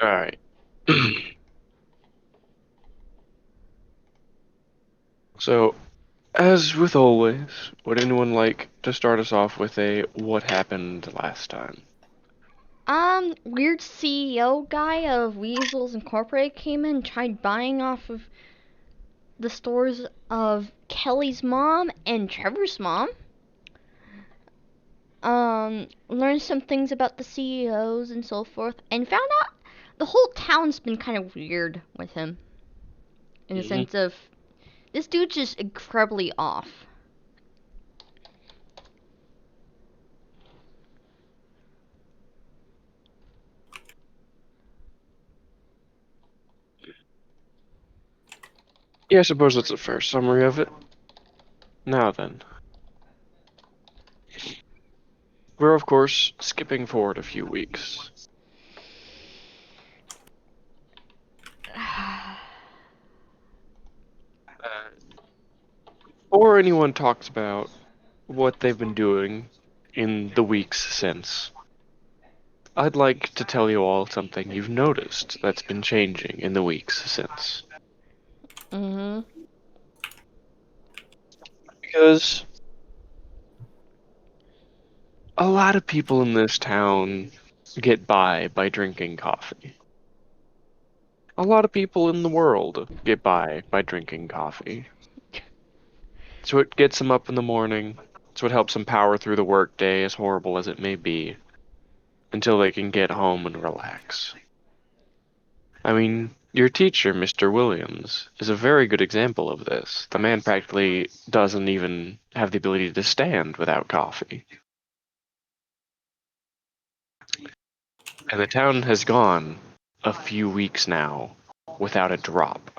Alright. So, as with always, would anyone like to start us off with a what happened last time? Weird CEO guy of Weasels Incorporated came in and tried buying off of the stores of Kelly's mom and Trevor's mom. Learned some things about the CEOs and so forth, and found out the whole town's been kind of weird with him. In the Hmm. sense of, this dude's just incredibly off. Yeah, I suppose that's a fair summary of it. Now then, we're of course skipping forward a few weeks. Uh, Before anyone talks about what they've been doing in the weeks since, I'd like to tell you all something you've noticed that's been changing in the weeks since. Mhm. Because a lot of people in this town get by drinking coffee. A lot of people in the world get by drinking coffee. So it gets them up in the morning. So it helps them power through the workday, as horrible as it may be, until they can get home and relax. I mean, your teacher, Mr. Williams, is a very good example of this. The man practically doesn't even have the ability to stand without coffee. And the town has gone a few weeks now without a drop,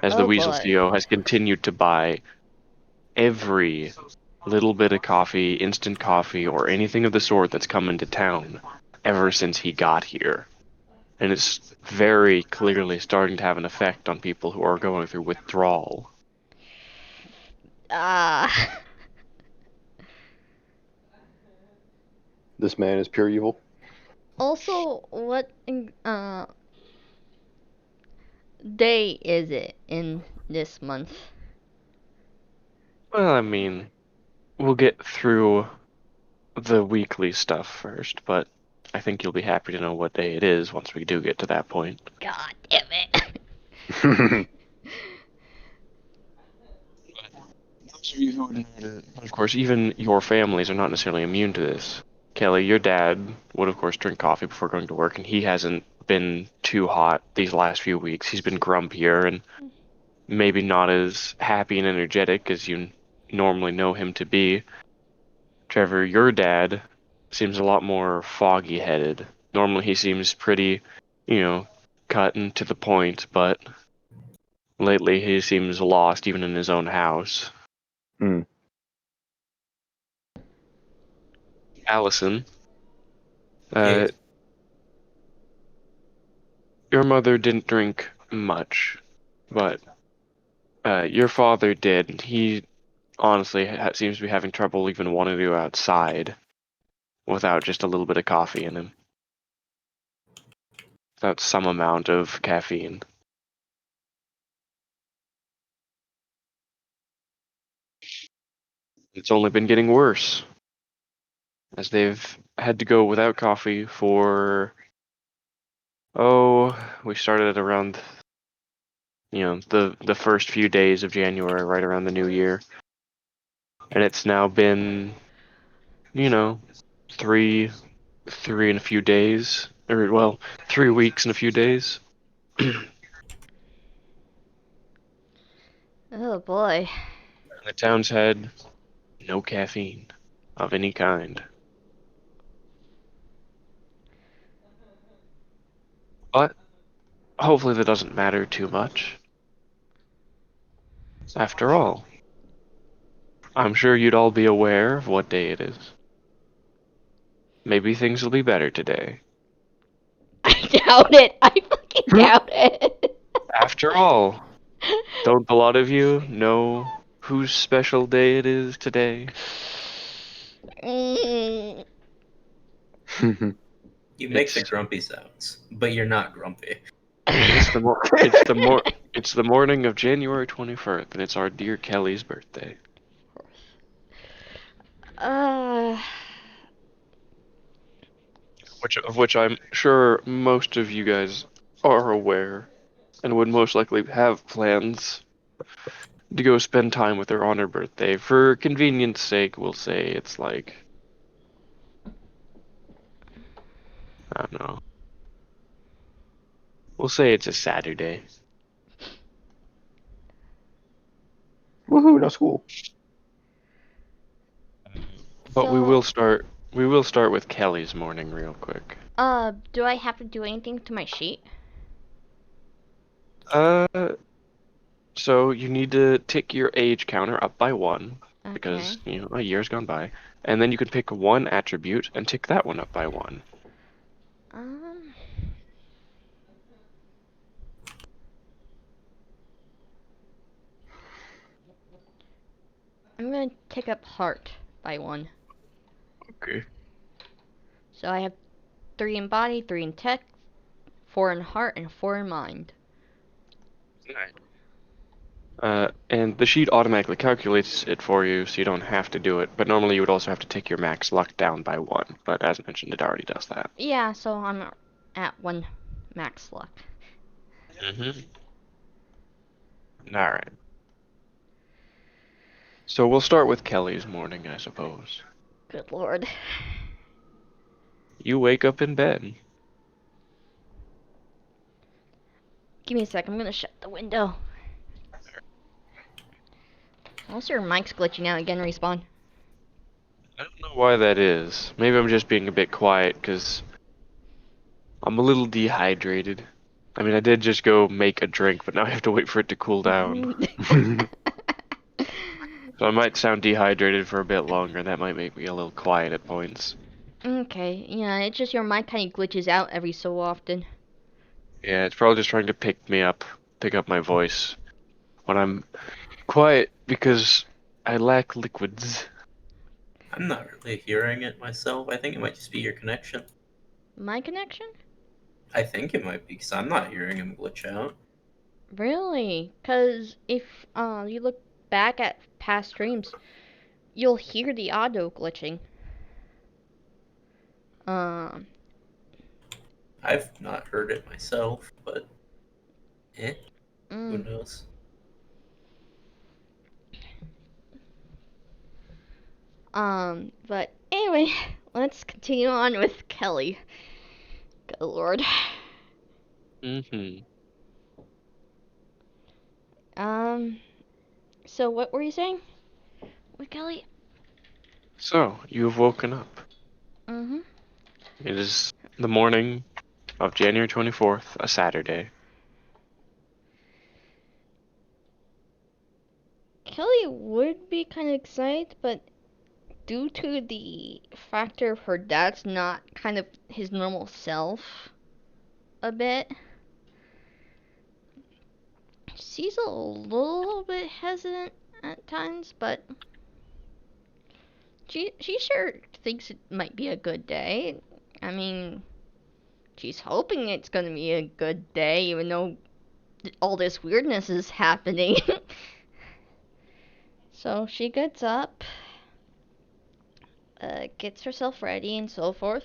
as the Oh Weasel boy. CEO has continued to buy every little bit of coffee, instant coffee, or anything of the sort that's come into town ever since he got here. And it's very clearly starting to have an effect on people who are going through withdrawal. Ah. This man is pure evil. Also, what day is it in this month? Well, I mean, we'll get through the weekly stuff first, but I think you'll be happy to know what day it is once we do get to that point. God damn it. Those of you who would know it, of course, even your families are not necessarily immune to this. Kelly, your dad would, of course, drink coffee before going to work, and he hasn't been too hot these last few weeks. He's been grumpier and maybe not as happy and energetic as you normally know him to be. Trevor, your dad seems a lot more foggy headed. Normally, he seems pretty, you know, cut and to the point, but lately he seems lost even in his own house. Hmm. Allison, Hey, uh, your mother didn't drink much, but your father did. He honestly seems to be having trouble even wanting to go outside without just a little bit of coffee in him, without some amount of caffeine. It's only been getting worse as they've had to go without coffee for, oh, we started around, the first few days of January, right around the new year, and it's now been, you know, three three and a few days, or well, 3 weeks and a few days. Oh boy. The town's had no caffeine of any kind. But hopefully that doesn't matter too much. After all, I'm sure you'd all be aware of what day it is. Maybe things will be better today. I doubt it. I fucking Hmm. doubt it. After all, don't a lot of you know whose special day it is today? Mm, You make the It's grumpy sounds, but you're not grumpy. it's the mor it's the mor it's the morning of January 21st, and it's our dear Kelly's birthday. Uh, Which I'm sure most of you guys are aware and would most likely have plans to go spend time with her on her birthday. For convenience sake, we'll say it's like, I don't know. We'll say it's a Saturday. Woohoo! No school. But so, we will start with Kelly's morning real quick. do I have to do anything to my sheet? Uh so you need to tick your age counter up by 1 Okay. because, a year's gone by. And then you can pick one attribute and tick that one up by 1. Um, I'm gonna tick up heart by 1. Okay. So I have 3 in body, 3 in tech, 4 in heart, and 4 in mind. And the sheet automatically calculates it for you, so you don't have to do it. But normally you would also have to take your max luck down by 1. But as mentioned, it already does that. Yeah, so I'm at 1 max luck. Mm-hmm. All right. So we'll start with Kelly's morning, I suppose. Good lord. You wake up in bed. Give me a sec, I'm gonna shut the window. Also, your mic's glitching out again, Respawn. I don't know why that is. Maybe I'm just being a bit quiet because I'm a little dehydrated. I mean, I did just go make a drink, but now I have to wait for it to cool down. So I might sound dehydrated for a bit longer. That might make me a little quiet at points. Okay, yeah, it's just your mic kind of glitches out every so often. Yeah, it's probably just trying to pick up my voice when I'm quiet because I lack liquids. I'm not really hearing it myself. I think it might just be your connection. My connection? I think it might be because I'm not hearing him glitch out. Really? Because if you look back at past streams, you'll hear the audio glitching. Um, I've not heard it myself, but who mm, knows? but anyway, let's continue on with Kelly. Good lord. Mm-hmm. Um, so what were you saying with Kelly? So, you've woken up. Mm-hmm. It is the morning of January 24th, a Saturday. Kelly would be kind of excited, but due to the factor of her dad's not kind of his normal self a bit, she's a little bit hesitant at times, but she sure thinks it might be a good day. I mean, she's hoping it's gonna be a good day, even though all this weirdness is happening. So she gets up, gets herself ready and so forth,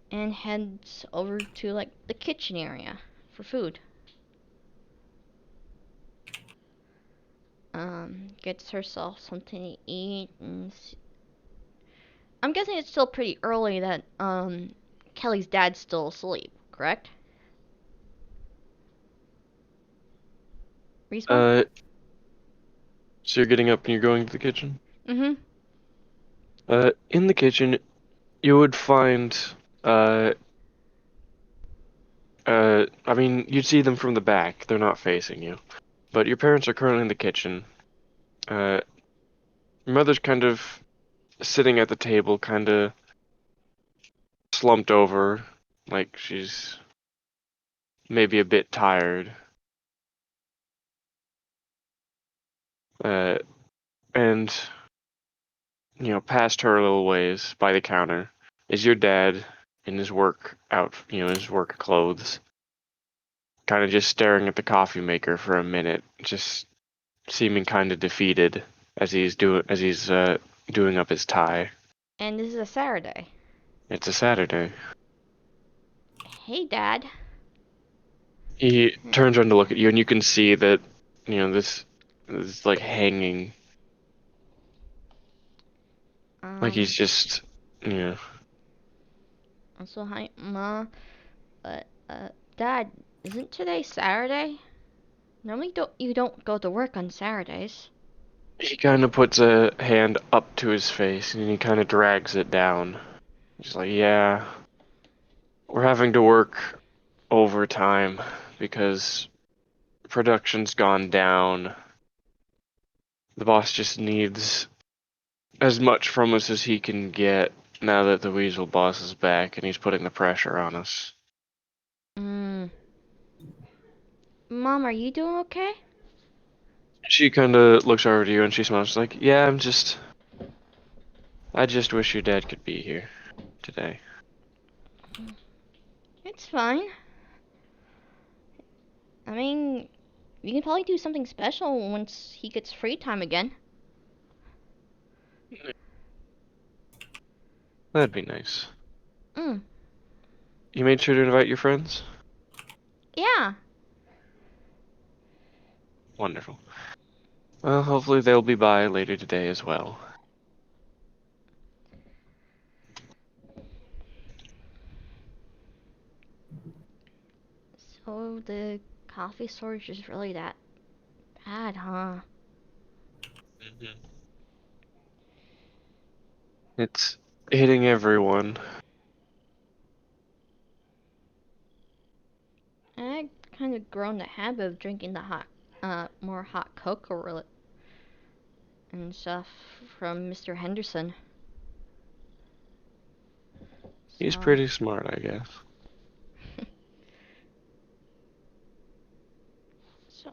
and heads over to like the kitchen area for food. Gets herself something to eat, and I'm guessing it's still pretty early that Kelly's dad's still asleep, correct? Respawn? Uh, so you're getting up and you're going to the kitchen? Mm-hmm. In the kitchen, you would find, uh, I mean, you'd see them from the back. They're not facing you. But your parents are currently in the kitchen. Uh, your mother's kind of sitting at the table, kind of slumped over, like she's maybe a bit tired. Uh, and, past her a little ways by the counter is your dad. in his work his work clothes, kind of just staring at the coffee maker for a minute, just seeming kind of defeated as he's doing up his tie. And this is a Saturday. It's a Saturday. Hey, Dad. He turns around to look at you, and you can see that this is like hanging, like he's just Also, hi, Ma. Dad, isn't today Saturday? Normally, you don't go to work on Saturdays. He kind of puts a hand up to his face and he kind of drags it down. He's like, yeah, we're having to work overtime because production's gone down. The boss just needs as much from us as he can get now that the Weasel boss is back and he's putting the pressure on us. Mom, are you doing okay? She kind of looks over to you and she smiles. She's like, yeah, I just wish your dad could be here today. It's fine. I mean, we can probably do something special once he gets free time again. That'd be nice. Mm. You made sure to invite your friends? Yeah. Wonderful. Well, hopefully they'll be by later today as well. So the coffee storage is really that bad, huh? It's hitting everyone. I kind of grown the habit of drinking the more hot cocoa and stuff from Mr. Henderson. He's So, pretty smart, I guess. so,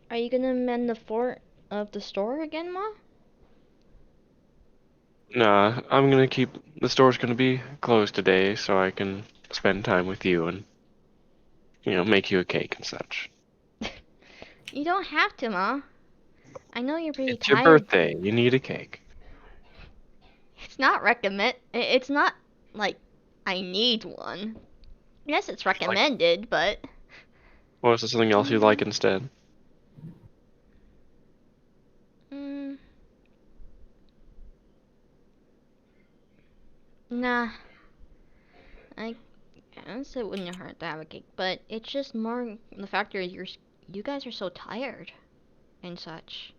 are you gonna mend the fort of the store again, Ma? Nah, I'm gonna keep... The store's gonna be closed today so I can spend time with you and, make you a cake and such. You don't have to, Ma. I know you're pretty It's your tired. birthday. You need a cake. It's not recommend. It's not like I need one. Yes, it's recommended, but Or is there something else you'd like instead? mm, nah. I guess it wouldn't hurt to have a cake, but it's just more the factor you guys are so tired and such.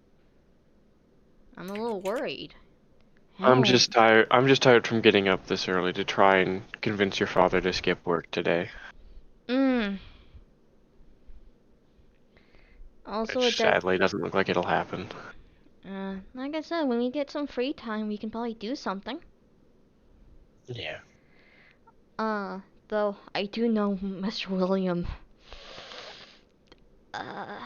I'm a little worried. I'm Hell, just tired. I'm just tired from getting up this early to try and convince your father to skip work today. mm. Also, it Which does. sadly doesn't look like it'll happen. Like I said, when we get some free time, we can probably do something. Yeah. Though I do know Mr. William. Uh,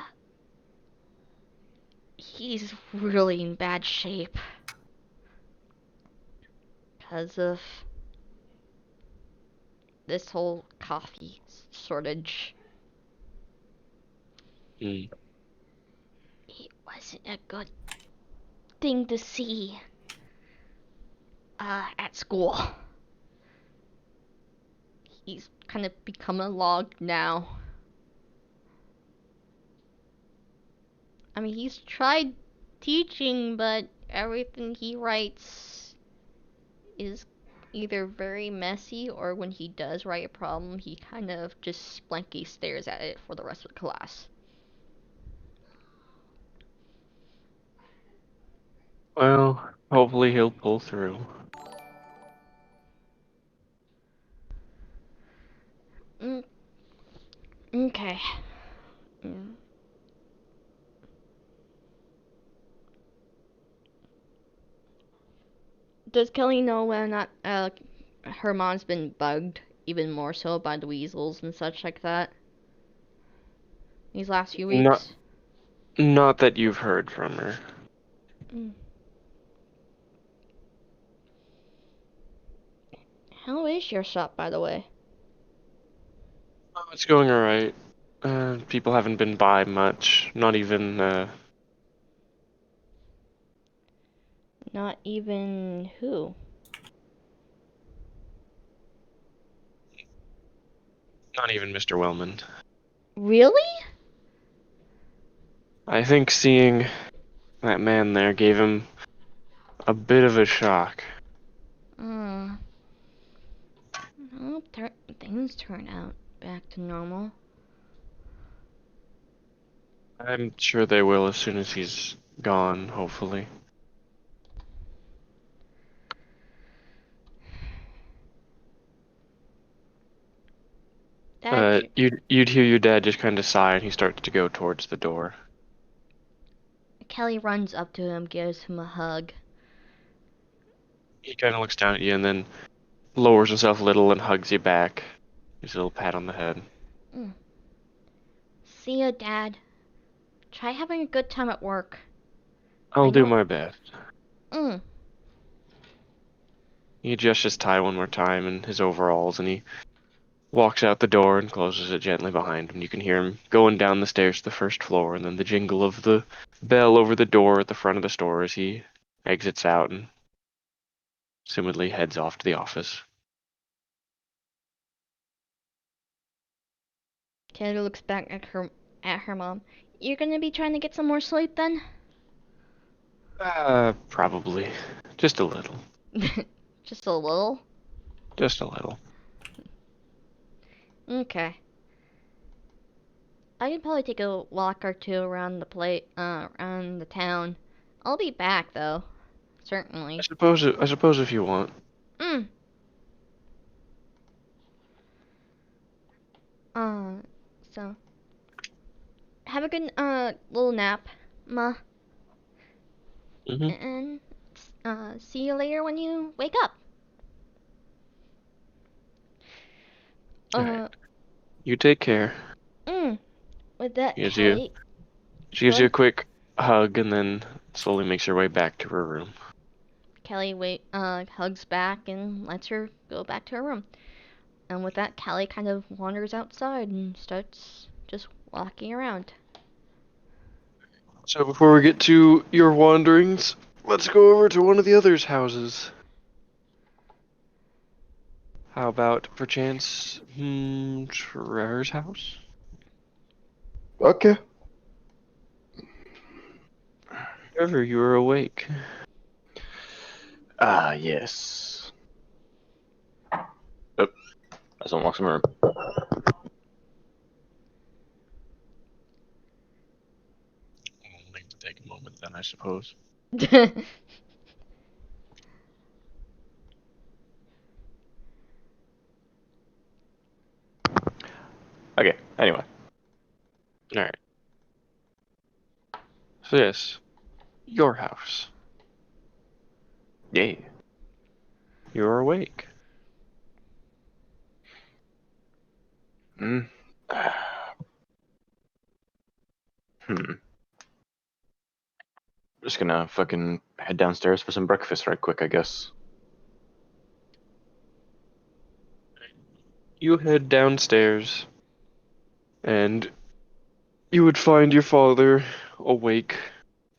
he's really in bad shape. Because of this whole coffee shortage. Mm. It wasn't a good thing to see at school. He's kind of become a log now. I mean, he's tried teaching, but everything he writes is either very messy or when he does write a problem, he kind of just blankly stares at it for the rest of the class. Well, hopefully he'll pull through. Mm, okay. Mm. Does Kelly know whether or not her mom's been bugged even more so by the weasels and such like that these last few Not, weeks? not that you've heard from her. Mm. How is your shop, by the way? Oh, it's going alright. People haven't been by much. Not even who? Not even Mr. Wellman. Really? I think seeing that man there gave him a bit of a shock. Uh, I hope things turn out back to normal. I'm sure they will as soon as he's gone, hopefully. That You'd hear your dad just kind of sigh, and he starts to go towards the door. Kelly runs up to him, gives him a hug. He kind of looks down at you and then lowers himself a little and hugs you back. Gives a little pat on the head. Mm. See ya, Dad. Try having a good time at work. I'll I do know. my best. Mm. He adjusts his tie one more time in his overalls, and he walks out the door and closes it gently behind him. You can hear him going down the stairs to the first floor, and then the jingle of the bell over the door at the front of the store as he exits out and assumedly heads off to the office. Kelly looks back at her mom. You're gonna be trying to get some more sleep then? Probably. Just a little. Just a little? Just a little. Okay. I can probably take a walk or two around around the town. I'll be back though. Certainly. I suppose if you want. Mm. Uh, so have a good little nap, Ma, Mm-hmm. and see you later when you wake up. Alright. Uh, You take care. mm. With that, She gives you, Kelly, she gives you a go. quick hug and then slowly makes her way back to her room. Kelly hugs back and lets her go back to her room. And with that, Kelly kind of wanders outside and starts just walking around. So before we get to your wanderings, let's go over to one of the others' houses. How about, perchance, Trevor's house? Okay. Trevor, you are awake. Ah, yes. Oh, that's unlock some room. I'll need to take a moment then, I suppose. Okay, anyway. Alright. So yes, your house. Yeah. You're awake. Hmm. Hmm. Just gonna fucking head downstairs for some breakfast right quick, I guess. You head downstairs, and you would find your father awake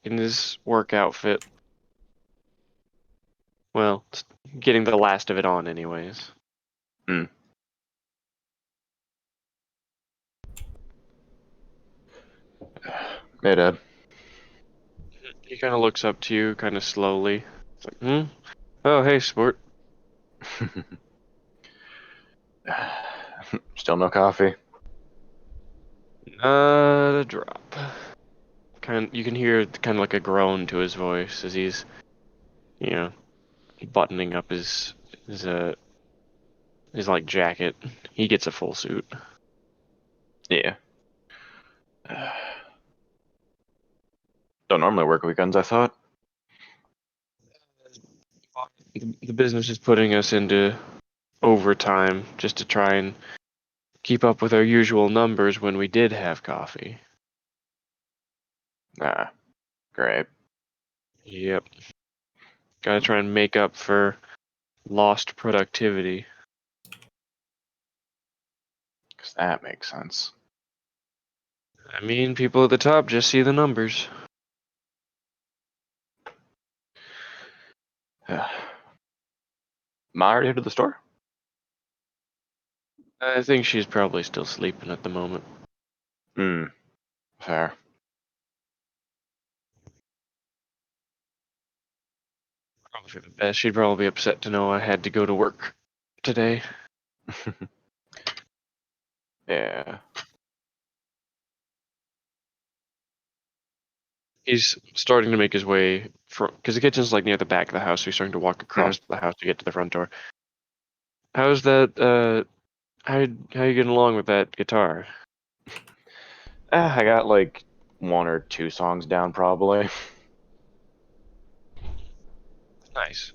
in his work outfit. Well, getting the last of it on, anyways. Hmm. Hey, Dad. He kind of looks up to you, kind of slowly. It's like, Oh, hey, sport. Still no coffee? Not a drop. You can hear kind of like a groan to his voice as he's, you know, buttoning up his his like jacket. He gets a full suit. Yeah. Don't normally work weekends, I thought. The business is putting us into overtime just to try and keep up with our usual numbers when we did have coffee. Ah, great. Yep. Gotta try and make up for lost productivity. Does that make sense? I mean, people at the top just see the numbers. Ma already headed to the store? I think she's probably still sleeping at the moment. Fair. Probably for the best. She'd probably be upset to know I had to go to work today. Yeah. He's starting to make his way from, because the kitchen's like near the back of the house, so he's starting to walk across the house to get to the front door. How's that? How you getting along with that guitar? I got like 1 or 2 songs down probably. Nice.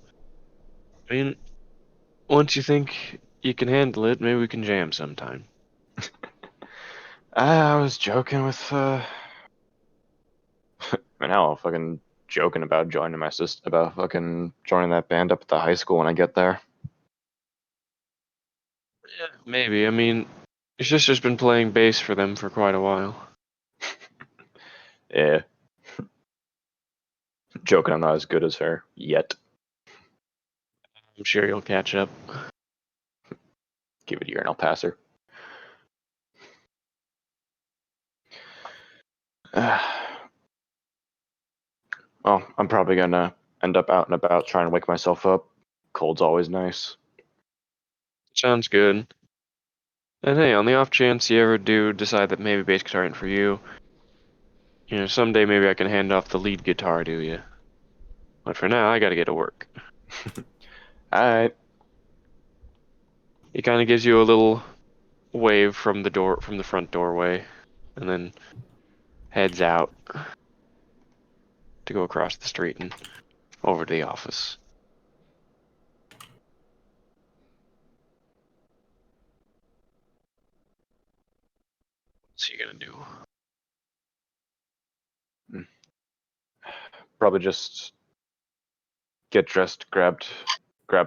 I mean, once you think you can handle it, maybe we can jam sometime. I was joking with I know, fucking joking about joining my sister, about fucking joining that band up at the high school when I get there. Yeah, maybe. I mean, your sister's been playing bass for them for quite a while. Yeah. Joking I'm not as good as her yet. I'm sure you'll catch up. Give it a year and I'll pass her. Well, I'm probably gonna end up out and about trying to wake myself up. Cold's always nice. Sounds good. And hey, on the off chance you ever do decide that maybe bass guitar ain't for you, someday maybe I can hand off the lead guitar to you. But for now, I gotta get to work. Alright. He kind of gives you a little wave from the front doorway, and then heads out to go across the street and over to the office. What's he gonna do? Probably just get dressed, grab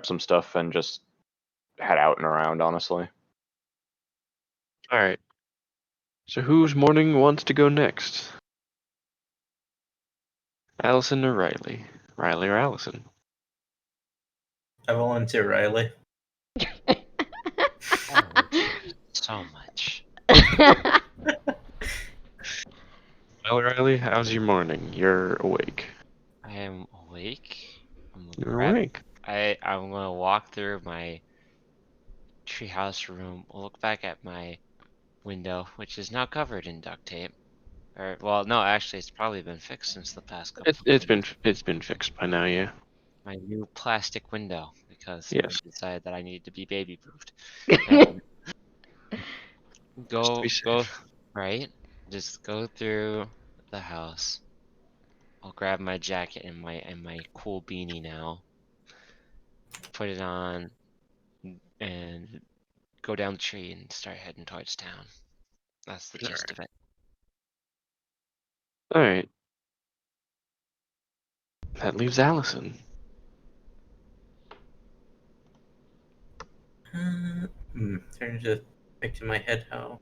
some stuff, and just head out and around, honestly. All right. So whose morning wants to go next? Allison or Riley? Riley or Allison? I volunteer Riley. Oh, geez, so much. Well, Riley, how's your morning? You're awake. I am awake. You're awake. I'm gonna walk through my treehouse room, look back at my window, which is now covered in duct tape. Or, well, no, actually, it's probably been fixed since the past couple of It's been days. fixed by now, yeah. My new plastic window, because I Yes. decided that I needed to be baby-proofed. And Just to be go, safe. right? Just go through the house. I'll grab my jacket and my cool beanie now. Put it on and go down the tree and start heading towards town. That's the gist of it. All right. That leaves Allison. Trying to picture in my head how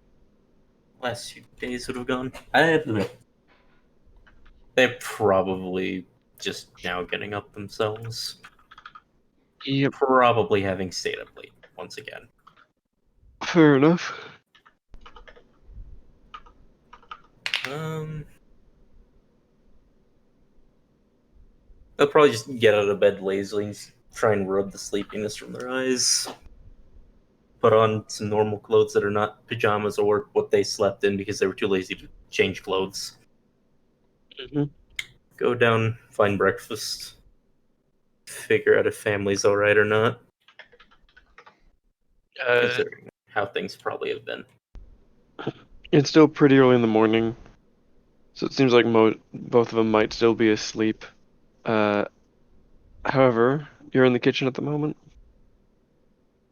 last few days would have gone. They're probably just now getting up themselves. Yep. Probably having stayed up late once again. Fair enough. They'll probably just get out of bed lazily and try and rub the sleepiness from their eyes. Put on some normal clothes that are not pajamas or what they slept in because they were too lazy to change clothes. Mhm. Go down, find breakfast, figure out if family's alright or not, considering how things probably have been. It's still pretty early in the morning, so it seems like both of them might still be asleep. However, you're in the kitchen at the moment.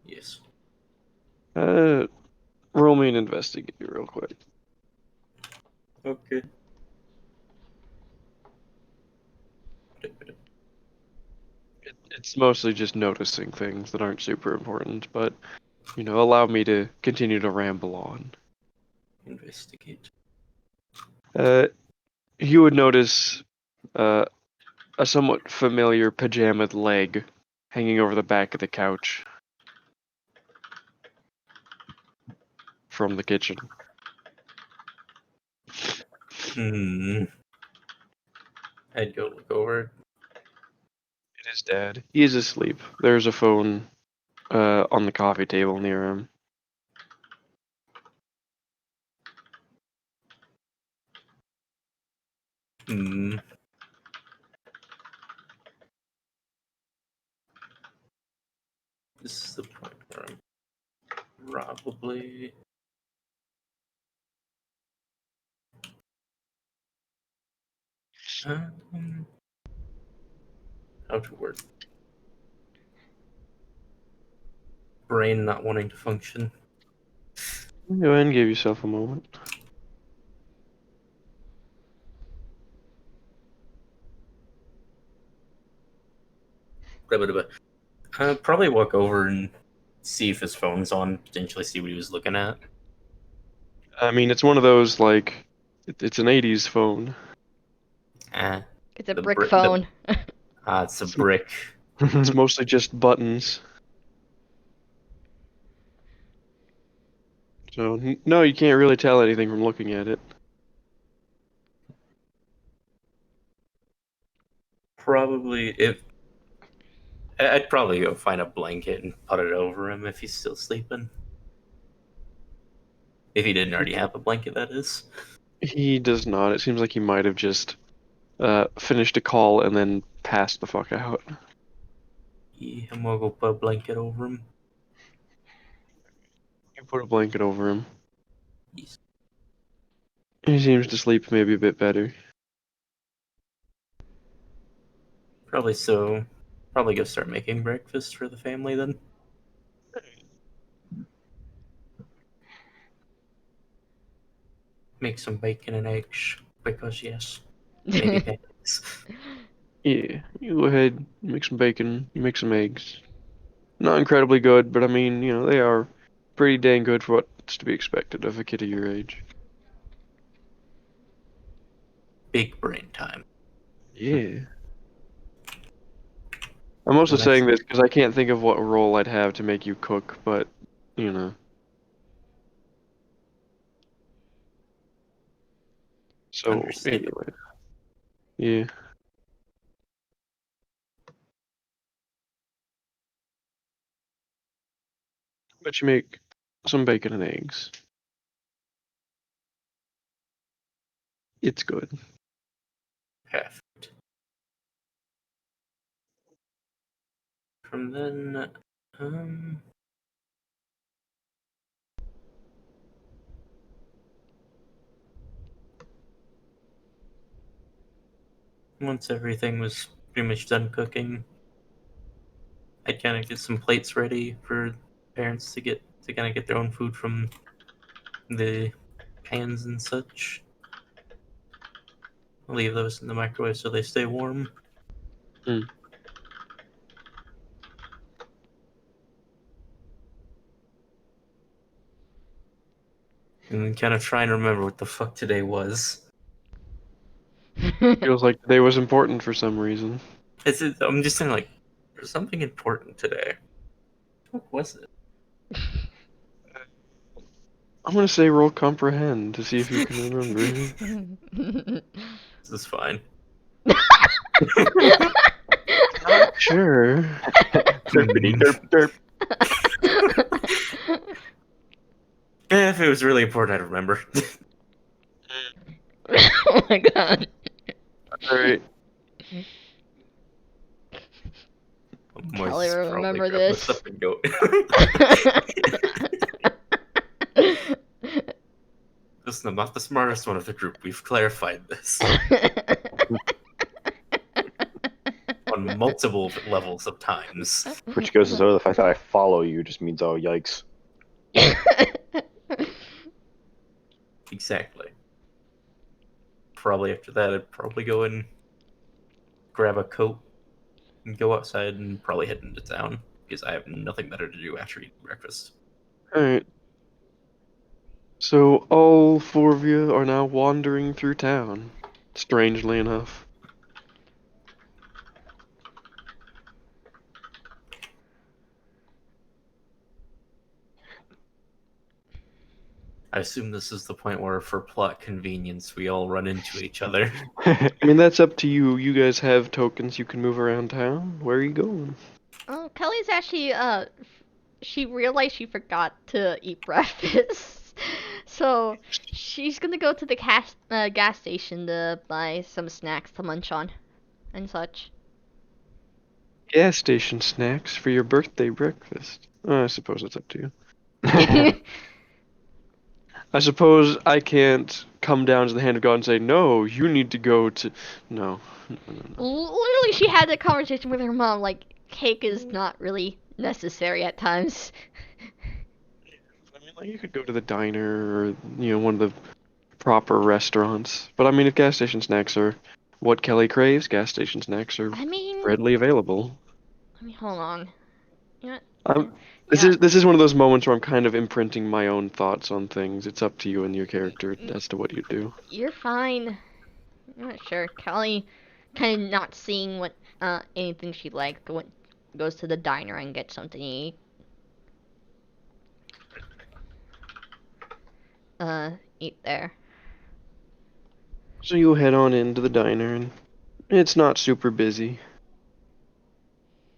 Yes. Roll me an investigate real quick. Okay. It's mostly just noticing things that aren't super important, but allow me to continue to ramble on. Investigate. You would notice a somewhat familiar pajamaed leg hanging over the back of the couch from the kitchen. I'd go look over. It is Dad. He is asleep. There's a phone on the coffee table near him. This is the point where I'm probably. How to word. Brain not wanting to function. Go ahead and give yourself a moment. Probably walk over and see if his phone's on, potentially see what he was looking at. I mean, it's one of those, like, it's an 80s phone. It's a The brick bri- the- phone. It's a brick. It's mostly just buttons. So, no, you can't really tell anything from looking at it. I'd probably go find a blanket and put it over him if he's still sleeping. If he didn't already have a blanket, that is. He does not. It seems like he might have just finished a call and then passed the fuck out. Yeah, I'm gonna go put a blanket over him. You put a blanket over him. Yes. He seems to sleep maybe a bit better. Probably so. Probably go start making breakfast for the family then. Make some bacon and eggs because yes, maybe pancakes. Yeah, you go ahead, make some bacon, you make some eggs. Not incredibly good, but I mean, they are pretty dang good for what's to be expected of a kid of your age. Big brain time. Yeah. I'm also Well, saying that's- this because I can't think of what role I'd have to make you cook, but, you know. So, Understandable. anyway. Yeah. But you make some bacon and eggs. It's good. Perfect. From then, once everything was pretty much done cooking, I'd kind of get some plates ready for parents to kind of get their own food from the pans and such. I'll leave those in the microwave so they stay warm. Mm. And then kind of try and remember what the fuck today was. Feels like today was important for some reason. I'm just saying, like, there's something important today. What was it? I'm gonna say roll comprehend to see if you can remember. This is fine. Sure. Derpity derp derp. If it was really important, I'd remember. Oh my god. Alright. Kelly, Moist probably remember grab my this. stuff and go. Listen, I'm not the smartest one of the group. We've clarified this on multiple levels of times. Which goes to show the fact that I follow you just means, oh, yikes. Exactly. Probably after that, I'd probably go and grab a coat and go outside and probably head into town because I have nothing better to do after eating breakfast. Alright. So all four of you are now wandering through town, strangely enough. I assume this is the point where, for plot convenience, we all run into each other. I mean, that's up to you. You guys have tokens you can move around town. Where are you going? Oh, Kelly's actually she realized she forgot to eat breakfast, so she's gonna go to the gas station to buy some snacks to munch on, and such. Gas station snacks for your birthday breakfast. I suppose it's up to you. I suppose I can't come down to the hand of God and say, no, you need to go to. No. No. Literally, she had a conversation with her mom. Like, cake is not really necessary at times. I mean, like, you could go to the diner or, one of the proper restaurants. But I mean, if gas station snacks are what Kelly craves, gas station snacks are I mean, readily available. hold on. You know This Yeah. is one of those moments where I'm kind of imprinting my own thoughts on things. It's up to you and your character as to what you do. You're fine. I'm not sure. Kelly, kind of not seeing what anything she likes, goes to the diner and gets something to eat. Eat there. So you head on into the diner, and it's not super busy.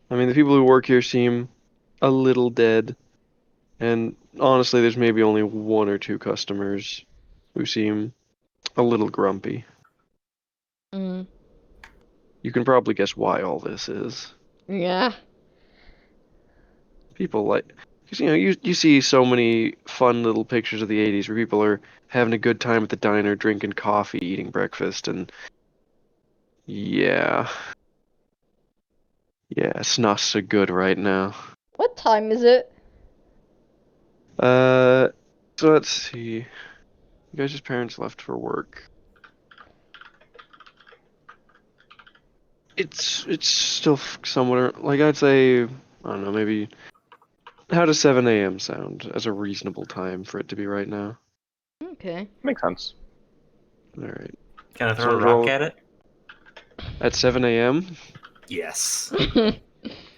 I mean, the people who work here seem a little dead, and honestly, there's maybe only one or two customers who seem a little grumpy. Mm. You can probably guess why all this is. Yeah. People like, because you see so many fun little pictures of the 80s where people are having a good time at the diner, drinking coffee, eating breakfast, and yeah, it's not so good right now. What time is it? So let's see. You guys' parents left for work. It's still somewhat like I'd say, I don't know, maybe how does 7 a.m. sound as a reasonable time for it to be right now? Okay. Makes sense. All right. Can I So throw a rock roll- at it? At 7 a.m.? Yes.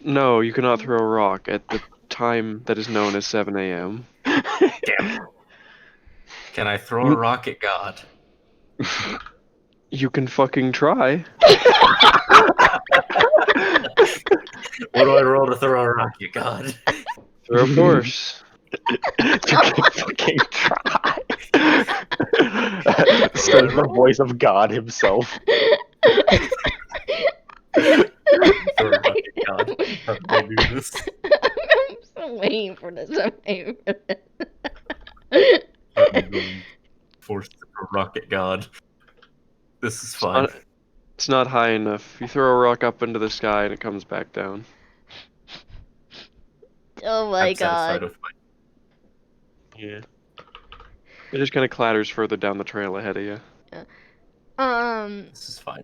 No, you cannot throw a rock at the time that is known as 7 a.m. Damn. Can I throw a rock at God? You can fucking try. What do I roll to throw a rock at God? Throw a force. You can fucking try. Says the voice of God himself. Throw a rock at God. How do I do this? I'm still waiting for this. I'm being forced to throw a rock at God. This is fun. It's not high enough. You throw a rock up into the sky and it comes back down. Oh my I'm satisfied god. with my. Yeah. It just kind of clatters further down the trail ahead of you. This is fine.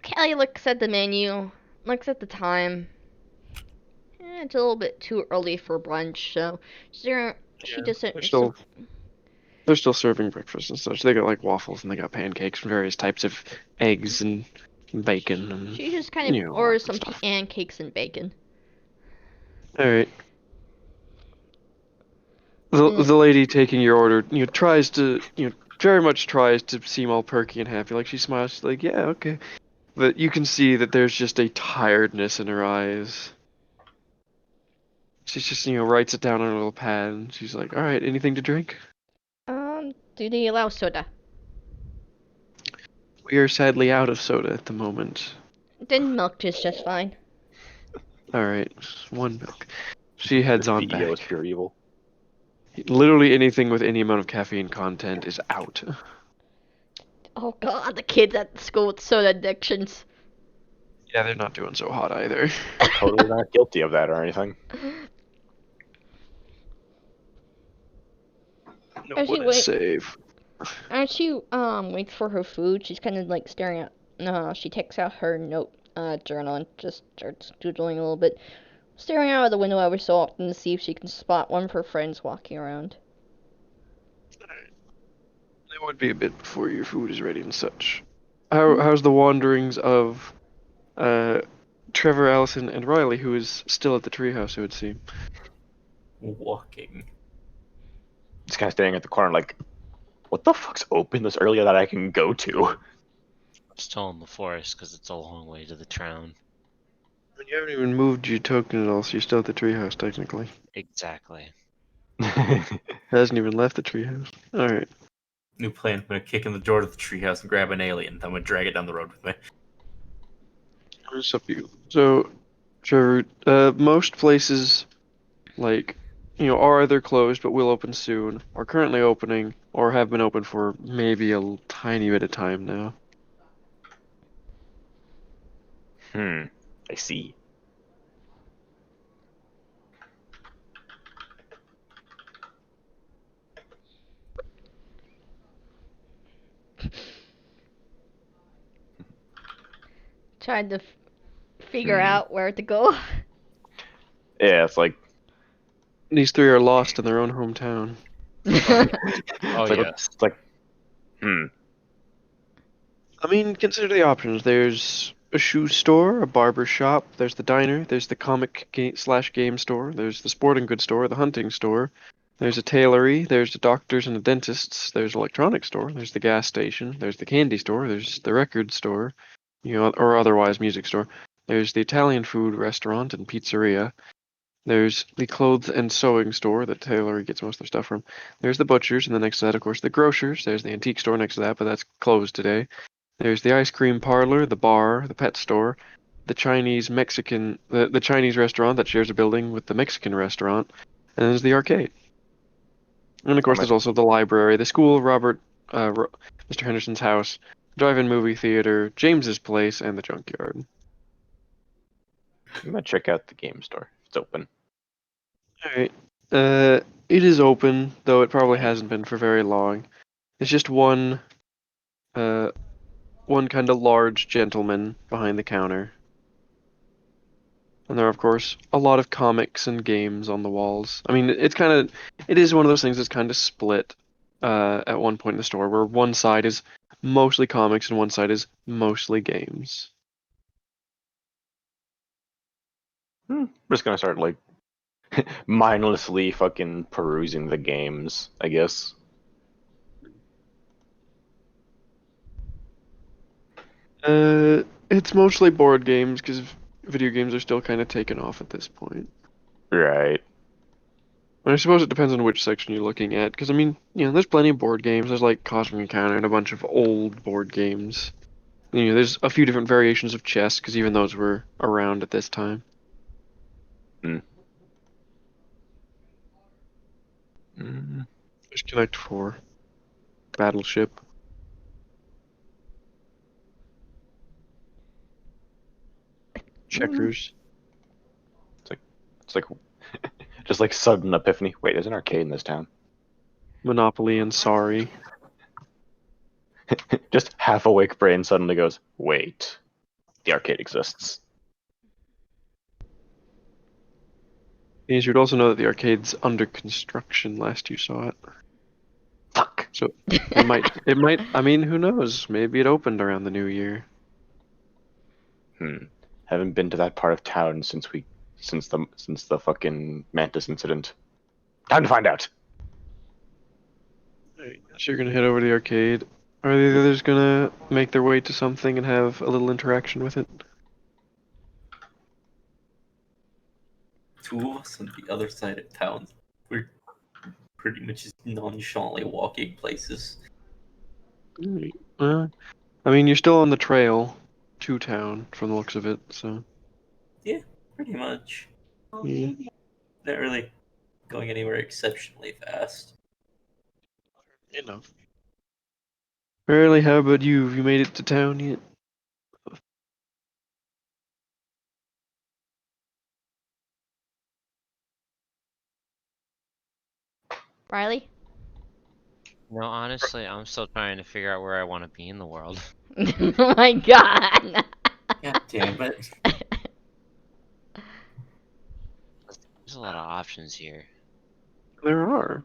Kelly looks at the menu, looks at the time. It's a little bit too early for brunch, so she doesn't. They're still serving breakfast and such. They got like waffles and they got pancakes and various types of eggs and bacon and. She just kind of all orders that some stuff. pancakes and bacon. All right. The lady taking your order, tries to, very much tries to seem all perky and happy. Like she smiles, she's like, yeah, okay. But you can see that there's just a tiredness in her eyes. She's just, writes it down on a little pad and she's like, all right, anything to drink? Do they allow soda? We are sadly out of soda at the moment. Then milk is just fine. All right, one milk. She heads on CEO is back. pure evil. Literally anything with any amount of caffeine content is out. Oh god, the kids at school with soda addictions. Yeah, they're not doing so hot either. Totally not guilty of that or anything. No As one you is wait- safe. As she waits for her food, she's kind of like staring at. She takes out her note journal and just starts doodling a little bit. staring out of the window every so often to see if she can spot one of her friends walking around. It would be a bit before your food is ready and such. How's the wanderings of Trevor, Allison, and Riley, who is still at the treehouse, it would seem? Walking. Just kind of standing at the corner, like, what the fuck's open this early that I can go to? Still in the forest because it's a long way to the town. I mean, you haven't even moved your token at all, so you're still at the treehouse, technically. Exactly. Hasn't even left the treehouse. Alright. New plan. I'm gonna kick in the door to the treehouse and grab an alien. I'm gonna drag it down the road with me. What's up, you? So, Trevor, most places, like, are either closed but will open soon, are currently opening, or have been open for maybe a tiny bit of time now. I see. Tried to figure out where to go. Yeah, it's like, These three are lost in their own hometown. Oh, it's like, yeah. it's like, I mean, consider the options. There's a shoe store, a barber shop, there's the diner, there's the comic game store, there's the sporting goods store, the hunting store, there's a tailory, there's the doctors and the dentists, there's an electronics store, there's the gas station, there's the candy store, there's the record store, or otherwise music store. There's the Italian food restaurant and pizzeria. There's the clothes and sewing store that tailory gets most of their stuff from. There's the butchers, and the next to that, of course, the grocers. There's the antique store next to that, but that's closed today. There's the ice cream parlor, the bar, the pet store, the the Chinese restaurant that shares a building with the Mexican restaurant, and there's the arcade. And of course, there's also the library, the school, Mr. Henderson's house, drive-in movie theater, James's place, and the junkyard. I'm gonna check out the game store. It's open. Alright. It is open, though it probably hasn't been for very long. It's just one kind of large gentleman behind the counter. And there are, of course, a lot of comics and games on the walls. I mean, it is one of those things that's kind of split at one point in the store, where one side is mostly comics and one side is mostly games. I'm just gonna start, like, mindlessly fucking perusing the games, I guess. It's mostly board games, because video games are still kind of taken off at this point. Right. And I suppose it depends on which section you're looking at, because I mean, there's plenty of board games. There's like Cosmic Encounter and a bunch of old board games. There's a few different variations of chess, because even those were around at this time. There's Connect 4, Battleship. Checkers. It's like just like sudden epiphany. Wait, there's an arcade in this town. Monopoly and Sorry. Just half awake brain suddenly goes, wait, the arcade exists. You would also know that the arcade's under construction last you saw it. Fuck. So it might, I mean, who knows? Maybe it opened around the new year. Haven't been to that part of town since the fucking Mantis incident. Time to find out. Alright, so you're gonna head over to the arcade. Are the others gonna make their way to something and have a little interaction with it? Two of us on the other side of town. We're pretty much just nonchalantly walking places. Alright, well, I mean, you're still on the trail to town from the looks of it, so. Pretty much. Yeah. Not really going anywhere exceptionally fast. Enough. Riley, how about you? Have you made it to town yet? Riley? No, honestly, I'm still trying to figure out where I want to be in the world. Oh my god! God damn it. There's a lot of options here. There are.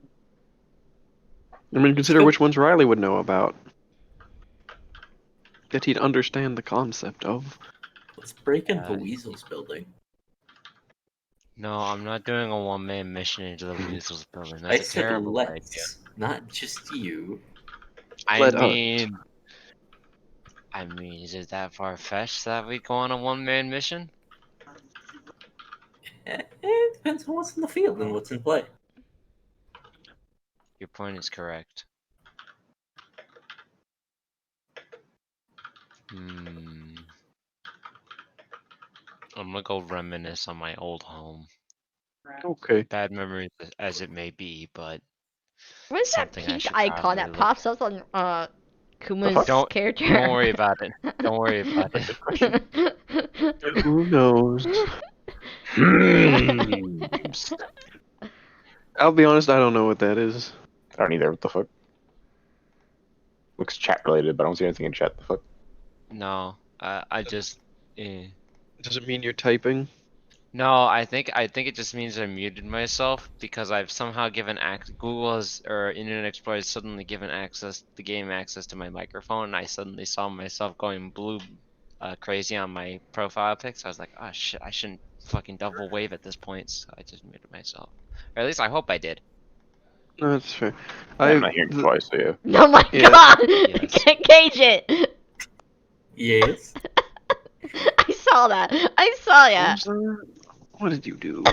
I mean, consider go. which ones Riley would know about. That he'd understand the concept of. Let's break into Uh, Weasel's building. No, I'm not doing a one-man mission into the Weasel's building. I That's a said terrible idea. let's, not just you. I Let us. mean, is it that far-fetched that we go on a one-man mission? It depends on what's in the field and what's in play. Your point is correct. Hmm. I'm gonna go reminisce on my old home. Okay. Bad memories as it may be, but What's that something I peach should icon probably that look pops up on Kuma's Don't- character? Don't worry about it. Don't worry about it. Good question. Who knows? Hmm. I'll be honest, I don't know what that is. I don't either. What the fuck? Looks chat related, but I don't see anything in chat. The fuck? No, I just. Does it mean you're typing? No, I think it just means I muted myself because I've somehow given Google has or Internet Explorer has suddenly given the game access to my microphone, and I suddenly saw myself going blue, crazy on my profile pic. So I was like, oh shit, I shouldn't fucking double wave at this point. So I just muted myself, or at least I hope I did. No, that's fair. I'm not hearing twice, so yeah. Oh my Yeah. god! Yes. Cage it! Yes. I saw that. I saw that. What did you do?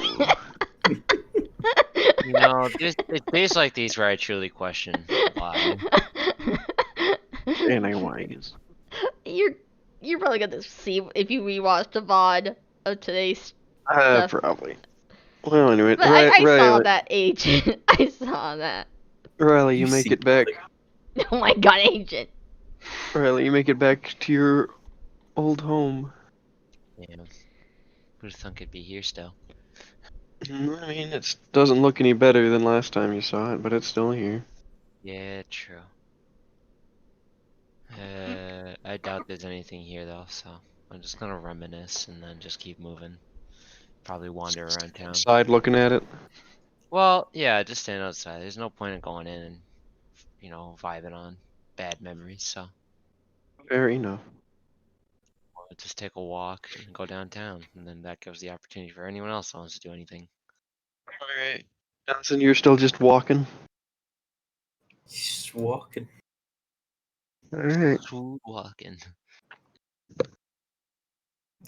You know, it's days like these where I truly question why. And I whines. You're probably gonna see if you rewatch the VOD of today's stuff. Probably. Well, anyway, But I saw Riley, that, Agent. I saw that. Riley, you You make see it back. Oh my god, Agent. Riley, you make it back to your old home. Yeah. Who'd have thunk it'd be here still? I mean, it doesn't look any better than last time you saw it, but it's still here. Yeah, true. I doubt there's anything here though, so I'm just gonna reminisce and then just keep moving. Probably wander around town. Side looking at it. Well, yeah, just stand outside. There's no point in going in and, vibing on bad memories, so Fair enough. I'll just take a walk and go downtown, and then that gives the opportunity for anyone else who wants to do anything. Alright. Johnson, you're still just walking? Just walking. Alright. Walking.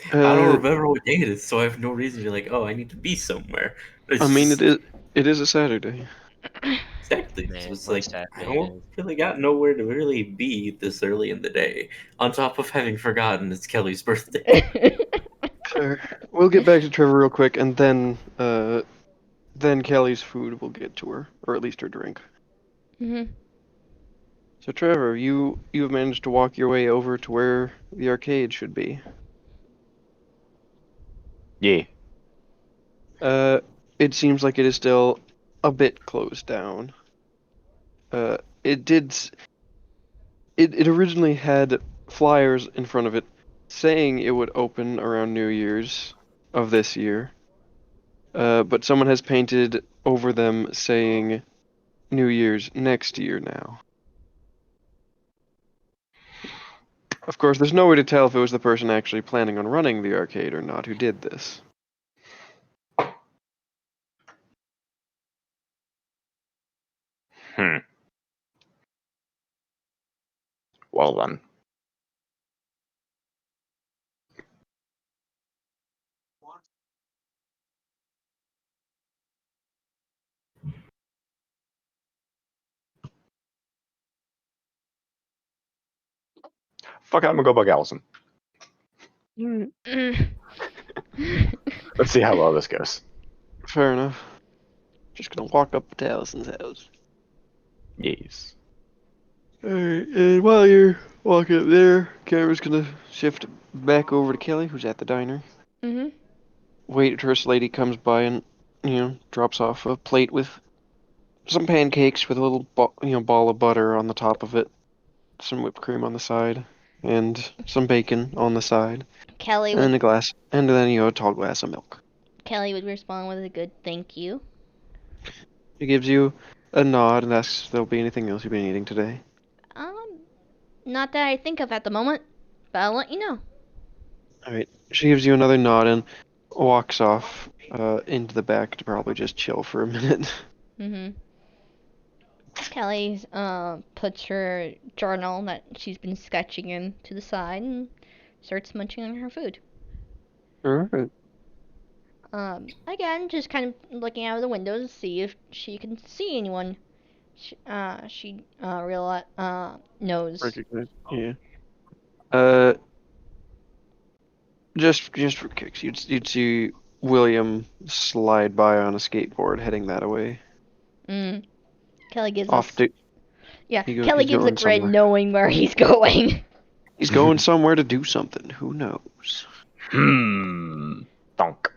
I don't remember what day it is, so I have no reason to be like, oh, I need to be somewhere. I mean, it is a Saturday. Exactly. Man, So it's what a like, Saturday I it don't is. really got nowhere to really be this early in the day. On top of having forgotten it's Kelly's birthday. Sure. We'll get back to Trevor real quick, and then Kelly's food will get to her, or at least her drink. Mhm. So Trevor, you have managed to walk your way over to where the arcade should be. Yeah. It seems like it is still a bit closed down. It originally had flyers in front of it saying it would open around New Year's of this year. But someone has painted over them saying New Year's next year now. Of course, there's no way to tell if it was the person actually planning on running the arcade or not who did this. Hmm. Well then. Fuck it, I'm gonna go bug Allison. Mm. Let's see how well this goes. Fair enough. Just gonna walk up to Allison's house. Yes. Alright, and while you're walking up there, camera's gonna shift back over to Kelly, who's at the diner. Mhm. Waitress lady comes by and, drops off a plate with some pancakes with a little ball of butter on the top of it, some whipped cream on the side, and some bacon on the side, Kelly and would a glass, and then a tall glass of milk. Kelly would respond with a good thank you. She gives you a nod and asks if there'll be anything else you've been eating today. Not that I think of at the moment, but I'll let you know. Alright. She gives you another nod and walks off into the back to probably just chill for a minute. Mm-hmm. Kelly puts her journal that she's been sketching in to the side and starts munching on her food. Alright. Again, just kind of looking out of the window to see if she can see anyone. She knows. Recognize. Yeah. Just for kicks, you'd see William slide by on a skateboard heading that way. Kelly gives Off us. to Yeah, he go- Kelly he's gives a going grin somewhere. knowing where he's going. He's going somewhere to do something. Who knows? Donk.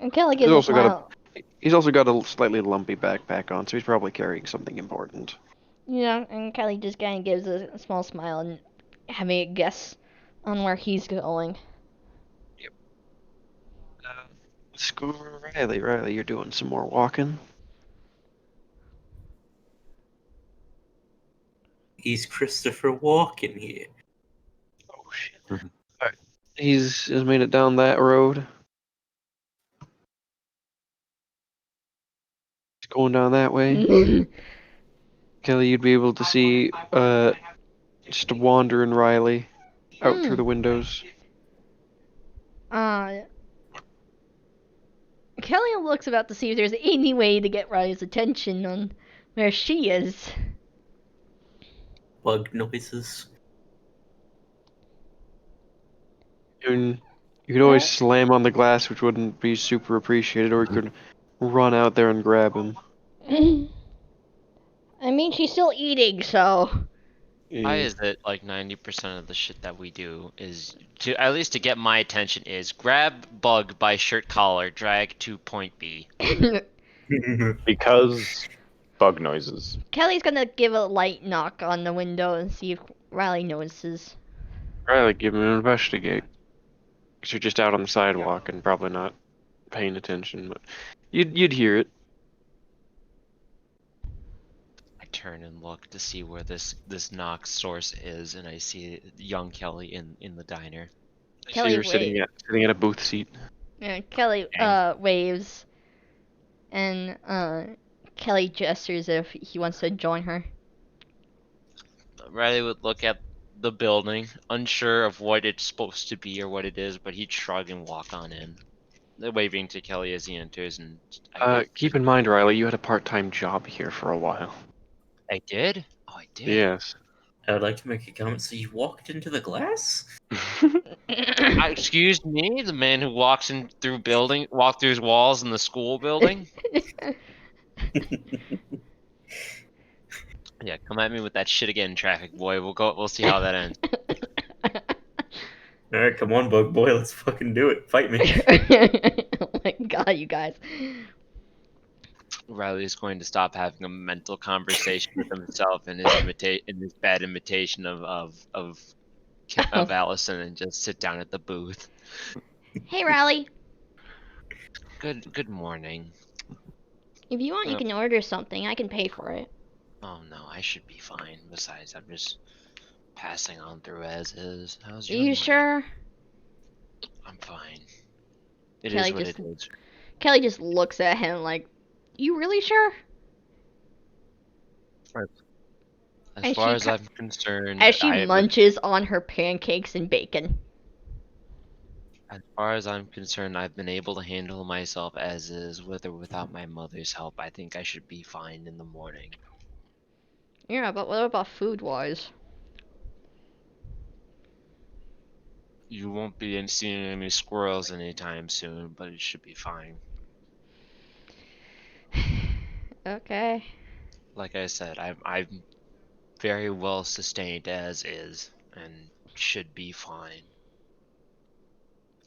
And Kelly He's gives a also got smile. He's also got a slightly lumpy backpack on, so he's probably carrying something important. And Kelly just kind of gives a small smile and having a guess on where he's going. Let's go over Riley. Riley, you're doing some more walking. He's Christopher Walken here. Oh shit. Alright. He's made it down that road. He's going down that way. Kelly, you'd be able to see just a wandering Riley out through the windows. Kelly looks about to see if there's any way to get Riley's attention on where she is. Bug noises. And you could always slam on the glass, which wouldn't be super appreciated, or you could run out there and grab him. I mean, she's still eating, so. Why is it like 90% of the shit that we do is to at least to get my attention is grab bug by shirt collar, drag to point B. Because bug noises. Kelly's gonna give a light knock on the window and see if Riley notices. Riley, give him an investigate. Because you're just out on the sidewalk and probably not paying attention, but you'd hear it. I turn and look to see where this knock source is, and I see young Kelly in the diner. I Kelly see her sitting at a booth seat. Yeah, Kelly waves, and Kelly gestures if he wants to join her. Riley would look at the building, unsure of what it's supposed to be or what it is, but he'd shrug and walk on in, waving to Kelly as he enters. And Keep in mind, Riley, you had a part-time job here for a while. I did? Oh, I did. Yes. I would like to make a comment. So you walked into the glass? Excuse me, the man who walked through his walls in the school building. Yeah, come at me with that shit again, traffic boy. We'll see how that ends. Alright, come on, bug boy. Let's fucking do it. Fight me. Oh my god, you guys. Riley's going to stop having a mental conversation with himself and his bad imitation of Allison and just sit down at the booth. Hey, Riley. Good morning. If you want, you can order something. I can pay for it. Oh no, I should be fine. Besides, I'm just passing on through as is. How's Are your you morning? sure? I'm fine. It Kelly is what just- it is. Kelly just looks at him like, you really sure? As And far she as cu- I'm concerned, As she I would- munches on her pancakes and bacon. As far as I'm concerned, I've been able to handle myself as is, with or without my mother's help. I think I should be fine in the morning. Yeah, but what about food-wise? You won't be seeing any squirrels anytime soon, but it should be fine. Okay. Like I said, I'm very well sustained as is, and should be fine.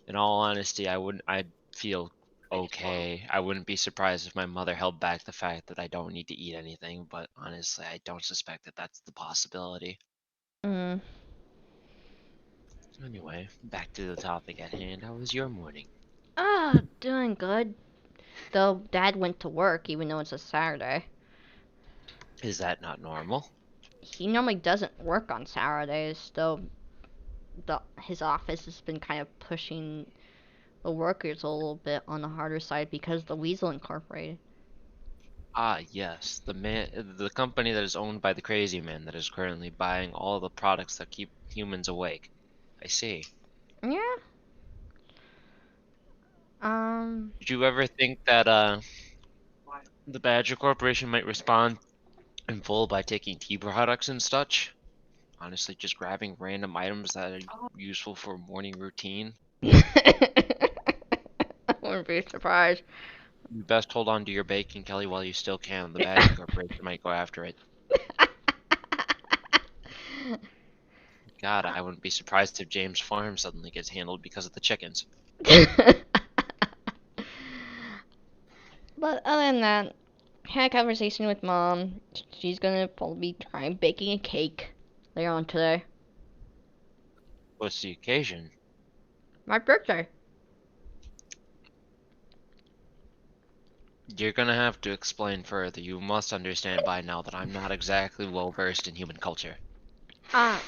In all honesty, I'd feel okay. I wouldn't be surprised if my mother held back the fact that I don't need to eat anything, but honestly, I don't suspect that that's the possibility. Anyway, back to the topic at hand. How was your morning? Doing good. Though Dad went to work, even though it's a Saturday. Is that not normal? He normally doesn't work on Saturdays, though his office has been kind of pushing the workers a little bit on the harder side because of the Weasel Incorporated. Ah, yes, the company that is owned by the crazy man that is currently buying all the products that keep humans awake. I see. Yeah. Did you ever think that the Badger Corporation might respond in full by taking tea products and such? Honestly, just grabbing random items that are useful for morning routine. I wouldn't be surprised. You best hold on to your bacon, Kelly, while you still can. The Badger Corporation might go after it. God, I wouldn't be surprised if James Farm suddenly gets handled because of the chickens. But other than that, had a conversation with Mom. She's gonna probably try baking a cake later on today. What's the occasion? My birthday. You're gonna have to explain further. You must understand by now that I'm not exactly well versed in human culture. Ah.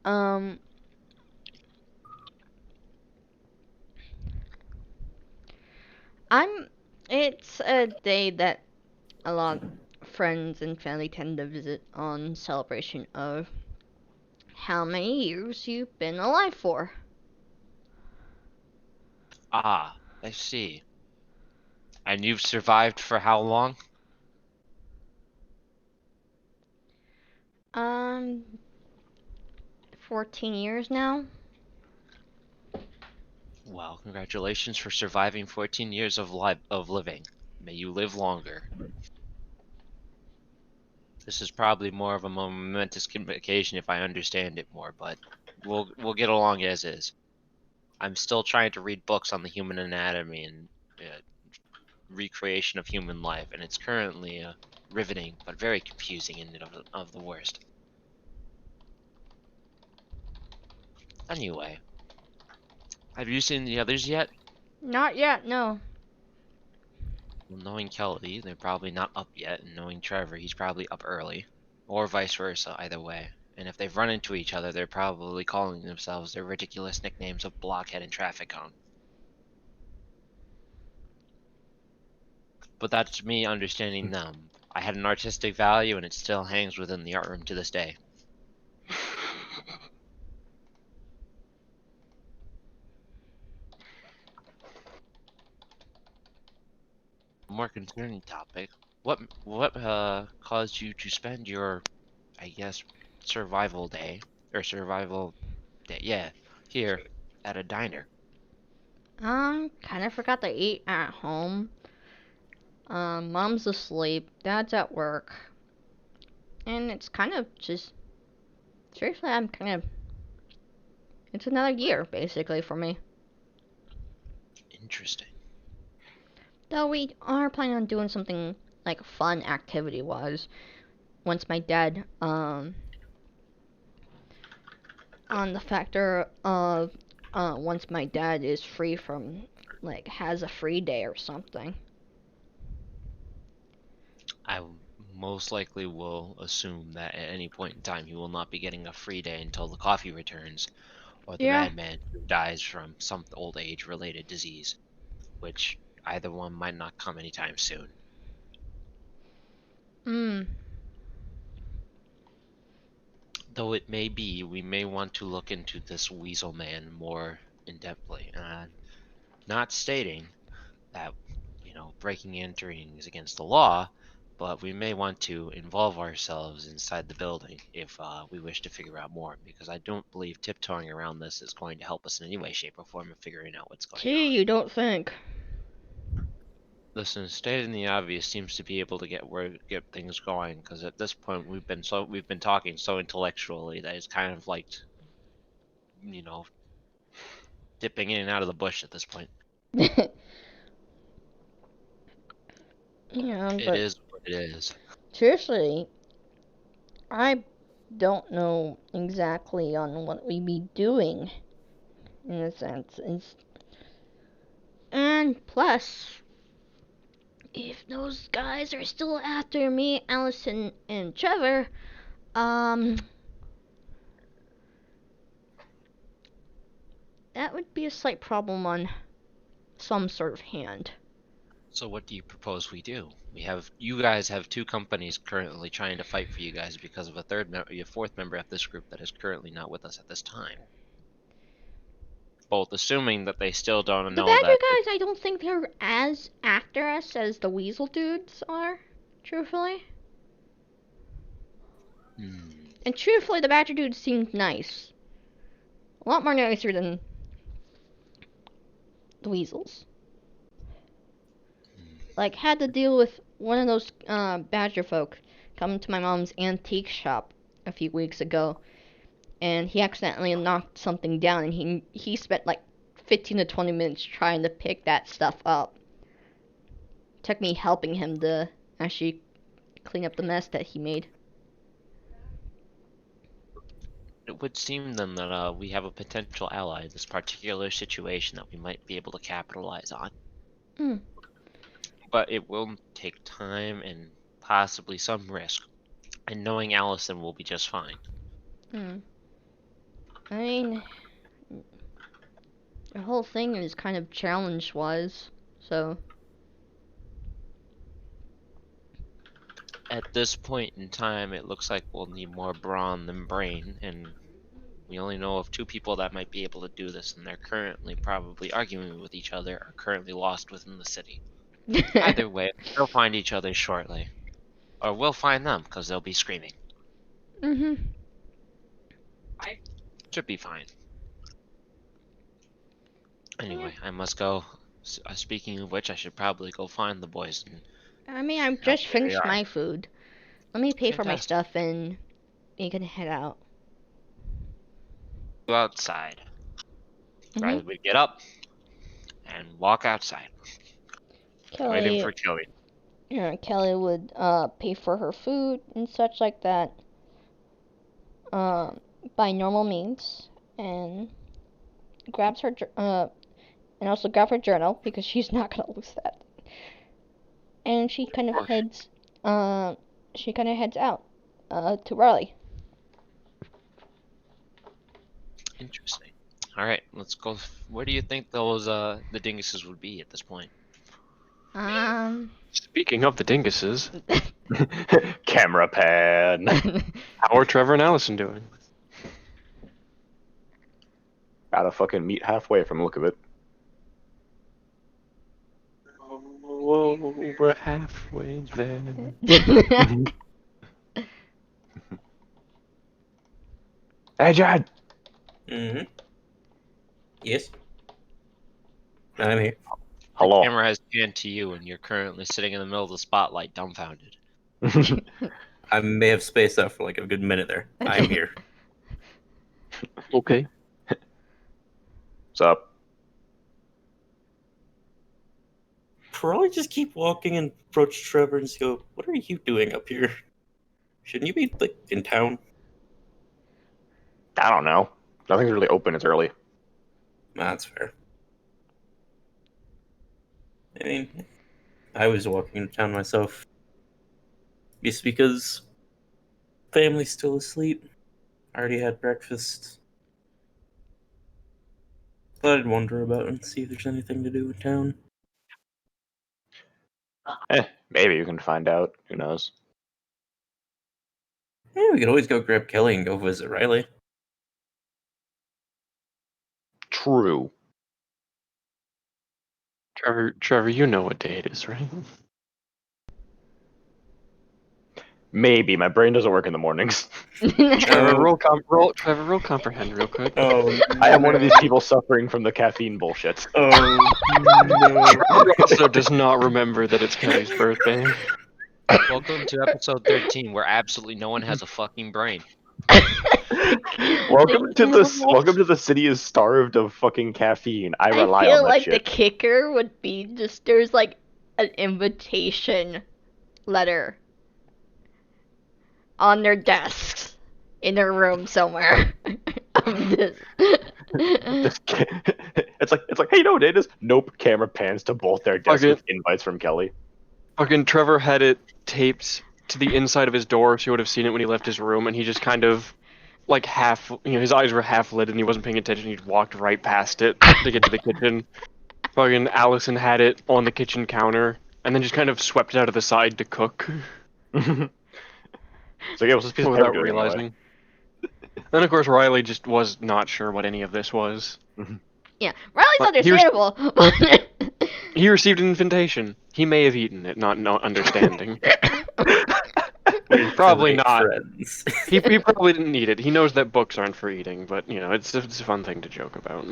Um. It's a day that a lot of friends and family tend to visit on celebration of how many years you've been alive for. Ah, I see. And you've survived for how long? Um, 14 years now. Well, congratulations for surviving 14 years of living. May you live longer. This is probably more of a momentous occasion if I understand it more, but we'll get along as is. I'm still trying to read books on the human anatomy and recreation of human life, and it's currently riveting but very confusing and of the worst. Anyway, have you seen the others yet? Not yet, no. Well, knowing Kelly, they're probably not up yet, and knowing Trevor, he's probably up early. Or vice versa, either way. And if they've run into each other, they're probably calling themselves their ridiculous nicknames of Blockhead and Traffic Cone. But that's me understanding them. I had an artistic value, and it still hangs within the art room to this day. More concerning topic. What caused you to spend your, I guess, survival day or survival day? Yeah, here at a diner. Kind of forgot to eat at home. Mom's asleep, Dad's at work. And it's kind of just, seriously, it's another year, basically, for me. Interesting. Though we are planning on doing something, like, fun activity-wise. Once my dad, on the factor of, once my dad is free from, like, has a free day or something. I most likely will assume that at any point in time he will not be getting a free day until the coffee returns, or the Yeah. madman who dies from some old age related disease, which either one might not come anytime soon. Though it may be, we may want to look into this Weasel Man more in-depthly. Not stating that, breaking and entering is against the law, but we may want to involve ourselves inside the building if we wish to figure out more, because I don't believe tiptoeing around this is going to help us in any way, shape, or form of figuring out what's going Gee, on. you don't think. Listen, stating the obvious seems to be able to get things going, because at this point we've been talking so intellectually that it's kind of like, dipping in and out of the bush at this point. Yeah, It but is what it is. seriously, I don't know exactly on what we'd be doing in a sense. And plus, if those guys are still after me, Allison, and Trevor, that would be a slight problem on some sort of hand. So what do you propose we do? You guys have two companies currently trying to fight for you guys because of a fourth member of this group that is currently not with us at this time. Both assuming that they still don't The know Badger that. guys, I don't think they're as after us as the Weasel dudes are, truthfully. And truthfully, the Badger dudes seemed nice. A lot more nicer than the Weasels. Like, had to deal with one of those Badger folk coming to my mom's antique shop a few weeks ago, and he accidentally knocked something down, and he spent like 15 to 20 minutes trying to pick that stuff up. Took me helping him to actually clean up the mess that he made. It would seem then that we have a potential ally in this particular situation that we might be able to capitalize on. But it will take time and possibly some risk. And knowing Allison will be just fine. I mean, the whole thing is kind of challenge-wise, so... At this point in time, it looks like we'll need more brawn than brain, and we only know of two people that might be able to do this, and they're currently probably arguing with each other, or currently lost within the city. Either way, they'll find each other shortly. Or we'll find them, because they'll be screaming. Should be fine. Anyway, I must go. Speaking of which, I should probably go find the boys. I mean, I've just there they finished are. my food. Let me pay for my Fantastic. stuff and you can head out. Go outside. Right, we get up and walk outside. Waiting for Kelly. Yeah, Kelly would pay for her food and such like that by normal means, and grabs her and also grab her journal because she's not gonna lose that. And she kind of heads out to Raleigh. Interesting. All right, let's go. Where do you think those the dinguses would be at this point? Speaking of the dinguses, Camera pan. how are Trevor and Allison doing? Gotta fucking meet halfway from the look of it. Whoa, we're halfway there. Hey, Jad. Yes. I'm here. Hello. The camera has panned to you, and you're currently sitting in the middle of the spotlight, dumbfounded. I may have spaced out for like a good minute there. I'm here. Okay. What's up? Probably just keep walking and approach Trevor and just go, "What are you doing up here? Shouldn't you be like in town?" I don't know. Nothing's really open. It's early. That's fair. I mean, I was walking into town myself. Just because family's still asleep. I already had breakfast. Thought I'd wander about and see if there's anything to do in town. Maybe you can find out. Who knows? Yeah, we could always go grab Kelly and go visit Riley. True. Trevor, you know what day it is, right? Maybe. My brain doesn't work in the mornings. Trevor, roll comprehend real quick. Oh, I am one of these people suffering from the caffeine bullshit. Oh, no. Also does not remember that it's Kelly's birthday. Welcome to episode 13, where absolutely no one has a fucking brain. Welcome to the city is starved of fucking caffeine. I rely feel on that like shit. the kicker would be just there's like an invitation letter on their desks in their room somewhere. Just it's like, hey, you know what it is? Nope. Camera pans to both their desks Okay. with invites from Kelly. Fucking Trevor had it taped to the inside of his door, so he would have seen it when he left his room, and he just kind of, like, his eyes were half lit and he wasn't paying attention. He walked right past it to get to the kitchen. Fucking Allison had it on the kitchen counter, and then just kind of swept it out of the side to cook So yeah, what's this piece of paper without doing anyway? realizing. Then, of course, Riley just was not sure what any of this was. Yeah, Riley's But here's- understandable. But He received an invitation. He may have eaten it, not understanding. Probably Make not. friends. He probably didn't eat it. He knows that books aren't for eating, but, you know, it's a fun thing to joke about.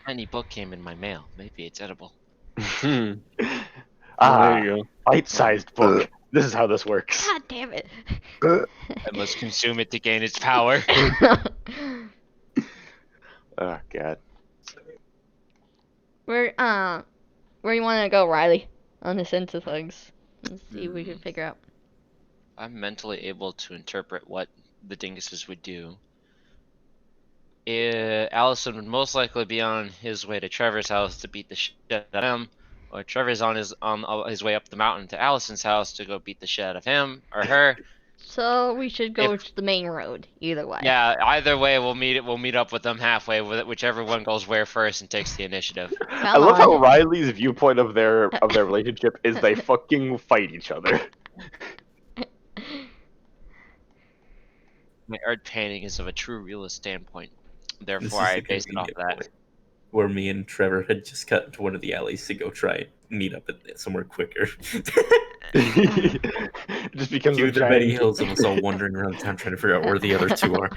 Tiny book came in my mail. Maybe it's edible. There Ah, you go. bite-sized book. This is how this works. God damn it. I must consume it to gain its power. Oh god. Where do you want to go, Riley? On this into things. Let's see if we can figure out. I'm mentally able to interpret what the dinguses would do. Allison would most likely be on his way to Trevor's house to beat the shit out of him, or Trevor's on his way up the mountain to Allison's house to go beat the shit out of him or her. So we should go to the main road, either way. Yeah, either way, we'll meet up with them halfway, with whichever one goes where first and takes the initiative. I love how on. Riley's viewpoint of their relationship is they fucking fight each other. My art painting is of a true realist standpoint. This Therefore, is I the base it off convenient that. point where me and Trevor had just cut into one of the alleys to go try and meet up at somewhere quicker. It just becomes a Through the Betty giant. Hills of us all wandering around town trying to figure out where the other two are.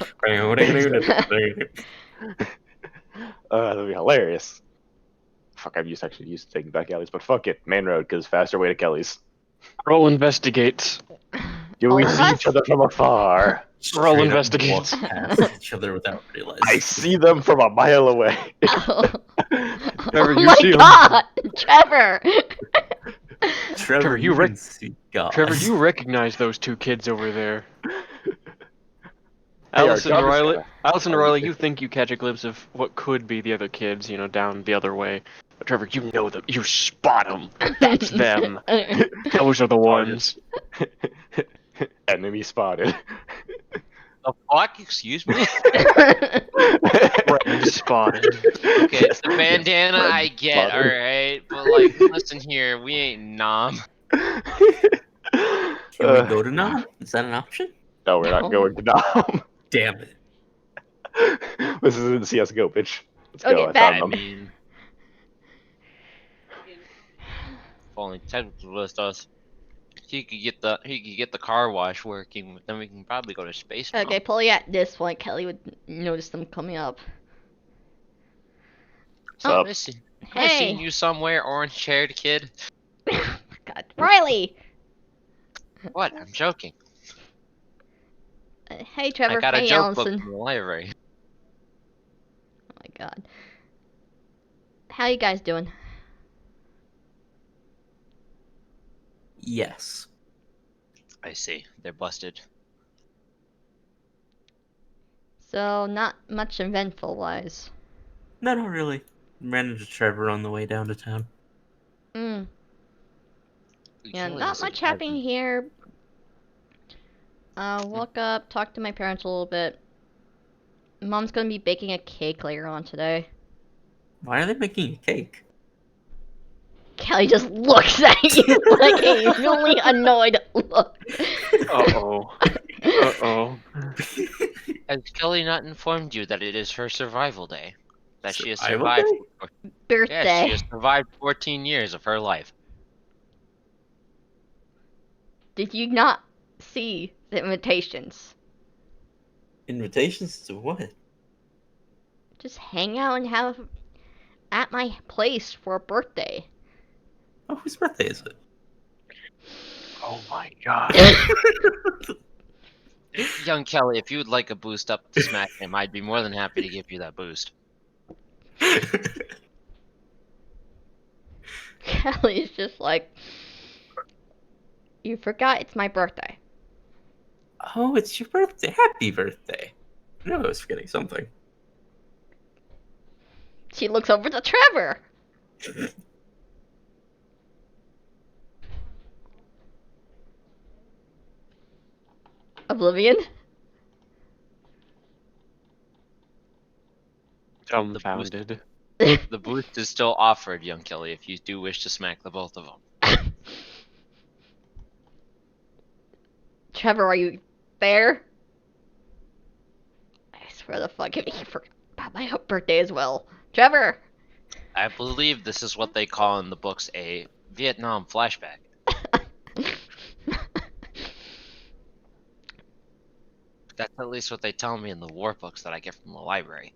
That'd be hilarious. Fuck, I've actually used taking back alleys, but fuck it, main road, because faster way to Kelly's. Roll investigates. Do we All of see us? each other from afar? Roll Straight up investigates. walk past each other without realizing. I see them from a mile away. Oh, Trevor, oh you my see 'em. god! Trevor! Trevor, you you rec- can see God. Trevor, you recognize those two kids over there. Hey, our Allison job and is Riley, kinda- Allison and Oh, Riley, okay. you think you catch a glimpse of what could be the other kids, you know, down the other way. But Trevor, you know them. You spot them. That's them. Those are the ones. Enemy spotted. The fuck? Excuse me? Friend spotted. Okay, it's the bandana friend I get, spotted. alright? But, like, listen here, we ain't nom. Can we go to Nam? Is that an option? No, we're No. not going to Nam. Damn it. This isn't CSGO, bitch. Let's Okay, go. I back. I found them. mean... If only technical was us. He could get the car wash working, then we can probably go to space. Mom. Okay, probably at this point, Kelly would notice them coming up. What's Oh, up? I seen Hey! you somewhere, orange-haired kid. God. Riley! What? I'm joking. Hey, Trevor. I got a Hey, joke book Allison. from the library. Oh my god. How you guys doing? Yes. I see. They're busted. So, not much eventful-wise. No, not really. Ran into Trevor on the way down to town. Mm. Yeah, Kelly not isn't much happening heavy. here. Woke up, talked to my parents a little bit. Mom's gonna be baking a cake later on today. Why are they making a cake? Kelly just looks at you like a really annoyed look. Uh-oh. Uh-oh. Has Kelly not informed you that it is her survival day? That she has Survival survived. day? Birthday. Yes, she has survived 14 years of her life. Did you not see the invitations? Invitations to what? Just hang out and have at my place for a birthday. Oh, whose birthday is it? Oh my god. Young Kelly, if you would like a boost up to smack him, I'd be more than happy to give you that boost. Kelly's just like, you forgot it's my birthday. Oh, it's your birthday. Happy birthday. I knew I was forgetting something. She looks over to Trevor. Oblivion? Dumbfounded. The boost is still offered, young Kelly, if you do wish to smack the both of them. Trevor, are you there? I swear the fuck, he forgot about my birthday as well. Trevor! I believe this is what they call in the books a Vietnam flashback. That's at least what they tell me in the war books that I get from the library.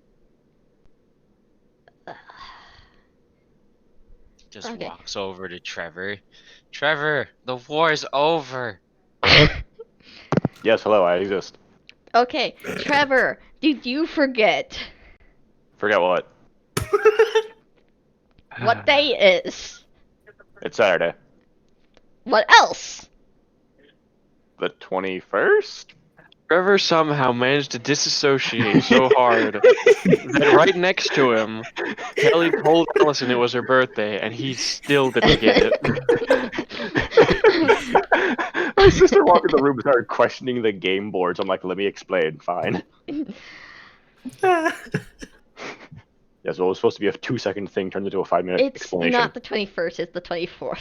Just Okay. walks over to Trevor. Trevor, the war's over. Yes, hello, I exist. Okay, Trevor, did you forget Forget what? what day is? It's Saturday. What else? The 21st? Trevor somehow managed to disassociate so hard that right next to him, Kelly told Allison it was her birthday, and he still didn't get it. My sister walked in the room and started questioning the game boards. I'm like, let me explain. Fine. Yes, well, it was supposed to be a 2-second thing turned into a 5-minute It's explanation. not the 21st, it's the 24th.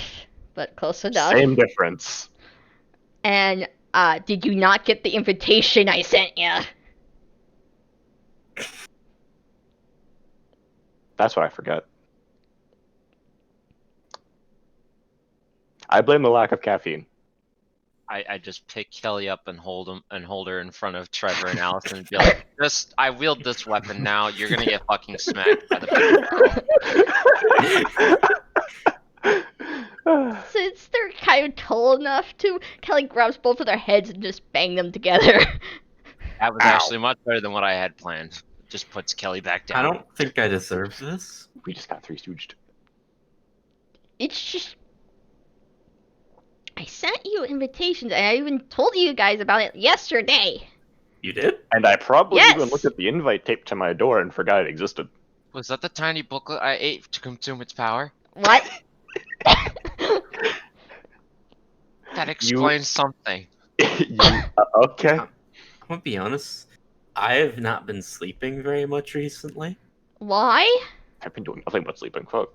But close enough. Same difference. And, did you not get the invitation I sent ya? That's what I forgot. I blame the lack of caffeine. I just pick Kelly up and hold her in front of Trevor and Allison and be like, I wield this weapon now. You're gonna get fucking smacked by the barrel. Since they're kind of tall enough to, Kelly grabs both of their heads and just bang them together. That was actually much better than what I had planned. Just puts Kelly back down. I don't think I deserve this. We just got 3 stooged. It's just... I sent you invitations, and I even told you guys about it yesterday. You did? And I probably Yes! even looked at the invite taped to my door and forgot it existed. Was that the tiny booklet I ate to consume its power? What? That explains something. Okay. I'm gonna be honest. I have not been sleeping very much recently. Why? I've been doing nothing but sleeping. Fuck.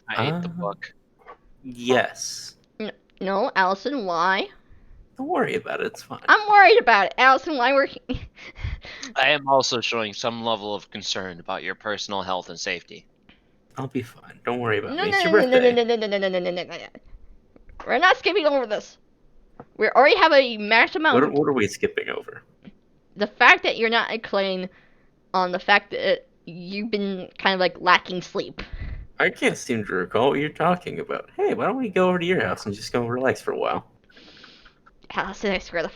I ate the book. Yes. No, Allison, why? Don't worry about it. It's fine. I'm worried about it. Allison, why were... I am also showing some level of concern about your personal health and safety. I'll be fine. Don't worry about No, me. no, It's no, your no, no, birthday. no, no, no, no, no, no, no, no, no. We're not skipping over this. We already have a max amount. What are we skipping over? The fact that you're not acclaimed on the fact that you've been kind of like lacking sleep. I can't seem to recall what you're talking about. Hey, why don't we go over to your house and just go relax for a while? Allison, I swear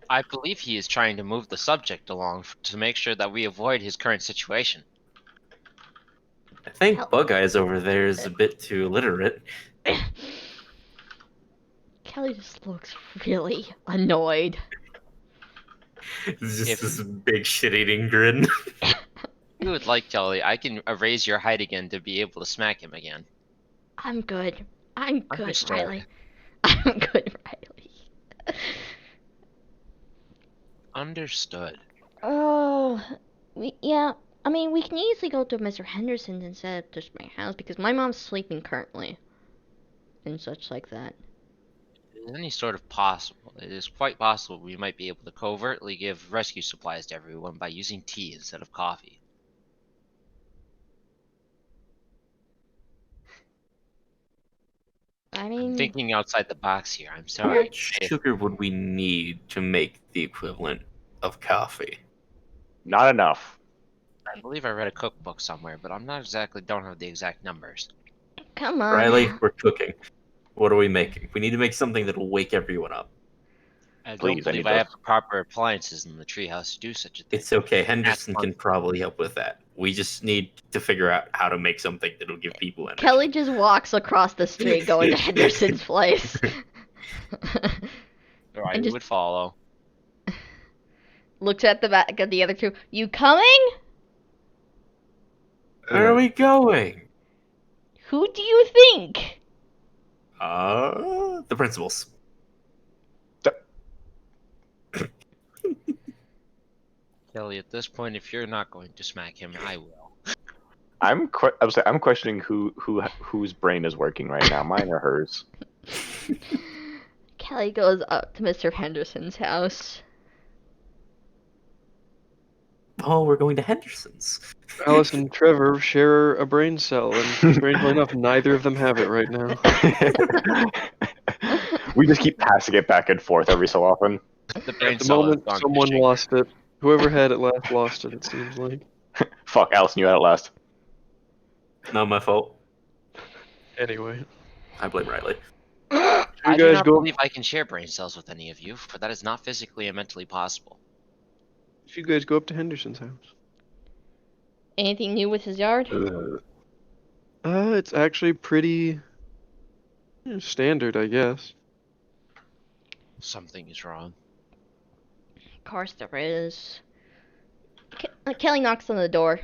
I believe he is trying to move the subject along to make sure that we avoid his current situation. I think Hell. Bug Eyes over there is a bit too illiterate. Kelly just looks really annoyed. It's just If- this big shit-eating grin. If you would like, Kelly, I can raise your height again to be able to smack him again. I'm good. I'm good, Understood. Riley. I'm good, Riley. Understood. Oh, yeah. I mean, we can easily go to Mr. Henderson's instead of just my house because my mom's sleeping currently, and such like that. It is any sort of possible. It is quite possible we might be able to covertly give rescue supplies to everyone by using tea instead of coffee. I mean, I'm thinking outside the box here. I'm How sorry. much sugar would we need to make the equivalent of coffee? Not enough. I believe I read a cookbook somewhere, but I'm not exactly don't have the exact numbers. come on. Riley, we're cooking. What are we making? We need to make something that'll wake everyone up. I don't Please, I believe need I have those. the proper appliances in the treehouse to do such a thing. It's okay. Henderson fun. can probably help with that. We just need to figure out how to make something that'll give people energy. Kelly just walks across the street going to Henderson's place. Or I and just- would follow. Looks at the back of the other two. You coming? Where are we going? Who do you think? The principals. Kelly, at this point, if you're not going to smack him, I will. I'm questioning whose brain is working right now, mine or hers. Kelly goes up to Mr. Henderson's house. Oh, we're going to Henderson's. Alice and Trevor share a brain cell, and strangely enough, neither of them have it right now. We just keep passing it back and forth every so often. The brain At the cell has moment, gone someone fishing. lost it. Whoever had it last lost it, it seems like. Fuck, Allison, you had it last. Not my fault. Anyway. I blame Riley. You I do guys not go believe I can share brain cells with any of you, for that is not physically and mentally possible. if you guys go up to Henderson's house. Anything new with his yard? It's actually pretty standard, I guess. Something is wrong. Of course there is. Kelly knocks on the door.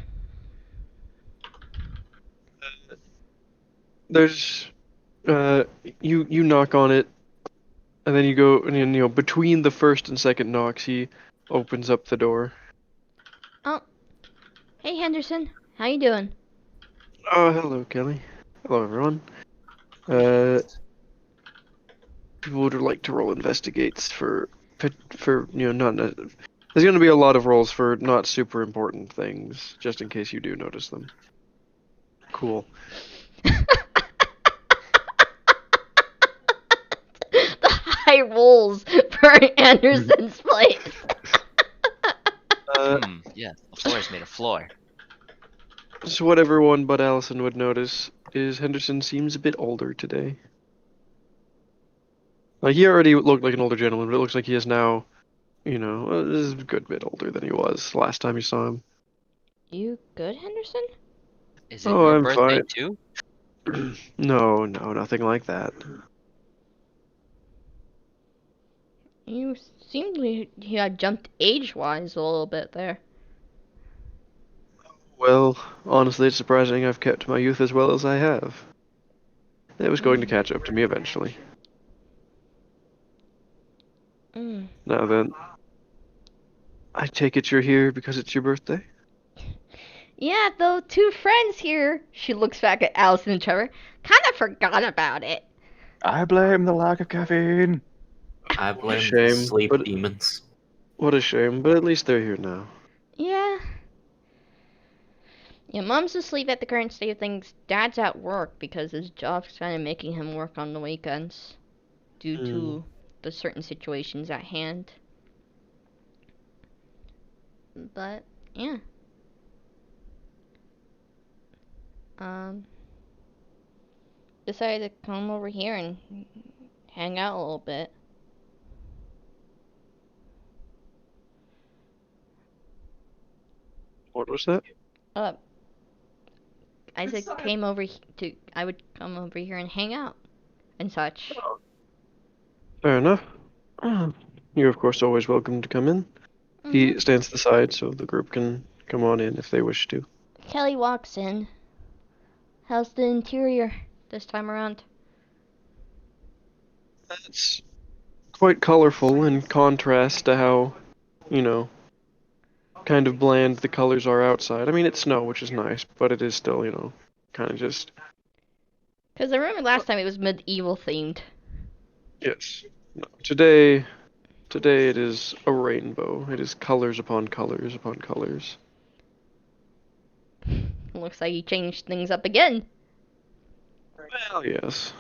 There's you knock on it, and then you go, and you know, between the first and second knocks, he opens up the door. Oh, hey Henderson, how you doing? Oh, hello, Kelly. Hello, everyone. People would like to roll investigates for not. There's going to be a lot of rolls for not super important things, just in case you do notice them. Cool. The high rolls for Anderson's place. Yeah, the floor is made of floor. So what everyone but Allison would notice is Henderson seems a bit older today. Like, he already looked like an older gentleman, but it looks like he is now, is a good bit older than he was last time you saw him. You good, Henderson? Is it Oh, your I'm birthday fine. too? No, nothing like that. You seemed like you had jumped age-wise a little bit there. Well, honestly, it's surprising I've kept my youth as well as I have. It was going to catch up to me eventually. Mm. Now then, I take it you're here because it's your birthday? Yeah, though two friends here. She looks back at Allison and Trevor. Kind of forgot about it. I blame the lack of caffeine. I blame the Shame, sleep but- demons. What a shame, but at least they're here now. Yeah. Yeah, Mom's asleep at the current state of things. Dad's at work because his job's kind of making him work on the weekends due to the certain situations at hand. But, yeah. Decided to come over here and hang out a little bit. What was that? I said I would come over here and hang out and such. Fair enough. You're of course always welcome to come in. He stands to the side so the group can come on in if they wish to. Kelly walks in. How's the interior this time around? It's quite colorful in contrast to how, kind of bland the colors are outside. I mean, it's snow, which is nice, but it is still, kind of just... Because I remember last time it was medieval themed. Yes. No, today it is a rainbow. It is colors upon colors upon colors. Looks like he changed things up again. Well, yes.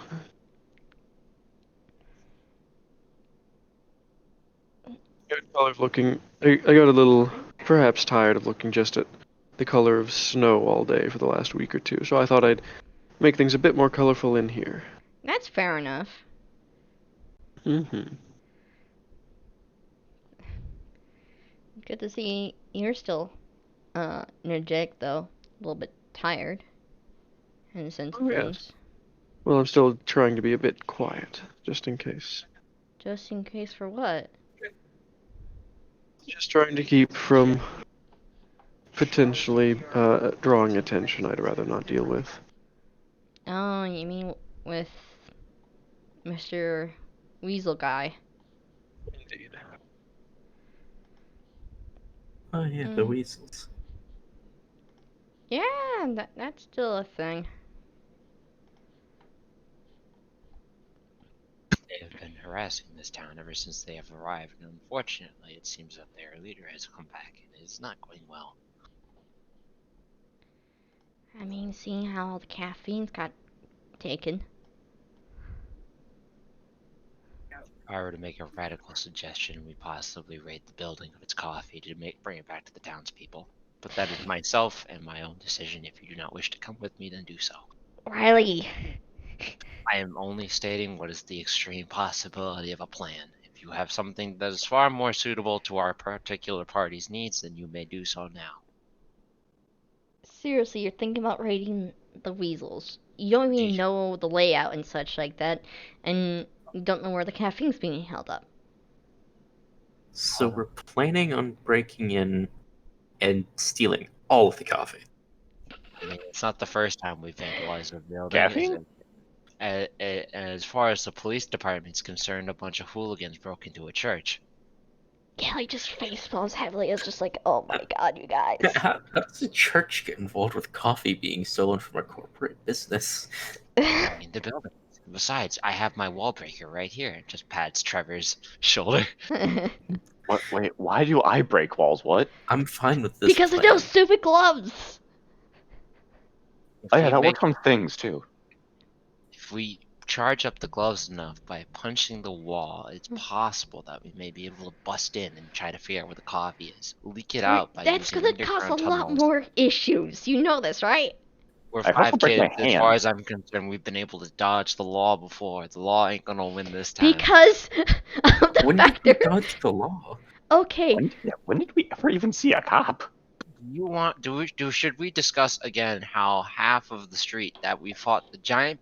I got a little, perhaps tired of looking just at the color of snow all day for the last week or two, so I thought I'd make things a bit more colorful in here. That's fair enough. Mm-hmm. Good to see you're still energetic though. A little bit tired. In the sense of Oh, yes. things. Well, I'm still trying to be a bit quiet, just in case. Just in case for what? Just trying to keep from potentially drawing attention I'd rather not deal with. Oh, you mean with Mr. Weasel guy? Indeed. Oh yeah, the Mm. weasels. Yeah, that's still a thing. They have been harassing this town ever since they have arrived, and unfortunately, it seems that their leader has come back, and it is not going well. I mean, seeing how all the caffeine's got taken. If I were to make a radical suggestion, we possibly raid the building of its coffee to bring it back to the townspeople. But that is myself and my own decision. If you do not wish to come with me, then do so. Riley. I am only stating what is the extreme possibility of a plan. If you have something that is far more suitable to our particular party's needs, then you may do so now. Seriously, you're thinking about raiding the weasels. You don't even Gee. know the layout and such like that, and you don't know where the caffeine's being held up. So we're planning on breaking in and stealing all of the coffee. I mean, it's not the first time we've vandalized a building. Caffeine? As far as the police department's concerned, a bunch of hooligans broke into a church. Kelly just face palms heavily. It's just like, oh my god, you guys. How does the church get involved with coffee being stolen from a corporate business? In the building. Besides, I have my wall breaker right here. It just pats Trevor's shoulder. What? Wait, why do I break walls? What? I'm fine with this. Because of plan. those stupid gloves. Oh yeah, If that we works on things too. If we charge up the gloves enough by punching the wall, it's possible that we may be able to bust in and try to figure out where the coffee is. Leak it out by That's using gonna cause a underground lot tunnels. more issues. You know this, right? We're I'd also 5 break kids. my As far hand. as I'm concerned, we've been able to dodge the law before. The law ain't gonna win this time. Because of the When did we factor. dodge the law? Okay, When did we ever even see a cop? You want should we discuss again how half of the street that we fought the giant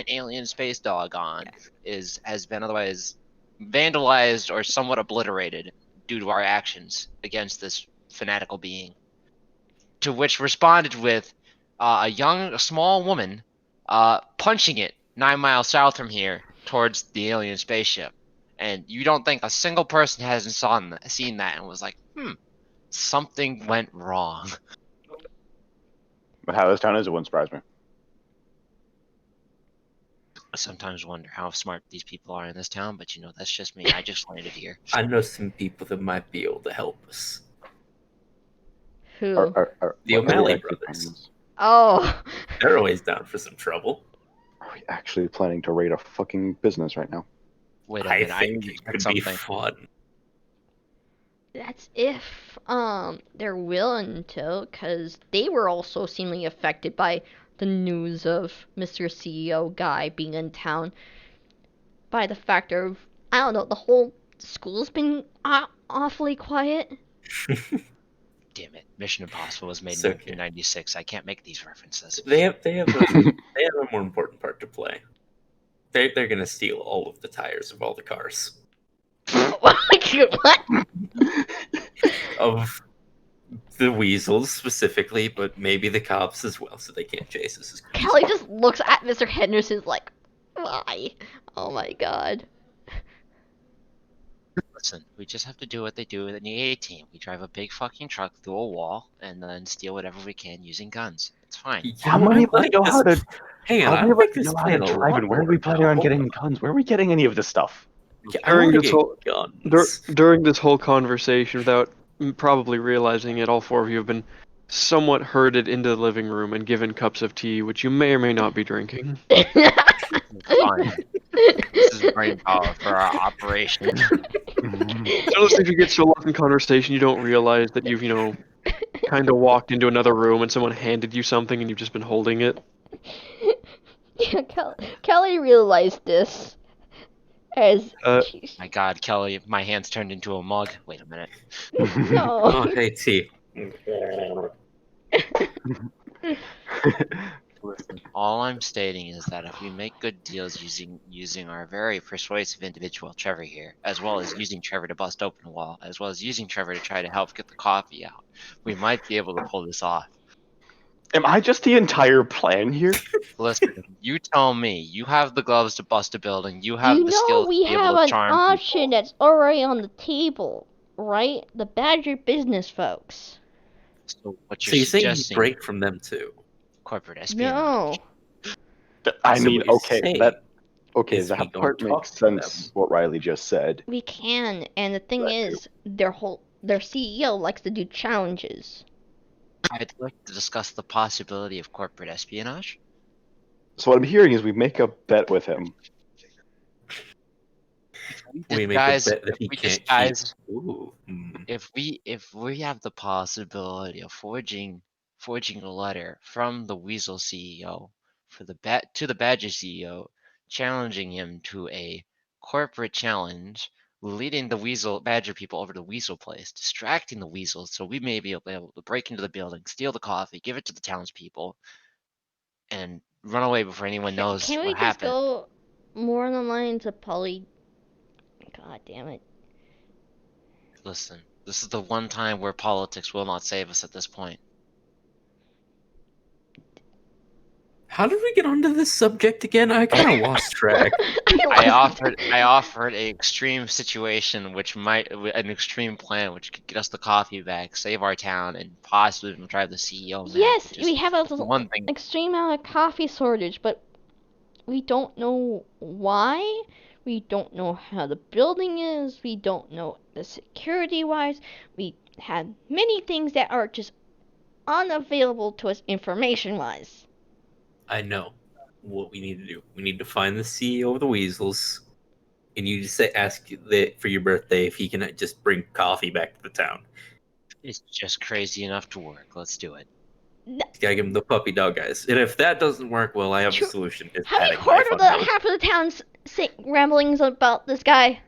alien space dog on has been otherwise vandalized or somewhat obliterated due to our actions against this fanatical being? To which responded with a small woman punching it 9 miles south from here towards the alien spaceship. And you don't think a single person hasn't seen that and was like, something went wrong. But how this town is, it wouldn't surprise me. I sometimes wonder how smart these people are in this town, but that's just me. I just landed here. I know some people that might be able to help us. who? The What are O'Malley we actually brothers. planning? Oh, They're always down for some trouble. Are we actually planning to raid a fucking business right now? Wait a I minute, I think need to it check could be something. fun. that's if they're willing to, because they were also seemingly affected by the news of Mr. CEO guy being in town. By the factor of, I don't know, the whole school's been awfully quiet. Damn it, Mission Impossible was made It's in okay. 1996. I can't make these references. They have a more important part to play. They're gonna steal all of the tires of all the cars What? of the weasels specifically, but maybe the cops as well, so they can't chase us. Kelly just looks at Mr. Henderson like, why? Oh my god. Listen, we just have to do what they do in the A-Team. We drive a big fucking truck through a wall and then steal whatever we can using guns. It's fine. How many of us know how to? Hang on, How I many of think us this know how to plan a drive, lot and where are more we planning on now. getting guns? Where are we getting any of this stuff? Yeah, I During wanna this get whole- guns. During this whole conversation, without probably realizing it, all four of you have been somewhat herded into the living room and given cups of tea, which you may or may not be drinking. Fine. This is brain power for our operation. So if you get so lost in conversation, you don't realize that you've, kind of walked into another room and someone handed you something and you've just been holding it. Yeah, Kelly realized this as she's My god, Kelly, my hand's turned into a mug. Wait a minute. no. Oh, hey, T. Listen, All I'm stating is that if we make good deals using our very persuasive individual Trevor here, as well as using Trevor to bust open a wall, as well as using Trevor to try to help get the coffee out, we might be able to pull this off. Am I just the entire plan here? Listen, you tell me. You have the gloves to bust a building. You have You the know skills we to be able have to an charm option people. that's already on the table, right? The Badger business folks. So what So you're you're saying you suggesting? break from them too? Corporate espionage. No. I So mean, what you're okay, saying is we that don't part talk makes to them. sense. What Riley just said. We can, and the thing That is, their CEO likes to do challenges. I'd like to discuss the possibility of corporate espionage. So what I'm hearing is we make a bet with him. We make a Disguise- bet that he if we can't disguise- cheat. Ooh. If we have the possibility of forging a letter from the Weasel CEO to the Badger CEO, challenging him to a corporate challenge, leading the Badger people over to Weasel Place, distracting the Weasels so we may be able to break into the building, steal the coffee, give it to the townspeople, and run away before anyone knows Can we what just happened. go more on the lines of Polly? God damn it. Listen, this is the one time where politics will not save us at this point. How did we get onto this subject again? I kind of lost track. I offered an extreme situation, an extreme plan, which could get us the coffee back, save our town, and possibly even drive the CEO mad. Yes, which is we have a one thing. extreme amount of coffee shortage, but we don't know why. We don't know how the building is. We don't know the security-wise. We have many things that are just unavailable to us information-wise. I know what we need to do. We need to find the CEO of the Weasels, and you just ask for your birthday if he can just bring coffee back to the town. It's just crazy enough to work. Let's do it. Gotta give him the puppy dog eyes. And if that doesn't work, well, I have a Sure. solution. It's Have you adding heard knife of on the nose. half of the town's ramblings about this guy?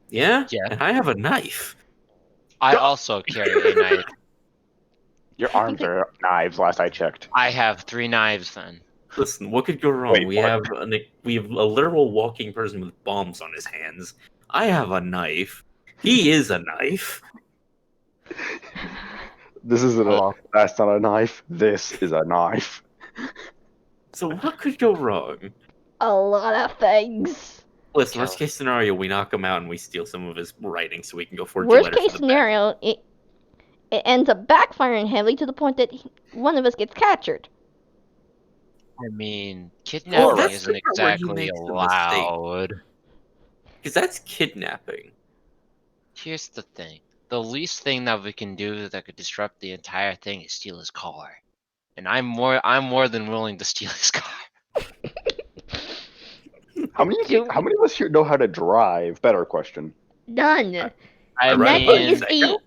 Yeah? Yeah. And I have a knife. I also carry a knife. Your arms are knives. Last I checked. I have 3 knives then. Listen, what could go wrong? Wait, we what? have a literal walking person with bombs on his hands. I have a knife. He is a knife. This isn't Hello. that's not a knife. This is a knife. So what could go wrong? A lot of things. Listen, worst case scenario, we knock him out and we steal some of his writing so we can go forge a Worst letter case for the scenario, it ends up backfiring heavily to the point that one of us gets captured. I mean, Oh, kidnapping that's isn't the part where he exactly makes the mistake. allowed. Because that's kidnapping. Here's the thing. The least thing that we can do that could disrupt the entire thing is steal his car. And I'm more than willing to steal his car. How many of us here know how to drive? Better question. None. I And that Right, thing but- is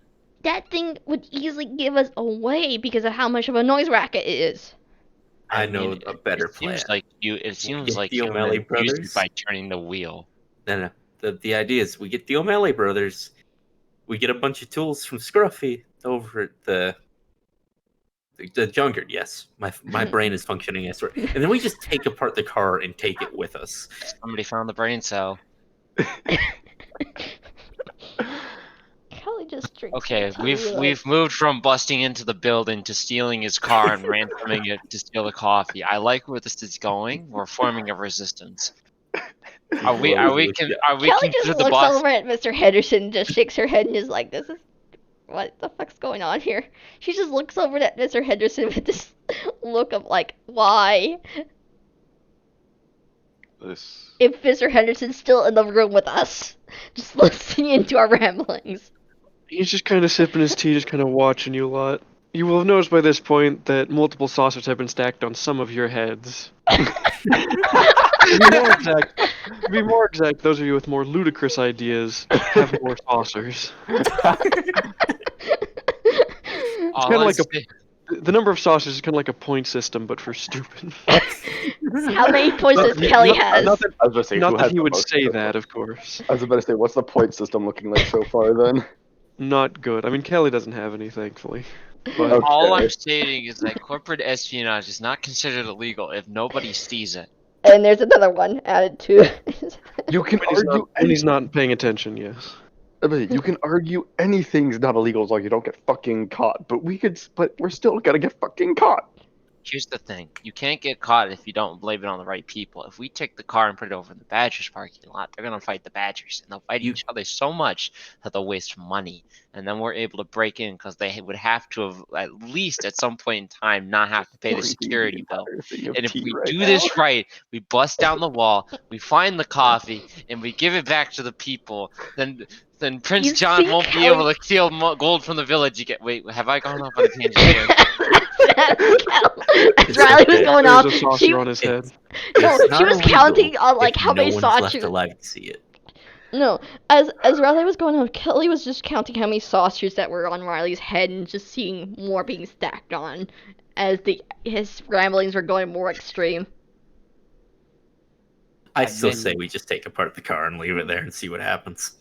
that thing would easily give us away because of how much of a noise racket it is. I know a better it seems plan. like it seems Get like the you O'Malley used brothers? it by turning the wheel. No. The idea is we get the O'Malley brothers, we get a bunch of tools from Scruffy over at the junkyard. Yes, my brain is functioning as well. And then we just take apart the car and take it with us. Somebody found the brain cell. Kelly just drinks. Okay, tea, we've like- moved from busting into the building to stealing his car and ransoming it to steal the coffee. I like where this is going. We're forming a resistance. Are we Kelly considered just the looks boss? over at Mr. Henderson, just shakes her head, and is like, "This is what the fuck's going on here?" She just looks over at Mr. Henderson with this look of like, "Why?" This. If Mr. Henderson's still in the room with us, just listening to our ramblings. He's just kind of sipping his tea, just kind of watching you lot. You will have noticed by this point that multiple saucers have been stacked on some of your heads. To be more exact, those of you with more ludicrous ideas have more saucers. All kinda I'm like a- say- The number of saucers is kind of like a point system, but for stupid. How many points does Kelly has? Not that, I was about to say, Not who that has he the would most say of that, them? of course. I was about to say, what's the point system looking like so far then? Not good. I mean, Kelly doesn't have any, thankfully. Okay. All I'm stating is that corporate espionage is not considered illegal if nobody sees it. And there's another one added to it. You can When he's, argue not, when he's not paying attention, yes. You can argue anything's not illegal as long as you don't get fucking caught. But we're still gonna get fucking caught. Here's the thing. You can't get caught if you don't blame it on the right people. If we take the car and put it over in the Badgers parking lot, they're going to fight the Badgers. And they'll fight each other so much that they'll waste money. And then we're able to break in because they would have to have, at least at some point in time, not have to pay the security bill. And if we do this right, we bust down the wall, we find the coffee, and we give it back to the people, then Prince You John see won't be how able to steal gold from the village again. Wait, have I gone off on a tangent again? As Riley was going off, There's a she, saucer on his head. no, It's she not was illegal counting on like if how many no one's left saucers. alive to see it. No, as Riley was going on, Kelly was just counting how many saucers that were on Riley's head and just seeing more being stacked on as his ramblings were going more extreme. I still mean- say we just take apart the car and leave it there and see what happens.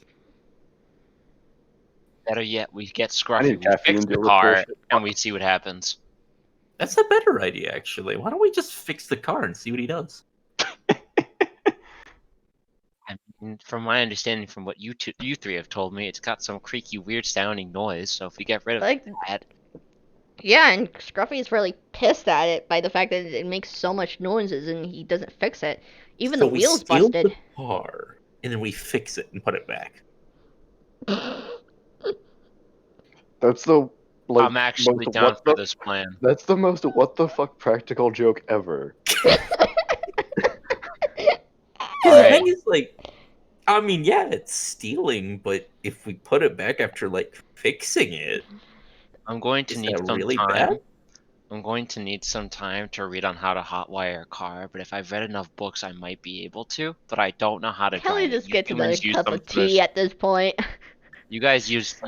Better yet, we get I Scruffy, need we caffeine fix to the deal with car, bullshit. and we see what happens. That's a better idea, actually. Why don't we just fix the car and see what he does? I mean, from my understanding, from what you three have told me, it's got some creaky, weird-sounding noise. So if we get rid of Like, that, yeah, and Scruffy is really pissed at it by the fact that it makes so much noises and he doesn't fix it. Even So the we wheels steal busted. the car, and then we fix it and put it back. That's the I'm actually most down what for the- this plan. That's the most what the fuck practical joke ever. The Alright. thing is, like, I mean, yeah, it's stealing, but if we put it back after, like, fixing it, I'm going to is need that some really time. bad? I'm going to need some time to read on how to hotwire a car, but if I've read enough books, I might be able to. But I don't know how to Kelly drive it. just You gets another humans use cup them of for this. tea at this point. You guys use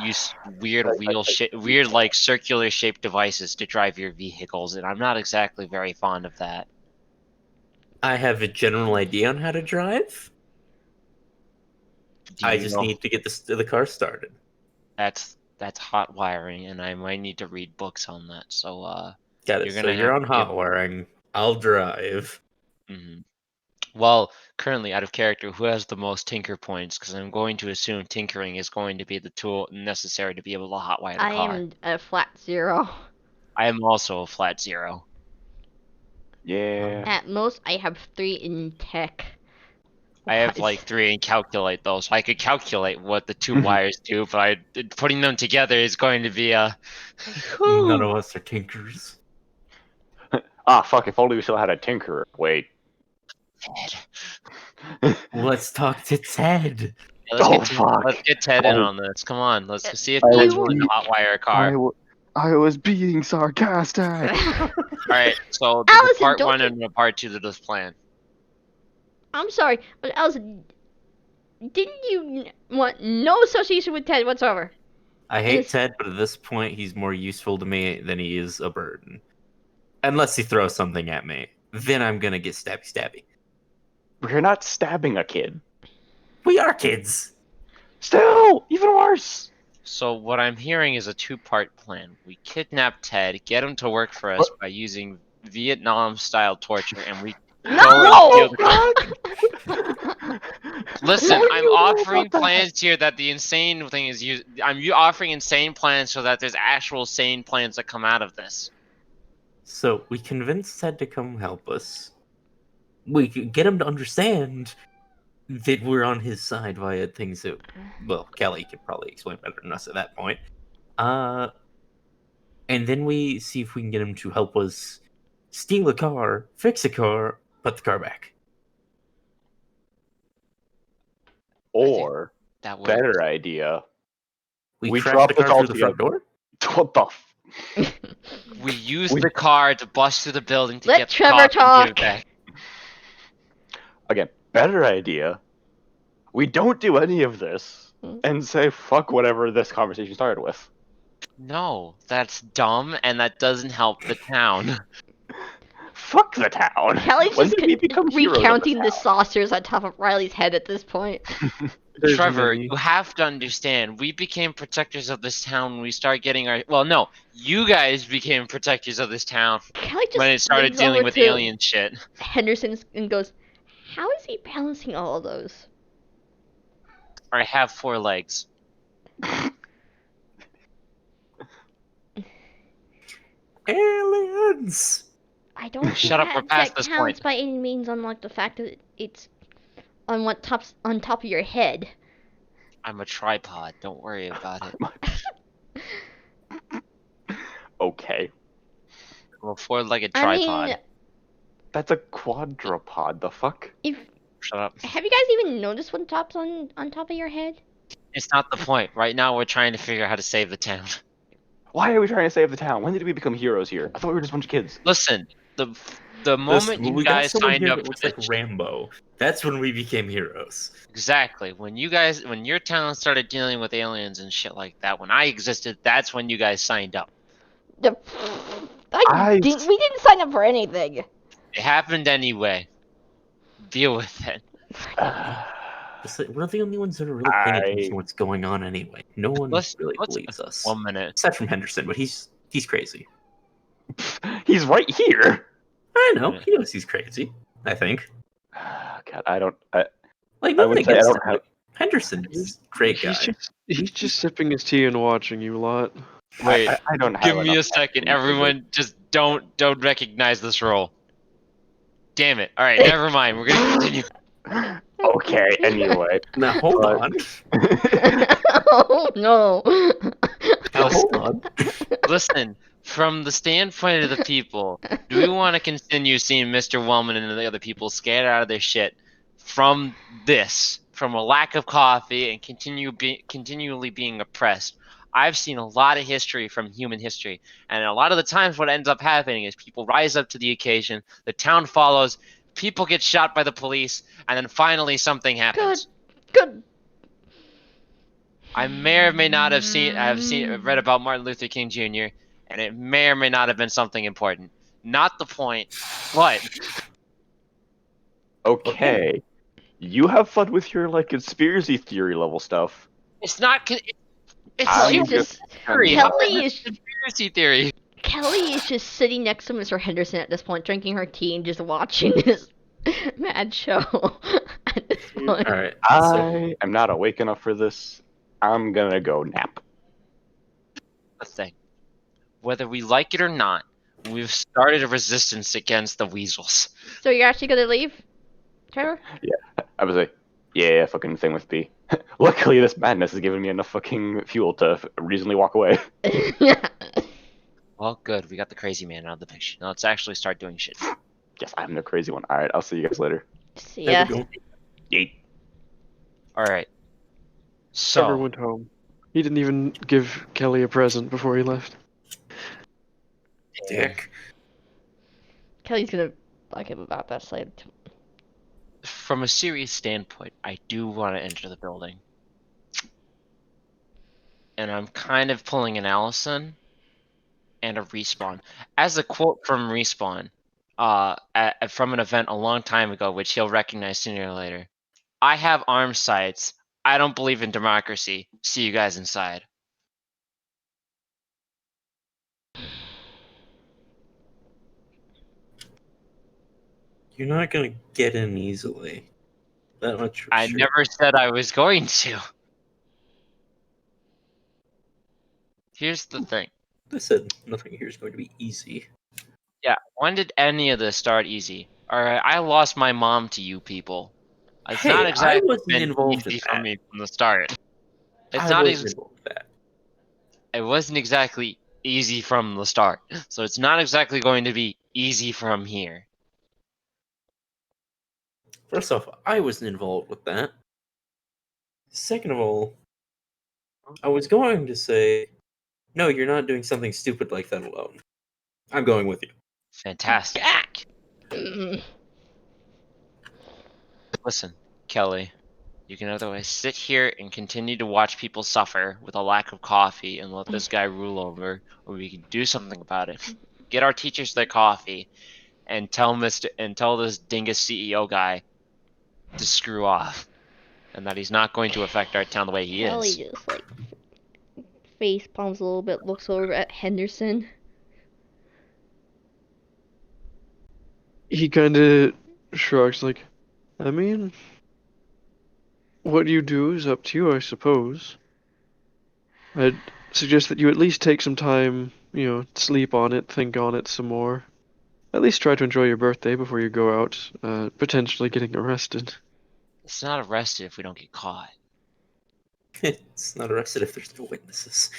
weird weird like circular shaped devices to drive your vehicles, and I'm not exactly very fond of that. I have a general idea on how to drive. Do I you just know- need to get the car started. that's hot wiring, and I might need to read books on that. So Got it. You're So gonna you're have on to hot give- wiring. I'll drive. mhm. Well, currently out of character, who has the most tinker points? Because I'm going to assume tinkering is going to be the tool necessary to be able to hotwire the I car. am a flat 0. I am also a flat 0. Yeah. At most, I have 3 in tech. I have What? like 3 in calculate though, so I could calculate what the two wires do, but putting them together is going to be a. None of us are tinkers. Ah, fuck, if only we still had a tinkerer. Wait. Let's talk to Ted. Yeah, let's, Oh, get fuck. let's get Ted in Oh. on this. Come on, let's see if I Ted's was willing to hotwire a car. I was being sarcastic. Alright, so Allison, there's a part don't 1 you- and a part 2 to this plan. I'm sorry, but Allison, didn't you want no association with Ted whatsoever? I hate Yes. Ted, but at this point, he's more useful to me than he is a burden. Unless he throws something at me. Then I'm gonna get stabby. We're not stabbing a kid. We are kids! Still, even worse. So what I'm hearing is a 2-part plan. We kidnap Ted, get him to work for us by using Vietnam-style torture, and we No! Listen, What are I'm you doing offering about that? plans here that the insane thing is used. Offering insane plans so that there's actual sane plans that come out of this. So we convinced Ted to come help us. We could get him to understand that we're on his side via things that, well, Kelly could probably explain better than us at that point. And then we see if we can get him to help us steal a car, fix a car, put the car back. Or, That works. better idea. We We crash drop the this car all through the front together. door? What the f- We use We- the car to bust through the building to Let get the Trevor coffee and give it talk. back. Again, better idea. We don't do any of this and say fuck whatever this conversation started with. No, that's dumb, and that doesn't help the town. Fuck the town. Kelly's When just did we become heroes of recounting the the town? saucers on top of Riley's head at this point. There's Trevor, many. you have to understand, we became protectors of this town when we started getting our. Well, no, you guys became protectors of this town Kelly just when it started leans dealing over with to alien shit. Henderson and goes, "How is he balancing all of those?" I have 4 legs. Aliens! I don't Shut up, we're think past that this counts point. by any means on like the fact that it's on top of your head. I'm a tripod. Don't worry about it. Okay, I'm a 4-legged I tripod. mean, that's a quadrupod. The fuck? if Shut up. have you guys even noticed what top's on top of your head? It's not the point. Right now, we're trying to figure out how to save the town. Why are we trying to save the town? When did we become heroes here? I thought we were just a bunch of kids. Listen, the Listen, moment when you we got guys someone signed here up that for looks this like Rambo, that's when we became heroes. exactly, when your town started dealing with aliens and shit like that, when I existed, that's when you guys signed up. We didn't sign up for anything. It happened anyway. Deal with it. Just like, we're the only ones that are really paying attention to what's going on anyway. No one Let's believes us. 1 minute. Aside from Henderson, but he's crazy. He's right here. I know, he knows he's crazy, I think. God, I don't. Like, I nothing would say I against don't him. have. Like, Henderson's a great guy. He's just sipping his tea and watching you lot. Wait, I don't have. give me a enough second. passion for this. Everyone, just don't recognize this role. Damn it. All right, never mind. We're gonna continue. Okay. Anyway. Now, hold But- on. Oh no. Now, hold on. Listen, from the standpoint of the people, do we want to continue seeing Mr. Wellman and the other people scared out of their shit from a lack of coffee and continually being oppressed? I've seen a lot of history from human history, and a lot of the times what ends up happening is people rise up to the occasion, the town follows, people get shot by the police, and then finally something happens. Good. I may or may not have read about Martin Luther King Jr., and it may or may not have been something important. Not the point, but Okay. You have fun with your like conspiracy theory level stuff. it's not. It's I'm Kelly human just theory. Kelly is Conspiracy theory. Kelly is just sitting next to Mr. Henderson at this point, drinking her tea and just watching this mad show at this point. All right. I am not awake enough for this. I'm gonna go nap. The thing, whether we like it or not, we've started a resistance against the weasels. So you're actually gonna leave, Trevor? I was like, yeah, fucking thing with B. Luckily, this madness has given me enough fucking fuel to reasonably walk away. Well, good. We got the crazy man out of the picture. Now let's actually start doing shit. Yes, I'm the crazy one. All right, I'll see you guys later. See ya. Yeet. All right. Trevor So went home. He didn't even give Kelly a present before he left. Dick. Kelly's gonna bug him about that later. from a serious standpoint, I do want to enter the building. And I'm kind of pulling an Allison and a Respawn. As a quote from Respawn, from an event a long time ago, which he'll recognize sooner or later. I have arm sights. I don't believe in democracy. See you guys inside. You're not gonna get in easily. That much for I sure. never said I was going to. Here's the thing. I said nothing here is going to be easy. Yeah, when did any of this start easy? Alright, I lost my mom to you people. It's Hey, not I exactly wasn't been involved in easy for that. me from the start. It's I not wasn't involved in that. it wasn't exactly easy from the start. So it's not exactly going to be easy from here. First off, I wasn't involved with that. Second of all, I was going to say, no, you're not doing something stupid like that alone. I'm going with you. Fantastic. Jack! Listen, Kelly, you can otherwise sit here and continue to watch people suffer with a lack of coffee and let this guy rule over, or we can do something about it. Get our teachers their coffee and tell this dingus CEO guy to screw off. and that he's not going to affect our town the way he Kelly is. just like face palms a little bit, looks over at Henderson. He kind of shrugs, like, I mean, what you do is up to you, I suppose. I'd suggest that you at least take some time, sleep on it, think on it some more. At least try to enjoy your birthday before you go out, potentially getting arrested. It's not arrested if we don't get caught. It's not arrested if there's no witnesses.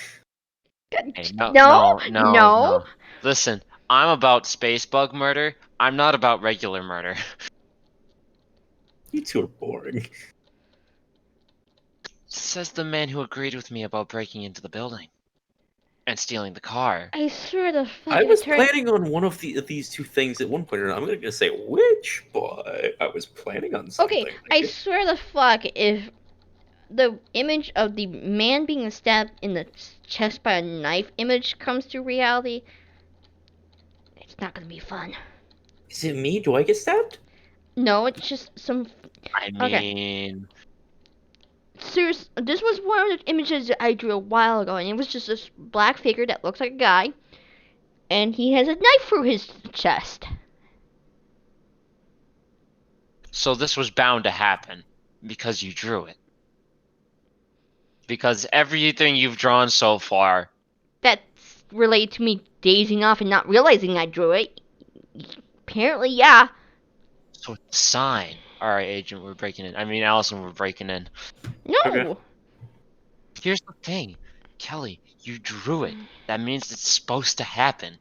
Hey, no, No, no, no, no. no. Listen, I'm about space bug murder. I'm not about regular murder. You two are boring. Says the man who agreed with me about breaking into the building and stealing the car. I swear to fuck. I was planning on one of these two things at one point, and I'm gonna say which, but I was planning on something. Okay, I swear to fuck, if the image of the man being stabbed in the chest by a knife image comes to reality, it's not gonna be fun. Is it me? Do I get stabbed? No, it's just some. I Okay. mean, Serious. This was one of the images that I drew a while ago, and it was just this black figure that looks like a guy, and he has a knife through his chest. so this was bound to happen because you drew it. Because everything you've drawn so far, That's related to me dazing off and not realizing I drew it. Apparently, yeah. so it's a sign. Alright, Agent, we're breaking in. I mean, Allison, we're breaking in. No. Okay. Here's the thing, Kelly, you drew it. That means it's supposed to happen.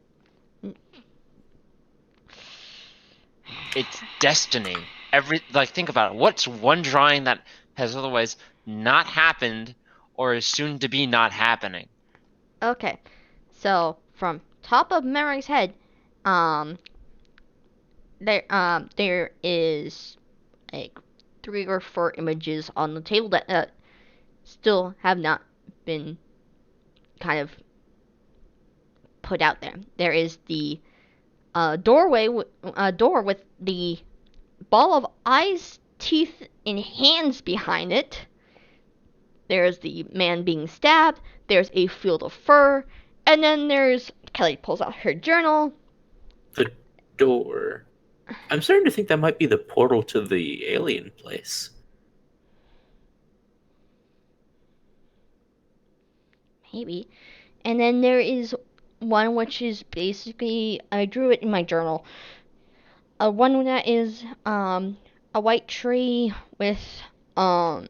It's destiny. Think about it. What's one drawing that has otherwise not happened or is soon to be not happening? Okay. So from top of Memory's head, there is like 3 or 4 images on the table that still have not been kind of put out there. There is the door with the ball of eyes, teeth, and hands behind it. There's the man being stabbed. There's a field of fur, and then there's Kelly pulls out her journal. The door. I'm starting to think that might be the portal to the alien place. Maybe. And then there is one which is basically, I drew it in my journal. One that is a white tree with red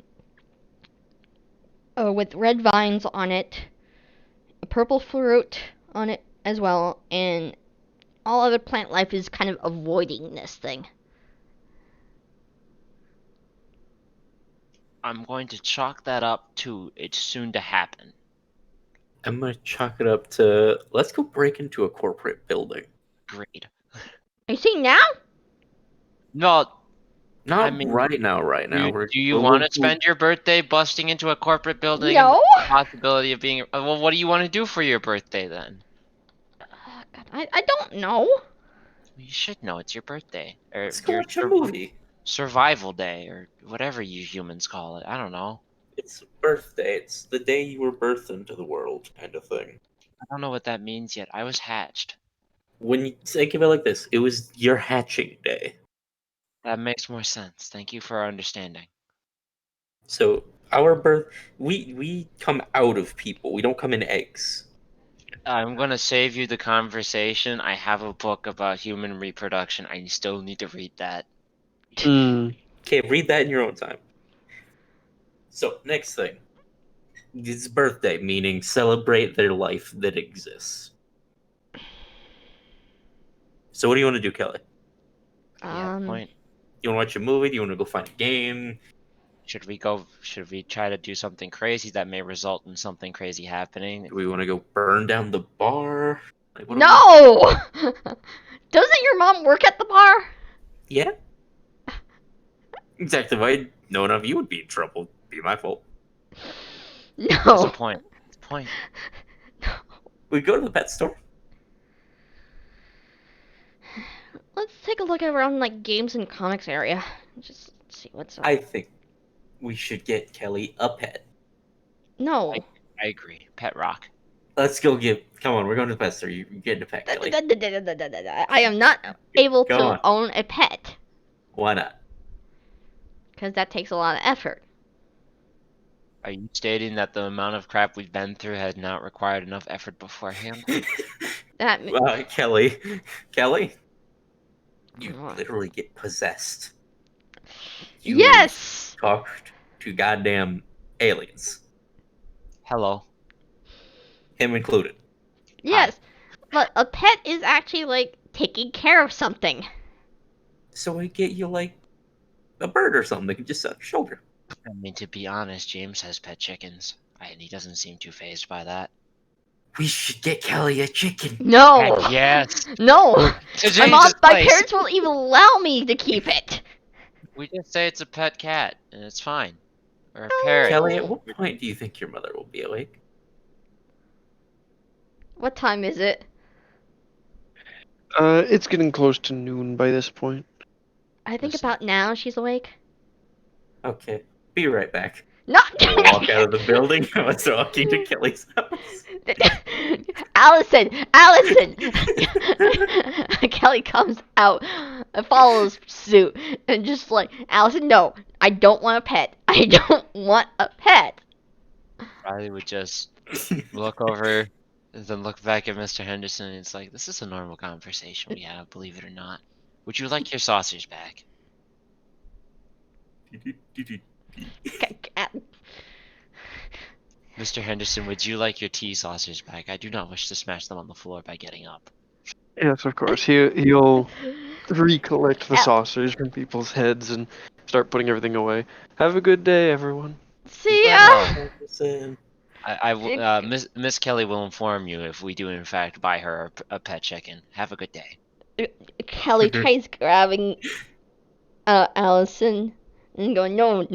vines on it, a purple fruit on it as well, and all other plant life is kind of avoiding this thing. I'm going to chalk that up to it's soon to happen. I'm gonna chalk it up to let's go break into a corporate building. Great. Are you seeing now? No, Not I mean, right now. do you want to spend your birthday busting into a corporate building? No. And the possibility of being. Well, what do you want to do for your birthday then? God, I don't know. You should know it's your birthday. Or Let's go your watch a movie. survival day, or whatever you humans call it. I don't know. It's a birthday. It's the day you were birthed into the world, kind of thing. I don't know what that means yet. I was hatched. When you think of it like this, it was your hatching day. That makes more sense. Thank you for understanding. So our birth, we come out of people. We don't come in eggs. I'm gonna save you the conversation. I have a book about human reproduction. I still need to read that. Okay, read that in your own time. So next thing, it's birthday, meaning celebrate their life that exists. So what do you want to do, Kelly? Yeah, point. You want to watch a movie? Do you want to go find a game? Should we try to do something crazy that may result in something crazy happening? Do we want to go burn down the bar? Like, what No! Doesn't your mom work at the bar? Yeah. Exactly. If I had known of you would be in trouble. It'd be my fault. What's the No. point? Point. We go to the pet store. Let's take a look around like games and comics area. Just see what's up. I think we should get Kelly a pet. No. I agree. Pet rock. Let's go get. Come on, we're going to the pet store. You're getting a pet, Kelly. I am not able Come to on. own a pet Why not? because that takes a lot of effort. Are you stating that the amount of crap we've been through had not required enough effort beforehand? That Kelly, you What? literally get possessed. You yes. talked to goddamn aliens, Hello. him included. Yes, but a pet is actually like taking care of something. So I get you like a bird or something that can just sit on your shoulder. I mean, to be honest, James has pet chickens, and he doesn't seem too phased by that. We should get Kelly a chicken. No. Heck yes. No. To My James's my place. parents won't even allow me to keep it. We just say it's a pet cat, and it's fine. Or a parrot. Kelly, at what point do you think your mother will be awake? What time is it? It's getting close to noon by this point. I think Listen. about now she's awake. Okay, be right back. Not I walk out of the building. I was walking to Kelly's house. Allison! Kelly comes out and follows suit and just like, Allison, no, I don't want a pet. I don't want a pet. Riley would just look over and then look back at Mr. Henderson, and it's like, this is a normal conversation we have, believe it or not. Would you like your saucers back? Mr. Henderson, would you like your tea saucers back? I do not wish to smash them on the floor by getting up. Yes, of course. He'll recollect the saucers from people's heads and start putting everything away. Have a good day, everyone. See ya! Listen, Miss Kelly will inform you if we do in fact buy her a pet chicken. Have a good day. Kelly tries grabbing Allison and going, no,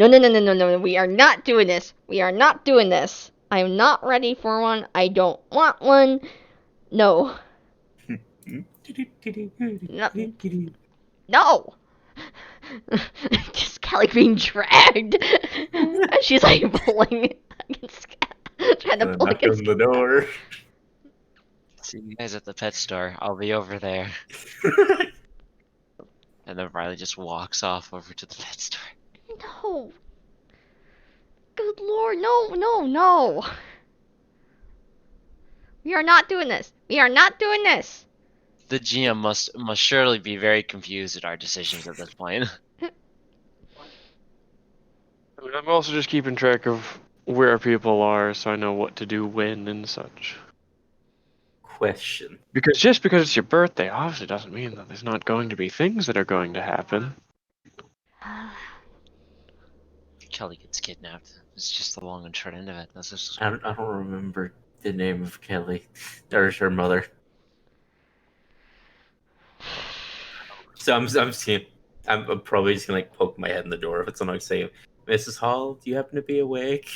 we are not doing this. We are not doing this. I am not ready for one. I don't want one. No. No. Just Kelly being dragged. And she's like pulling against trying to pull knock against on the door. See you guys at the pet store. I'll be over there. And then Riley just walks off over to the pet store. No. Good lord, no. We are not doing this. We are not doing this. The GM must surely be very confused at our decisions at this point. I'm also just keeping track of where people are so I know what to do when and such. Question. Because just because it's your birthday obviously doesn't mean that there's not going to be things that are going to happen. Kelly gets kidnapped. It's just the long and short end of it. That's just I don't remember the name of Kelly. Or her mother. So I'm probably just gonna like poke my head in the door if it's someone saying, Mrs. Hall, do you happen to be awake?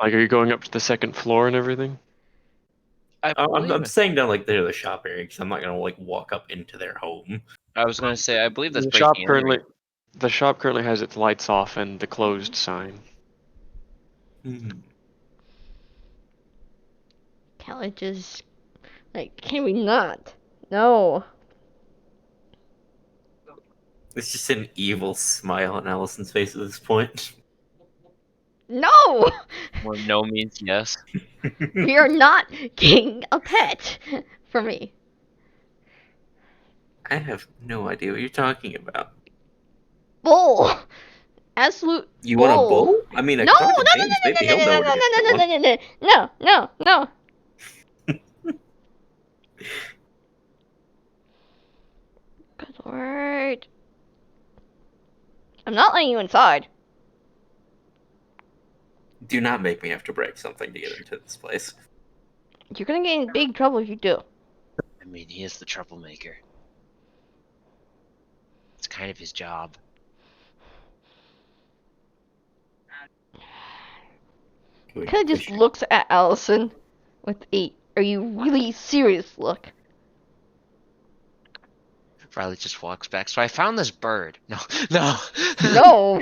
Like, are you going up to the second floor and everything? I'm staying down like near the shop area because I'm not gonna like walk up into their home. I was gonna say, I believe that's The shop breaking and entering. currently has its lights off and the closed sign. Kelly just like, can we not? No. It's just an evil smile on Allison's face at this point. No! Well, no means yes. We are not getting a pet for me. I have no idea what you're talking about. Bull! Absolute You want a bull. bull? I mean, I No, talked to James, maybe he'll know where to get one. no. Good lord. I'm not letting you inside. Do not make me have to break something to get into this place. You're gonna get in big trouble if you do. I mean, he is the troublemaker. It's kind of his job. Kinda just looks at Allison with a are you really serious look. Riley just walks back. So I found this bird. No. No.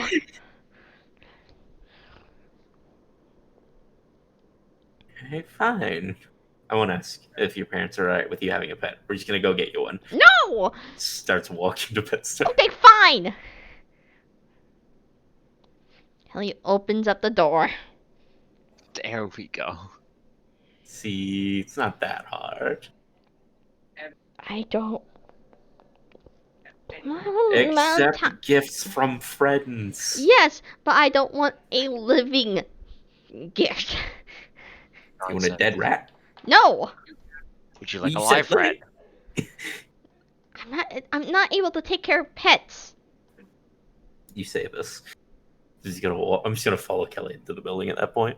Alright, fine. I want to ask if your parents are alright with you having a pet. We're just gonna go get you one. No! Starts walking to pet store. Okay, fine! Kelly opens up the door. There we go. See, it's not that hard. I don't. Amount of time. Accept gifts from friends. Yes, but I don't want a living gift. You want a dead rat? No! Would you like You a said live rat? I'm not able to take care of pets. You say this. I'm just gonna follow Kelly into the building at that point.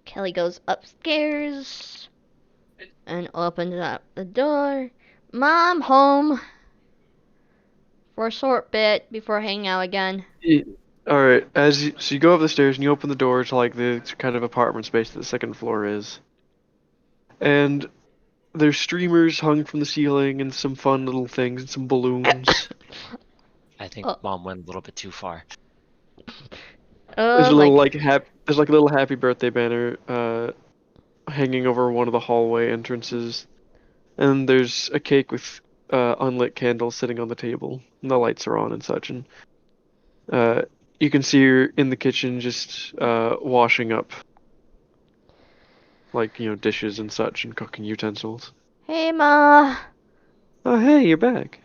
Kelly goes upstairs and opens up the door. Mom, home for a short bit before hanging out again. All right. So you go up the stairs and you open the door to like the kind of apartment space that the second floor is, and there's streamers hung from the ceiling and some fun little things and some balloons. I think Oh. Mom went a little bit too far. There's a Like, little there's like a little happy birthday banner hanging over one of the hallway entrances, and there's a cake with unlit candles sitting on the table, and the lights are on and such, and you can see her in the kitchen just washing up, like, dishes and such and cooking utensils. hey, Ma. Oh, hey, you're back.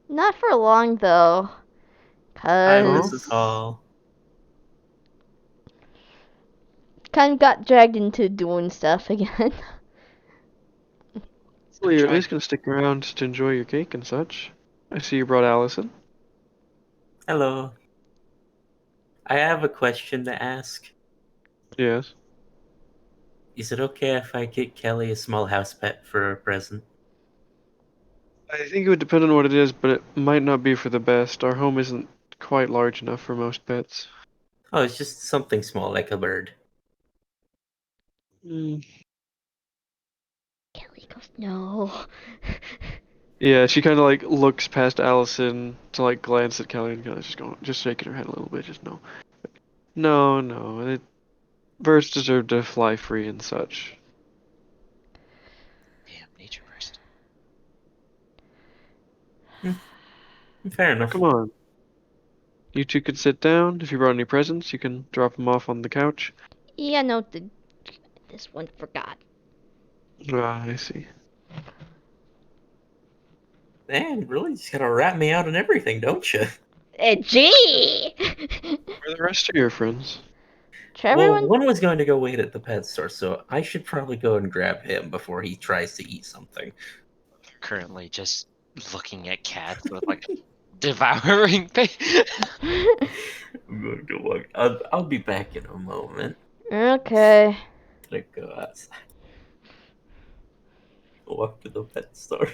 Not for long though, Hi, cause Mrs. Hall. kind of got dragged into doing stuff again. Well, you're at least gonna stick around to enjoy your cake and such. I see you brought Allison. Hello. I have a question to ask. Yes. Is it okay if I get Kelly a small house pet for a present? I think it would depend on what it is, but it might not be for the best. Our home isn't quite large enough for most pets. Oh, it's just something small like a bird. Mm. Kelly goes, no. Yeah, she kind of like looks past Allison to like glance at Kelly and kind of just shaking her head a little bit. Just no, no. Birds deserve to fly free and such. Damn, nature person. Fair enough. Come on. You two can sit down. If you brought any presents, you can drop them off on the couch. Yeah, no, this one forgot. Ah, I see. Man, really just gotta rat me out on everything, don't you? Gee! Where are the rest of your friends? Trevor Well, went. one was going to go wait at the pet store, so I should probably go and grab him before he tries to eat something. Currently just looking at cats with like devouring I'm going to walk. I'll be back in a moment. Okay. Gonna go outside. Walk to the pet store.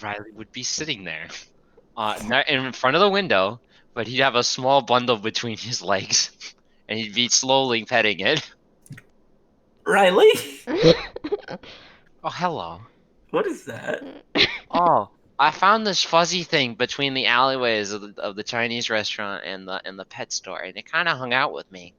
Riley would be sitting there, not in front of the window, but he'd have a small bundle between his legs, and he'd be slowly petting it. Riley, Oh, hello. what is that? Oh, I found this fuzzy thing between the alleyways of the Chinese restaurant and the pet store, and it kind of hung out with me.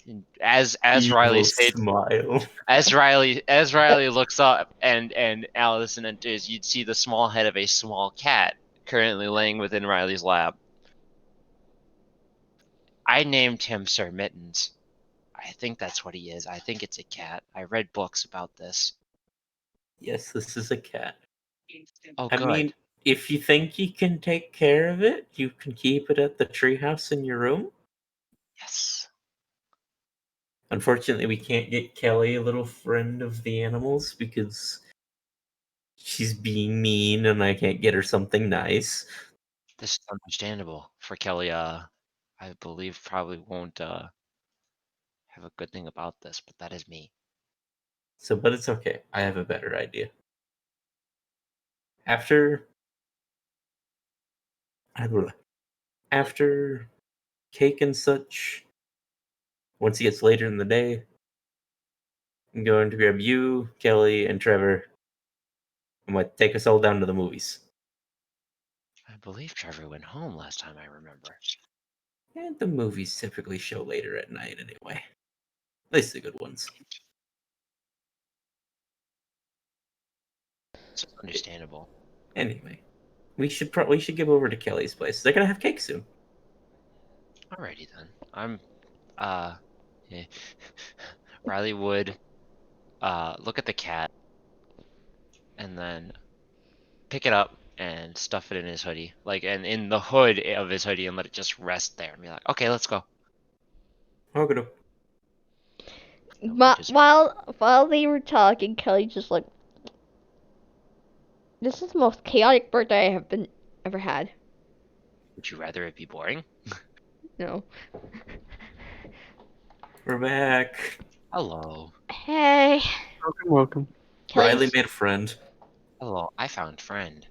And as Riley Evil states, smile. as Riley looks up and Allison enters, you'd see the small head of a small cat currently laying within Riley's lap. I named him Sir Mittens. I think that's what he is. I think it's a cat. I read books about this. Yes, this is a cat. Oh, I good. mean, if you think you can take care of it, you can keep it at the treehouse in your room. Yes. Unfortunately, we can't get Kelly a little friend of the animals because she's being mean and I can't get her something nice. This is understandable for Kelly. I believe probably won't have a good thing about this, but that is me. So, but it's okay. I have a better idea. After cake and such, once it gets later in the day, I'm going to grab you, Kelly, and Trevor. I'm going to take us all down to the movies. I believe Trevor went home last time I remember. And the movies typically show later at night anyway. At least the good ones. It's understandable. Anyway, we should give over to Kelly's place. They're gonna have cake soon. Alrighty then. Yeah. Riley would look at the cat and then pick it up and stuff it in his hoodie. Like, and in the hood of his hoodie, and let it just rest there and be like, okay, let's go. Okay. But Just- while they were talking, Kelly just like, this is the most chaotic birthday I have ever had. Would you rather it be boring? No. We're back. Hello. Hey. Welcome. Riley Kelly's- made a friend. Hello. I found friend.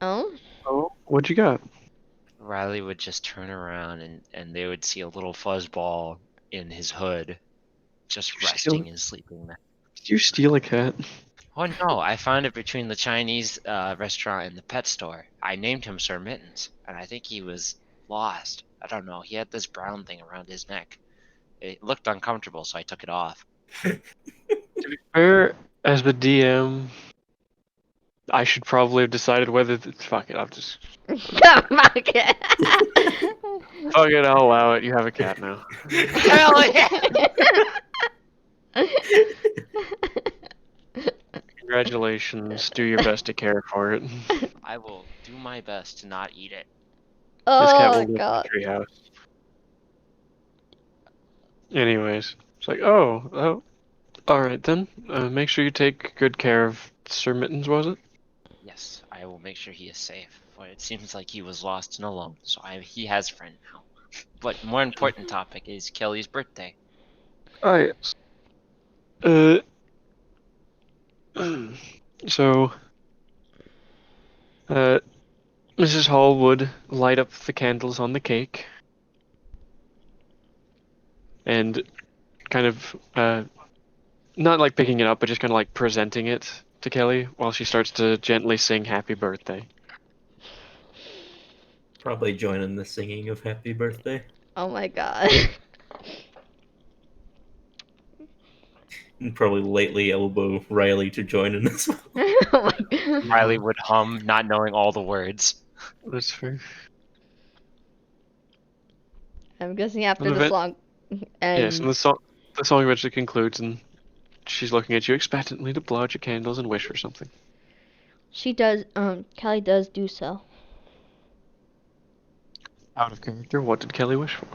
Oh. Oh, what you got? Riley would just turn around and they would see a little fuzzball in his hood, just You're resting still- and sleeping there. Did you steal a cat? Oh no, I found it between the Chinese restaurant and the pet store. I named him Sir Mittens, and I think he was lost. I don't know. He had this brown thing around his neck. It looked uncomfortable, so I took it off. To be fair, as the DM, I should probably have decided whether. Fuck it, I'll just. Fuck it. Fuck it, I'll allow it. You have a cat now. Hell yeah! Congratulations. Do your best to care for it. This I will do my best to not eat it. cat Oh will live in god. the treehouse. Anyways, it's like, oh, all right then. Make sure you take good care of Sir Mittens, was it? Yes, I will make sure he is safe. For it seems like he was lost and alone, so he has a friend now. But more important topic is Kelly's birthday. Ah, yes. So, Mrs. Hall would light up the candles on the cake and kind of, not like picking it up, but just kind of like presenting it to Kelly while she starts to gently sing Happy Birthday. Probably joining the singing of Happy Birthday. Oh my god. And probably lately elbow Riley to join in this one. Oh my god. Riley would hum, not knowing all the words. That's fair. I'm guessing after An the event- song. And Yes, and the song eventually concludes, and she's looking at you expectantly to blow out your candles and wish for something. she does, Kelly does do so. Out of character, what did Kelly wish for?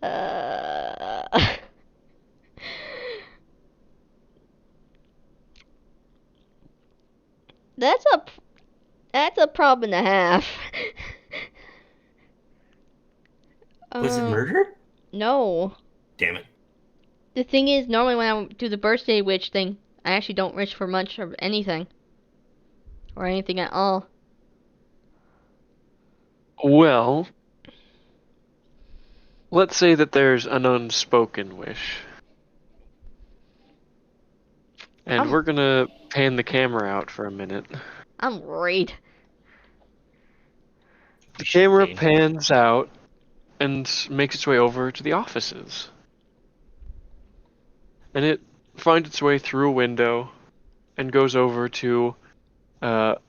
Uh, that's a problem and a half. Was it murder? No. Damn it. The thing is, normally when I do the birthday witch thing, I actually don't wish for much of anything. Or anything at all. Well, let's say that there's an unspoken wish. And we're gonna pan the camera out for a minute. I'm worried. The camera be. pans out and makes its way over to the offices. And it finds its way through a window and goes over to, one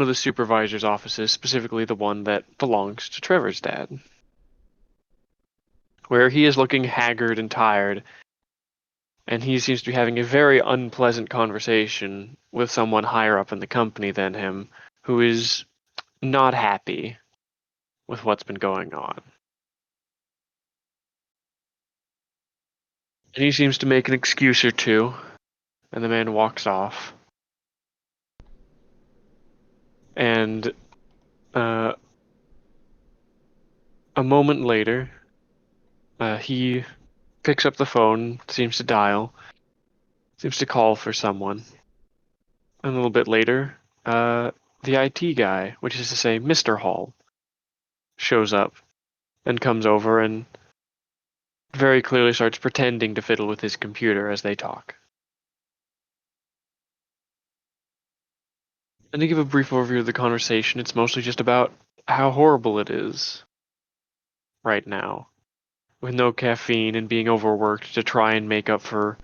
of the supervisor's offices, specifically the one that belongs to Trevor's dad. Where he is looking haggard and tired, and he seems to be having a very unpleasant conversation with someone higher up in the company than him, who is not happy with what's been going on. And he seems to make an excuse or two, and the man walks off. And a moment later, he picks up the phone, seems to dial, seems to call for someone. And a little bit later, the IT guy, which is to say Mr. Hall, shows up and comes over and very clearly starts pretending to fiddle with his computer as they talk. And to give a brief overview of the conversation, it's mostly just about how horrible it is right now, with no caffeine and being overworked to try and make up for,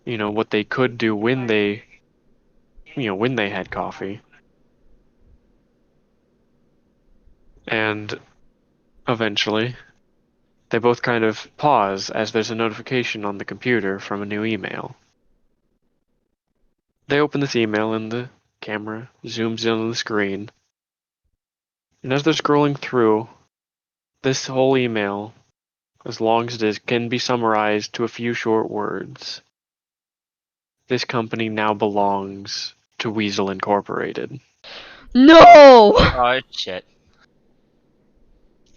what they could do when they had coffee. And eventually, they both kind of pause as there's a notification on the computer from a new email. They open this email and the camera zooms in on the screen. And as they're scrolling through, this whole email, as long as it is, can be summarized to a few short words. This company now belongs to Weasel Incorporated. No! Oh shit.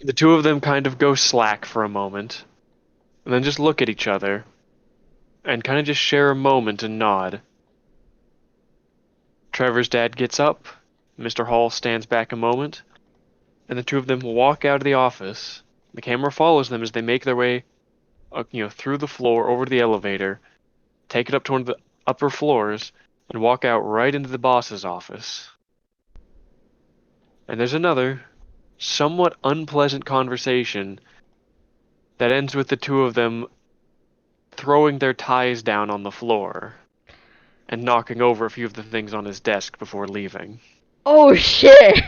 The two of them kind of go slack for a moment, and then just look at each other, and kind of just share a moment and nod. Trevor's dad gets up, Mr. Hall stands back a moment, and the two of them walk out of the office. The camera follows them as they make their way, through the floor over to the elevator, take it up to one of the upper floors, and walk out right into the boss's office. And there's another, somewhat unpleasant conversation that ends with the two of them throwing their ties down on the floor and knocking over a few of the things on his desk before leaving. Oh shit!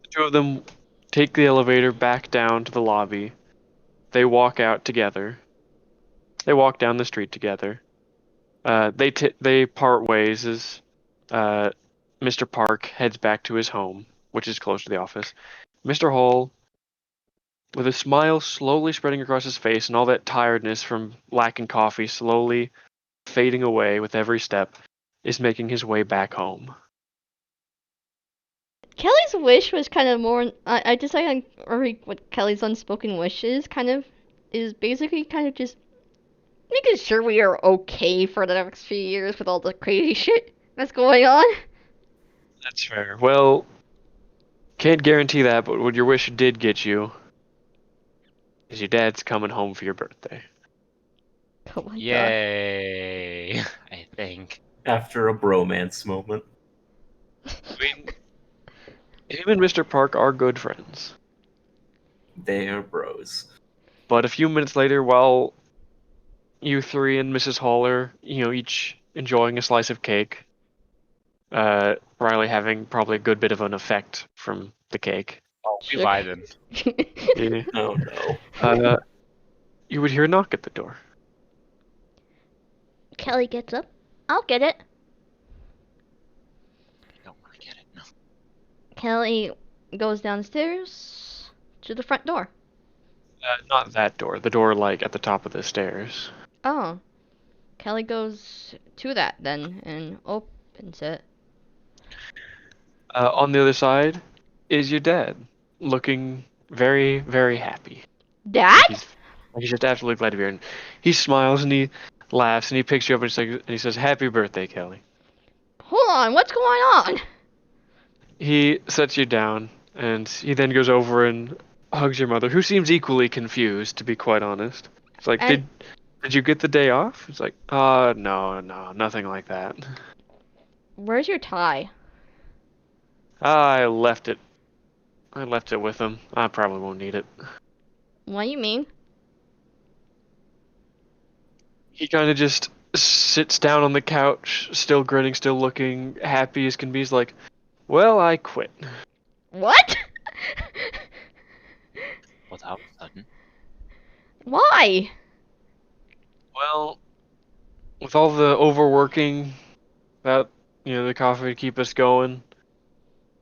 The two of them take the elevator back down to the lobby. They walk out together. They walk down the street together. They part ways as Mr. Park heads back to his home, which is close to the office. Mr. Hall, with a smile slowly spreading across his face and all that tiredness from lacking coffee slowly fading away with every step, is making his way back home. Kelly's wish was kind of more. I decided on what Kelly's unspoken wish is basically kind of just making sure we are okay for the next few years with all the crazy shit that's going on. That's fair. Well, can't guarantee that, but what your wish did get you is your dad's coming home for your birthday. Oh my god. Yay! I think. After a bromance moment. I mean, him and Mr. Park are good friends. They are bros. But a few minutes later, while you three and Mrs. Hall are, each enjoying a slice of cake, Riley having probably a good bit of an effect from the cake. Oh, we Shook. lied. Yeah. Oh no. You would hear a knock at the door. Kelly gets up. I'll get it. I don't want to get it. No. Kelly goes downstairs to the front door. Not that door. The door, like, at the top of the stairs. Oh. Kelly goes to that then and opens it. On the other side is your dad, looking very, very happy. Dad? He's just absolutely glad to be here. And he smiles and he laughs and he picks you up and he says, "Happy birthday, Kelly." Hold on, what's going on? He sets you down and he then goes over and hugs your mother, who seems equally confused, to be quite honest. It's like, And- did you get the day off? It's like, no, nothing like that. Where's your tie? I left it. I left it with him. I probably won't need it. What do you mean? He kind of just sits down on the couch, still grinning, still looking happy as can be. He's like, "Well, I quit." What? Without a sudden. Why? Well, with all the overworking that, the coffee to keep us going,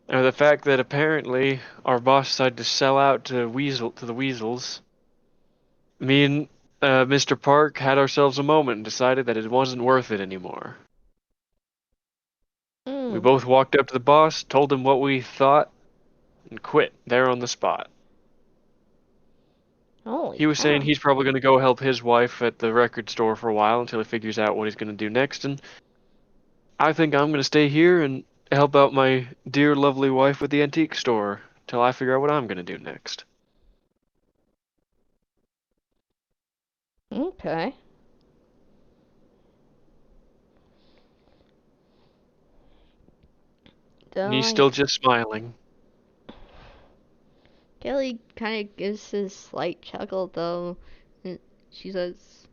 and the fact that apparently our boss decided to sell out to the Weasels, me and Mr. Park had ourselves a moment and decided that it wasn't worth it anymore. We both walked up to the boss, told him what we thought, and quit there on the spot. Holy He was saying cow. he's probably going to go help his wife at the record store for a while until he figures out what he's going to do next, and I think I'm going to stay here and help out my dear lovely wife at the antique store till I figure out what I'm going to do next. Okay. And he's Don't still just smiling. Kelly kind of gives this slight chuckle, though. And she says,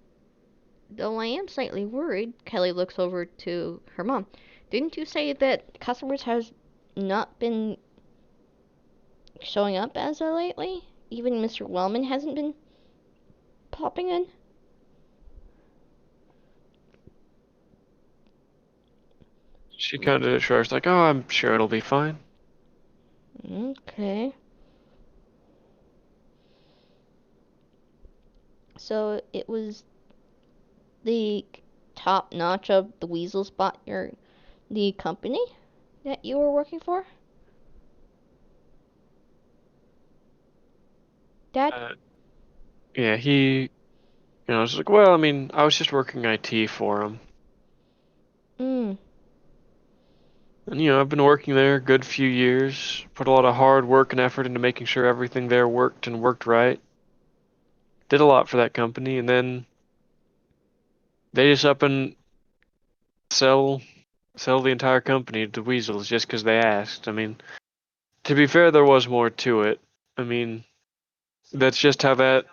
though I am slightly worried, Kelly looks over to her mom. Didn't you say that customers has not been showing up as of lately? Even Mr. Wellman hasn't been popping in? She kind of shrugs like, "Oh, I'm sure it'll be fine." Okay. So it was the top notch of the Weasel Spot, the company that you were working for? Dad? Yeah, he, was like, "Well, I mean, I was just working IT for him." Mm. And, I've been working there a good few years, put a lot of hard work and effort into making sure everything there worked and worked right. Did a lot for that company, and then they just up and sell the entire company to Weasels just 'cause they asked. I mean, to be fair, there was more to it. I mean, that's just how that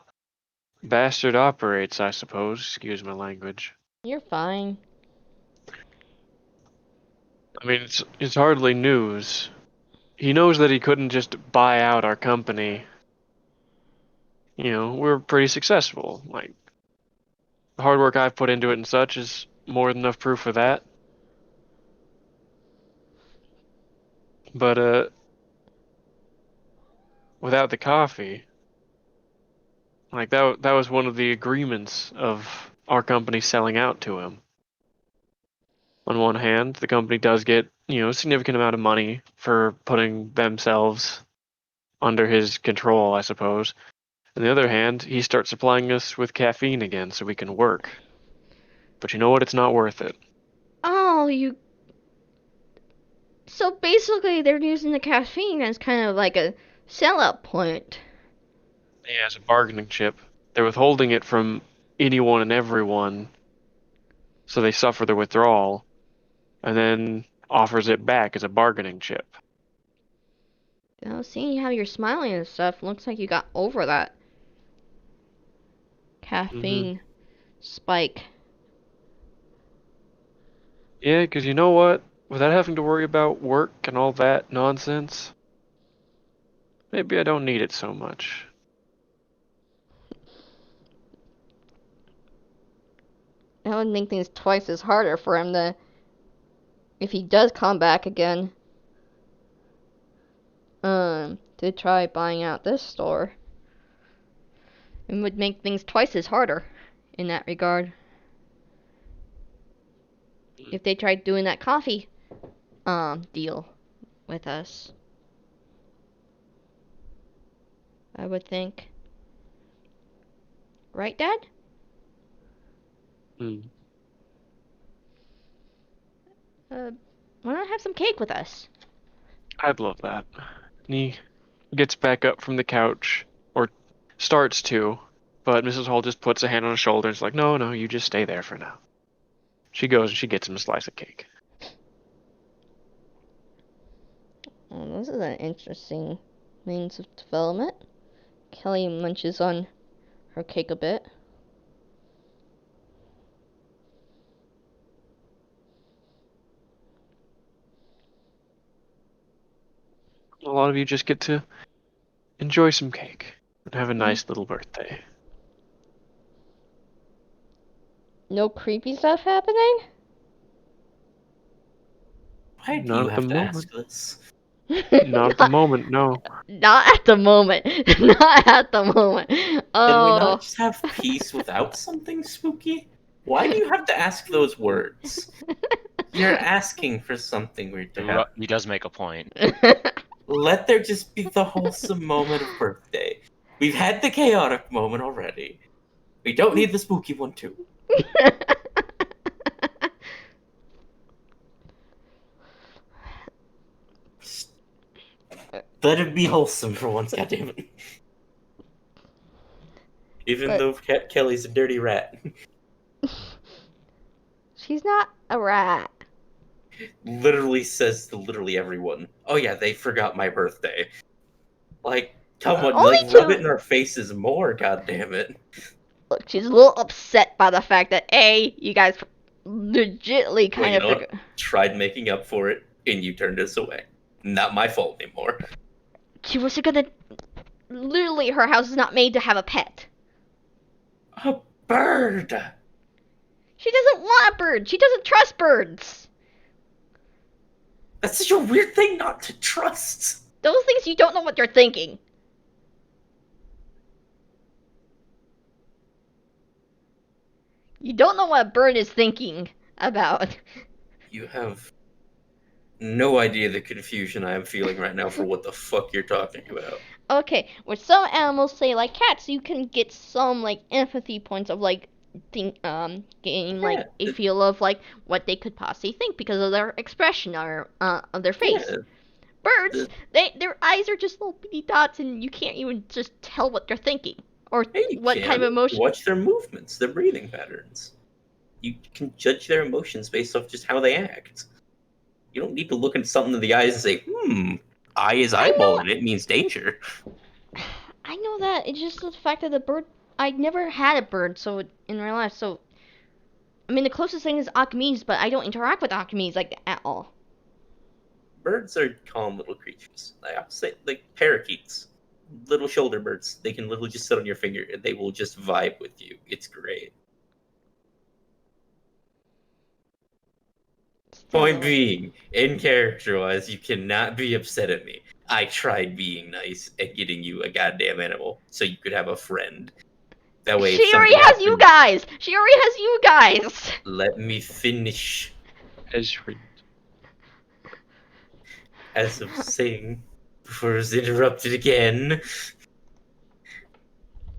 bastard operates, I suppose. Excuse my language. You're fine. I mean, it's hardly news. He knows that he couldn't just buy out our company. We're pretty successful. Like, the hard work I've put into it and such is more than enough proof of that. But, without the coffee, like, that was one of the agreements of our company selling out to him. On one hand, the company does get, a significant amount of money for putting themselves under his control, I suppose. On the other hand, he starts supplying us with caffeine again so we can work. But you know what? It's not worth it. Oh, you. So basically, they're using the caffeine as kind of like a sellout point. Yeah, as a bargaining chip. They're withholding it from anyone and everyone, so they suffer the withdrawal, and then offers it back as a bargaining chip. Seeing how you're smiling and stuff, looks like you got over that Mm-hmm. caffeine spike. Yeah, 'cause you know what? Without having to worry about work and all that nonsense, maybe I don't need it so much. That would make things twice as harder for him to, if he does come back again, to try buying out this store. It would make things twice as harder in that regard. If they tried doing that coffee, deal with us. I would think. Right, Dad? Hmm. Why not have some cake with us? I'd love that. And he gets back up from the couch, or starts to, but Mrs. Hall just puts a hand on his shoulder and is like, "No, no, you just stay there for now." She goes and she gets him a slice of cake. This is an interesting means of development. Kelly munches on her cake a bit. A lot of you just get to enjoy some cake and have a nice little birthday. No creepy stuff happening? Why do Not you at the have to ask moment. this? Not at the moment, no. Not at the moment. Not at the moment. Can we Oh. not just have peace without something spooky? Why do you have to ask those words? You're asking for something weird to happen. He does make a point. Let there just be the wholesome moment of birthday. We've had the chaotic moment already. We don't need the spooky one too. Just let it be wholesome for once, goddammit. Even But- though Kelly's a dirty rat. She's not a rat. literally says to literally everyone, "Oh yeah, they forgot my birthday." Like, come on, Only like rub to- it in our faces more. God damn it! Look, she's a little upset by the fact that you guys legitly Well, kind you of know what? forgot. Tried making up for it, and you turned us away. Not my fault anymore. She was gonna. Literally, her house is not made to have a pet. A bird. She doesn't want a bird. She doesn't trust birds. That's such a weird thing not to trust. Those things you don't know what they're thinking. You don't know what a bird is thinking about. You have no idea the confusion I am feeling right now for what the fuck you're talking about. Okay, with some animals, say like cats, you can get some like empathy points of like getting like Yeah. a feel of like what they could possibly think because of their expression or of their face. Yeah, Birds, their eyes are just little bitty dots, and you can't even just tell what they're thinking or hey, you what can. kind of emotion. Watch their movements, their breathing patterns. You can judge their emotions based off just how they act. You don't need to look at something in the eyes and say, eye is I know- eyeballing it means danger. I know that. It's just the fact that the bird. I never had a bird, so in real life, so I mean the closest thing is Archimedes, but I don't interact with Archimedes like at all. Birds are calm little creatures. I'll say, like parakeets, little shoulder birds. They can literally just sit on your finger and they will just vibe with you. It's great. Point being, in character wise, you cannot be upset at me. I tried being nice and getting you a goddamn animal so you could have a friend. That way, if She already something has you happens- guys. She already has you guys. Let me finish. Ezreal. As I was saying before I was interrupted again.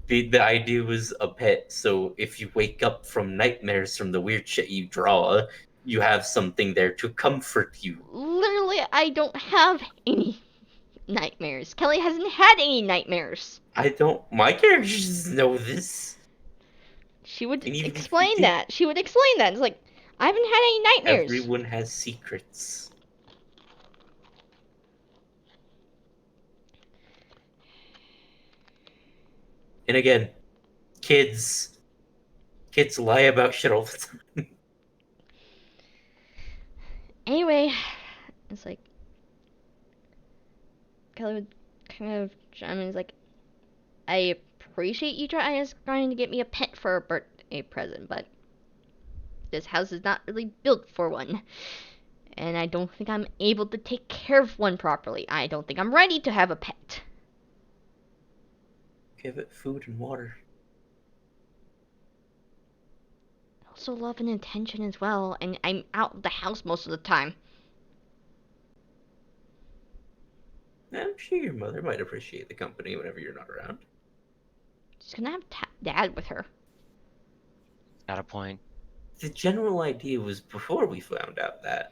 The idea was a pet, so if you wake up from nightmares from the weird shit you draw, you have something there to comfort you. Literally, I don't have any nightmares. Kelly hasn't had any nightmares. My characters know this. She would And even if you explain did- that. She would explain that. It's like, I haven't had any nightmares. Everyone has secrets. And again, kids lie about shit all the time. Anyway, it's like Kelly would kind of chime in. It's like, I appreciate you trying to get me a pet for a birthday present, but this house is not really built for one. And I don't think I'm able to take care of one properly. I don't think I'm ready to have a pet. Give it food and water. Also love and attention as well, and I'm out of the house most of the time. I'm sure your mother might appreciate the company whenever you're not around. She's gonna have Dad with her. Got a point. The general idea was before we found out that.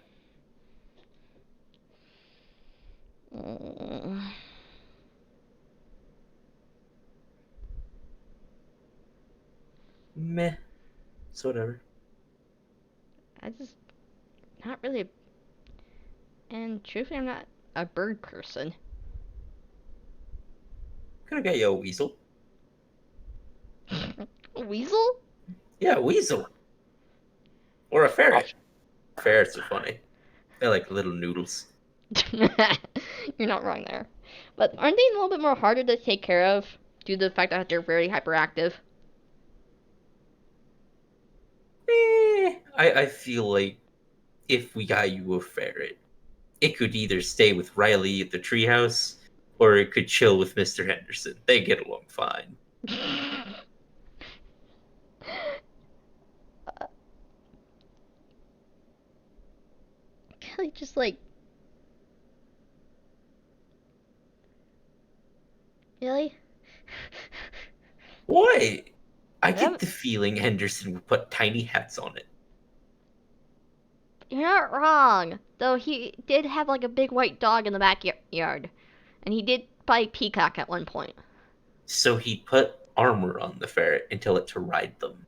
Mm. Meh. So whatever. I just not really. And truthfully, I'm not a bird person. Could have got you a weasel. A weasel? Yeah, a weasel. Or a ferret. Ferrets are funny. They're like little noodles. You're not wrong there. But aren't they a little bit more harder to take care of due to the fact that they're very hyperactive? I feel like if we got you a ferret, it could either stay with Riley at the treehouse, or it could chill with Mr. Henderson. They get along fine. Kelly just like. Really? What? I Yep. get the feeling Henderson would put tiny hats on it. You're not wrong. Though he did have like a big white dog in the backyard. And he did buy Peacock at one point. So he'd put armor on the ferret and tell it to ride them.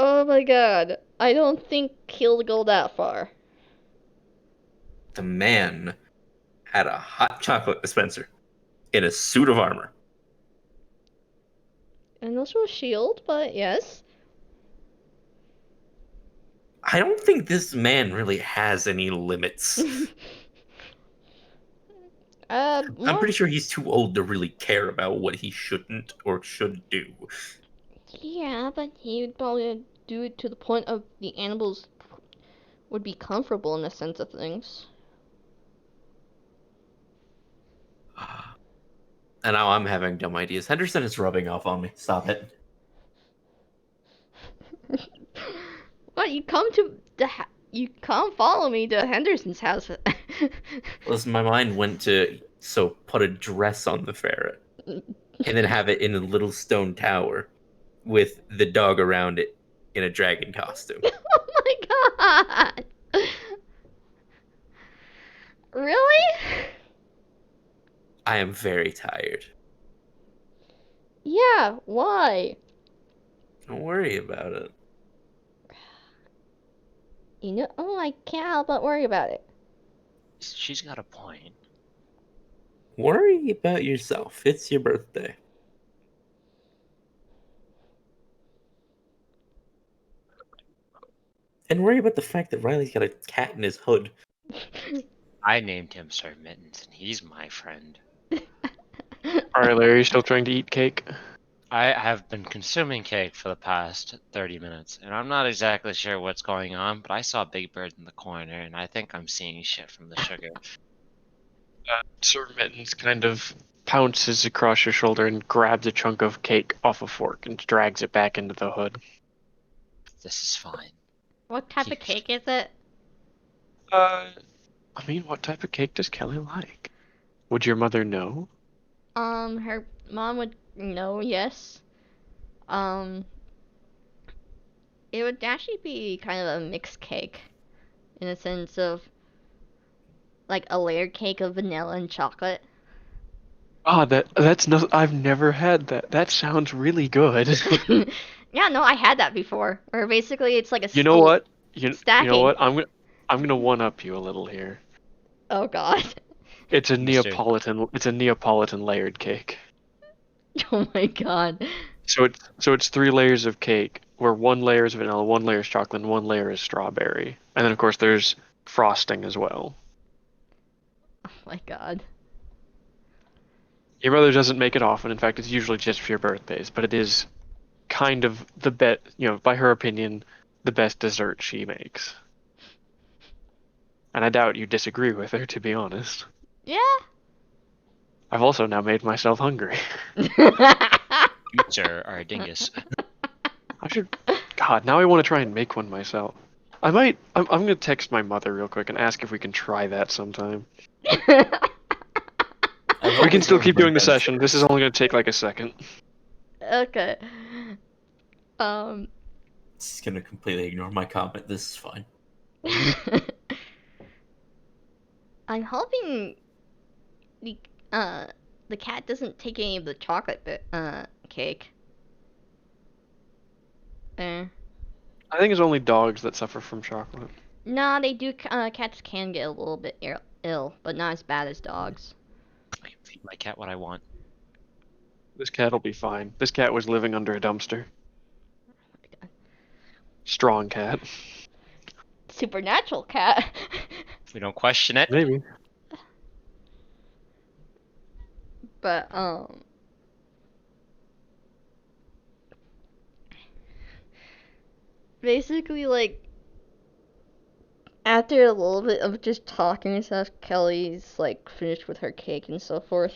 Oh my god. I don't think he'll go that far. The man had a hot chocolate dispenser in a suit of armor. And also a shield, but yes. I don't think this man really has any limits. I'm More, pretty sure he's too old to really care about what he shouldn't or should do. yeah, but he would probably do it to the point of the animals would be comfortable in the sense of things. And now I'm having dumb ideas. Henderson is rubbing off on me. Stop it. What, you come to you come follow me to Henderson's house. Listen, my mind went to put a dress on the ferret and then have it in a little stone tower with the dog around it in a dragon costume. Oh my god! Really? I am very tired. Yeah, why? Don't worry about it. You know, oh, I can't help but worry about it. She's got a point. Worry about yourself. It's your birthday. And worry about the fact that Riley's got a cat in his hood. I named him Sir Mittens, and he's my friend. Alright, Larry, you still trying to eat cake? I have been consuming cake for the past 30 minutes, and I'm not exactly sure what's going on, but I saw Big Bird in the corner, and I think I'm seeing shit from the sugar. Sir Mittens kind of pounces across your shoulder and grabs a chunk of cake off a fork and drags it back into the hood. This is fine. What type of cake is it? I mean, what type of cake does Kelly like? Would your mother know? Her mom would know, yes. It would actually be kind of a mixed cake, in a sense of like a layered cake of vanilla and chocolate. Ah, that's no. I've never had that. That sounds really good. Yeah, no, I had that before. Where basically it's like a You know what? You know stacking. what? I'm gonna one up you a little here. Oh god. It's a Mister- Neapolitan layered cake. Oh my god. So it's 3 layers of cake, where 1 layer is vanilla, 1 layer is chocolate, and 1 layer is strawberry, and then of course there's frosting as well. Oh my god. Your mother doesn't make it often. In fact, it's usually just for your birthdays, but it is kind of the best, by her opinion, the best dessert she makes. And I doubt you disagree with her, to be honest. Yeah. I've also now made myself hungry. You, sir, are a dingus. I should. God, now I want to try and make one myself. I might. I'm gonna text my mother real quick and ask if we can try that sometime. We can still keep doing the session. This is only gonna take like a second. Okay. It's gonna completely ignore my comment. This is fine. I'm hoping the cat doesn't take any of the chocolate cake. I think it's only dogs that suffer from chocolate. Nah, they do. Cats can get a little bit ill, but not as bad as dogs. I can feed my cat what I want. This cat will be fine. This cat was living under a dumpster. God. Strong cat. Supernatural cat. We don't question it. Maybe. But basically, like, after a little bit of just talking and stuff, Kelly's like finished with her cake and so forth.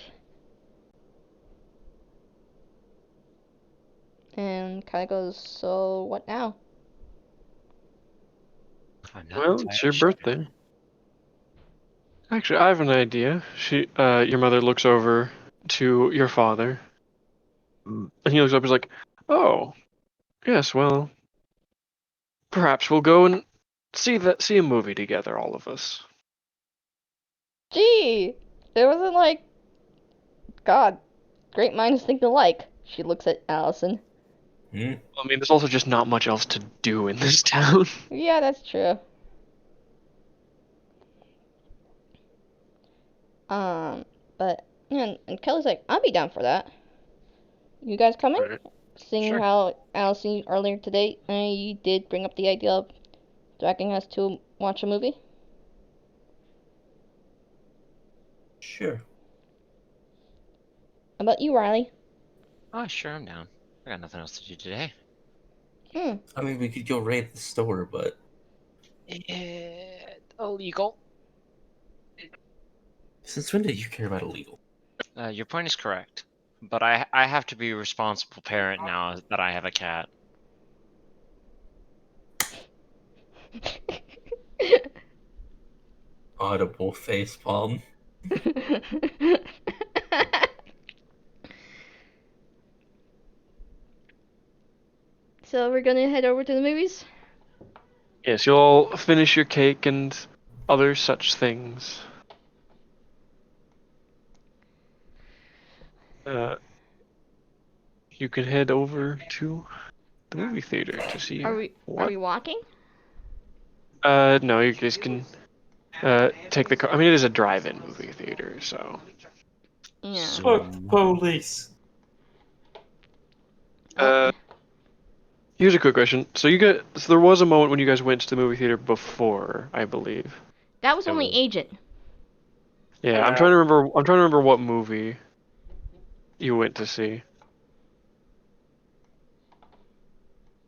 And kind of goes, so what now? I'm not Well, it's your entirely sure. birthday. Actually, I have an idea. Your mother looks over to your father, and he looks up and is like, "Oh, yes. Well, perhaps we'll go and see a movie together, all of us." Gee, it wasn't like, God, great minds think alike. She looks at Allison. Hmm? I mean, there's also just not much else to do in this town. Yeah, that's true. But yeah, and Kelly's like, I'll be down for that. You guys coming? Alright. Seeing Sure. how Allison earlier today, you did bring up the idea of dragging us to watch a movie. Sure. How about you, Riley? Oh, sure, I'm down. I got nothing else to do today. Hmm. I mean, we could go raid the store, but Illegal. since when did you care about illegal? Your point is correct, but I have to be a responsible parent now that I have a cat. Audible facepalm. So we're gonna head over to the movies? Yes, you'll all finish your cake and other such things. You can head over to the movie theater to see Are we what. walking? No, you guys can take the car. I mean, it is a drive-in movie theater, so. Yeah. Fuck the police. Here's a quick question. So there was a moment when you guys went to the movie theater before, I believe. That was only Agent. Yeah, I'm trying to remember. I'm trying to remember what movie you went to see.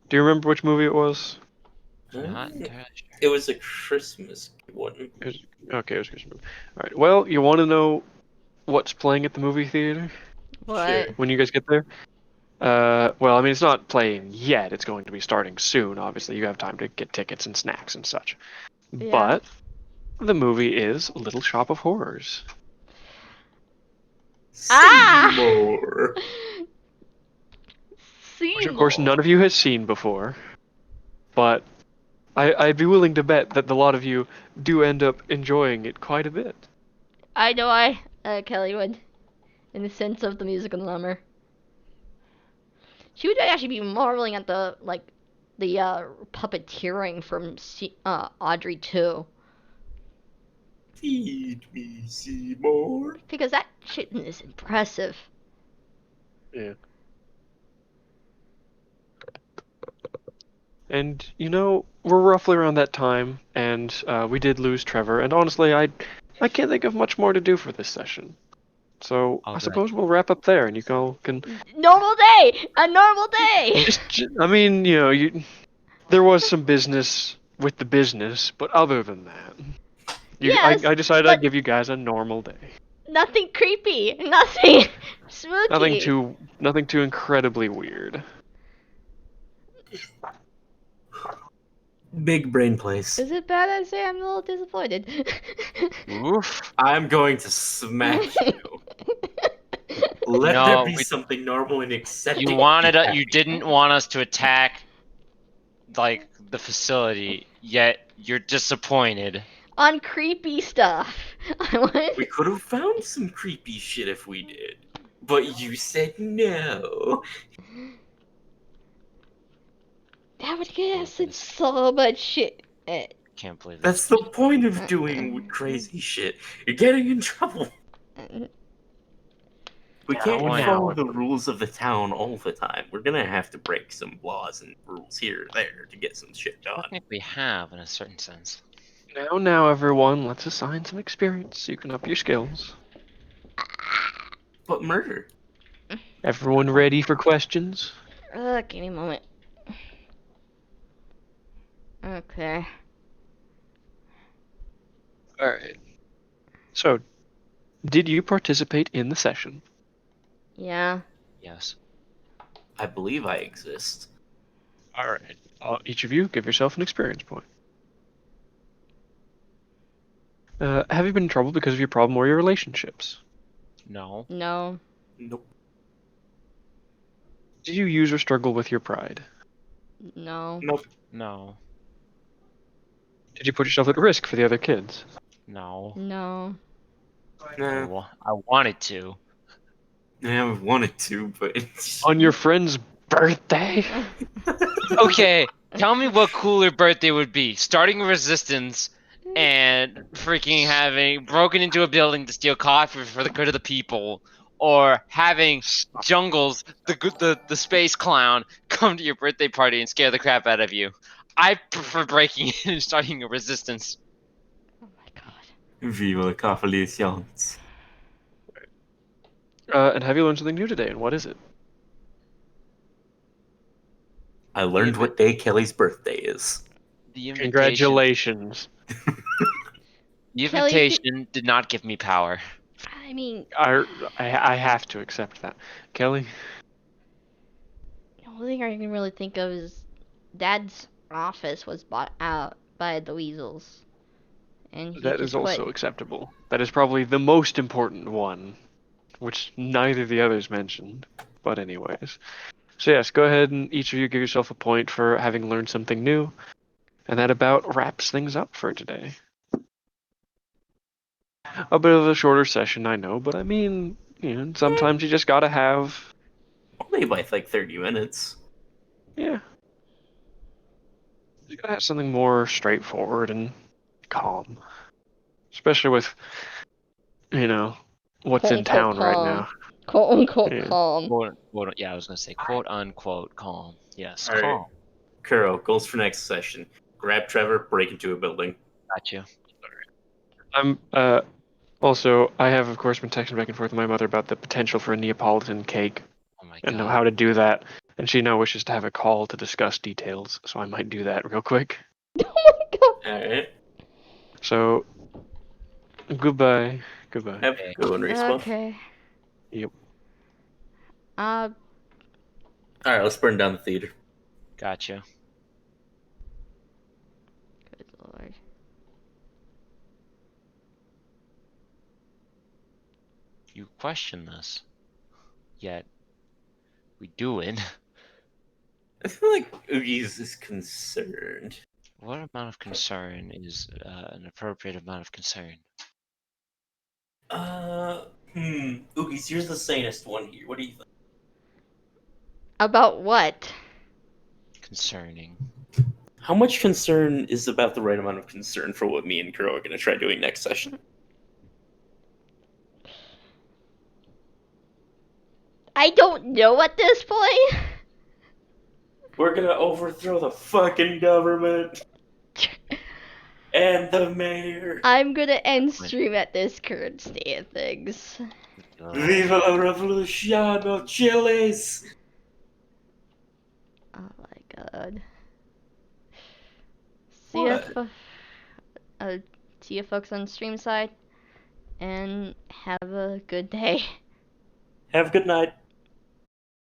Do you remember which movie it was? Not entirely sure. It was a Christmas one. Okay, it was Christmas movie. All right. Well, you want to know what's playing at the movie theater What? when you guys get there? Well, I mean, it's not playing yet. It's going to be starting soon. Obviously, you have time to get tickets and snacks and such. Yeah. But the movie is Little Shop of Horrors. Ah! Seymour. Which, of course, none of you has seen before. But I'd be willing to bet that a lot of you do end up enjoying it quite a bit. I know Kelly would, in the sense of the musical number. She would actually be marveling at the puppeteering from Audrey 2. Feed me, Seymour. Because that shit is impressive. Yeah. And, you know, we're roughly around that time, and we did lose Trevor, and honestly, I can't think of much more to do for this session. So, All I good. suppose we'll wrap up there, and you all can... Normal day! A normal day! I mean, you know, there was some business with the business, but other than that... Yes, I decided but- I'd give you guys a normal day. Nothing creepy. Nothing spooky. Nothing too incredibly weird. Big brain place. Is it bad I say I'm a little disappointed? Oof. I'm going to smack you. Let No, there be something normal and accepting. You didn't want us to attack, like, the facility, yet you're disappointed. On creepy stuff. We could have found some creepy shit if we did. But you said no. That would get us in so much shit. Can't believe That's the point of doing crazy shit. You're getting in trouble. We can't why follow not? the rules of the town all the time. We're gonna have to break some laws and rules here or there to get some shit I done. think we have, in a certain sense. Now, everyone, let's assign some experience so you can up your skills. But murder. Everyone ready for questions? Give me a moment. Okay. Alright. So, did you participate in the session? Yeah. Yes. I believe I exist. Alright. Each of you, give yourself an experience point. Have you been in trouble because of your problem or your relationships? No. No. Nope. Did you use or struggle with your pride? No. Nope. No. Did you put yourself at risk for the other kids? No. No. Nah. I wanted to. I wanted to, but it's... On your friend's birthday? Okay, tell me what cooler birthday would be. Starting a resistance and freaking having broken into a building to steal coffee for the good of the people, or having Jungles, the space clown, come to your birthday party and scare the crap out of you. I prefer breaking in and starting a resistance. Oh my god. Viva la Cavaliers. And have you learned something new today, and what is it? I learned what day Kelly's birthday is. The invitation, Congratulations. the Kelly, invitation did not give me power. I mean, I have to accept that. Kelly? the only thing I can really think of is Dad's office was bought out by the Weasels. And he That just is also quit. acceptable. That is probably the most important one, which neither of the others mentioned. But anyways. So yes, go ahead and each of you give yourself a point for having learned something new. And that about wraps things up for today. A bit of a shorter session, I know, but I mean, sometimes you just gotta have, Only by like 30 minutes. yeah. You gotta have something more straightforward and calm. Especially with, what's Quote in unquote town right calm. now. Quote unquote Yeah. calm. Yeah, I was gonna say quote unquote calm. Yes, All right. calm. Kuro, goals for next session. Grab Trevor, break into a building. Got you. I'm, also, I have, of course, been texting back and forth with my mother about the potential for a Neapolitan cake Oh my and know god. how to do that. And she now wishes to have a call to discuss details, so I might do that real quick. Oh my god. Alright. So, goodbye. Goodbye. Have a good one, Respawn. Okay. Yep. Uh, Alright, let's burn down the theater. Got you. good lord. You question this, yet we do it. I feel like Oogies is concerned. What amount of concern is an appropriate amount of concern? Oogies, you're the sanest one here. What do you think? About what? Concerning. How much concern is about the right amount of concern for what me and Kuro are going to try doing next session? I don't know at this point. We're going to overthrow the fucking government and the mayor. I'm gonna end stream at this current state of things. Viva la revolución, Chiles! Oh my god. See ya, see ya folks on stream side, and have a good day. Have a good night.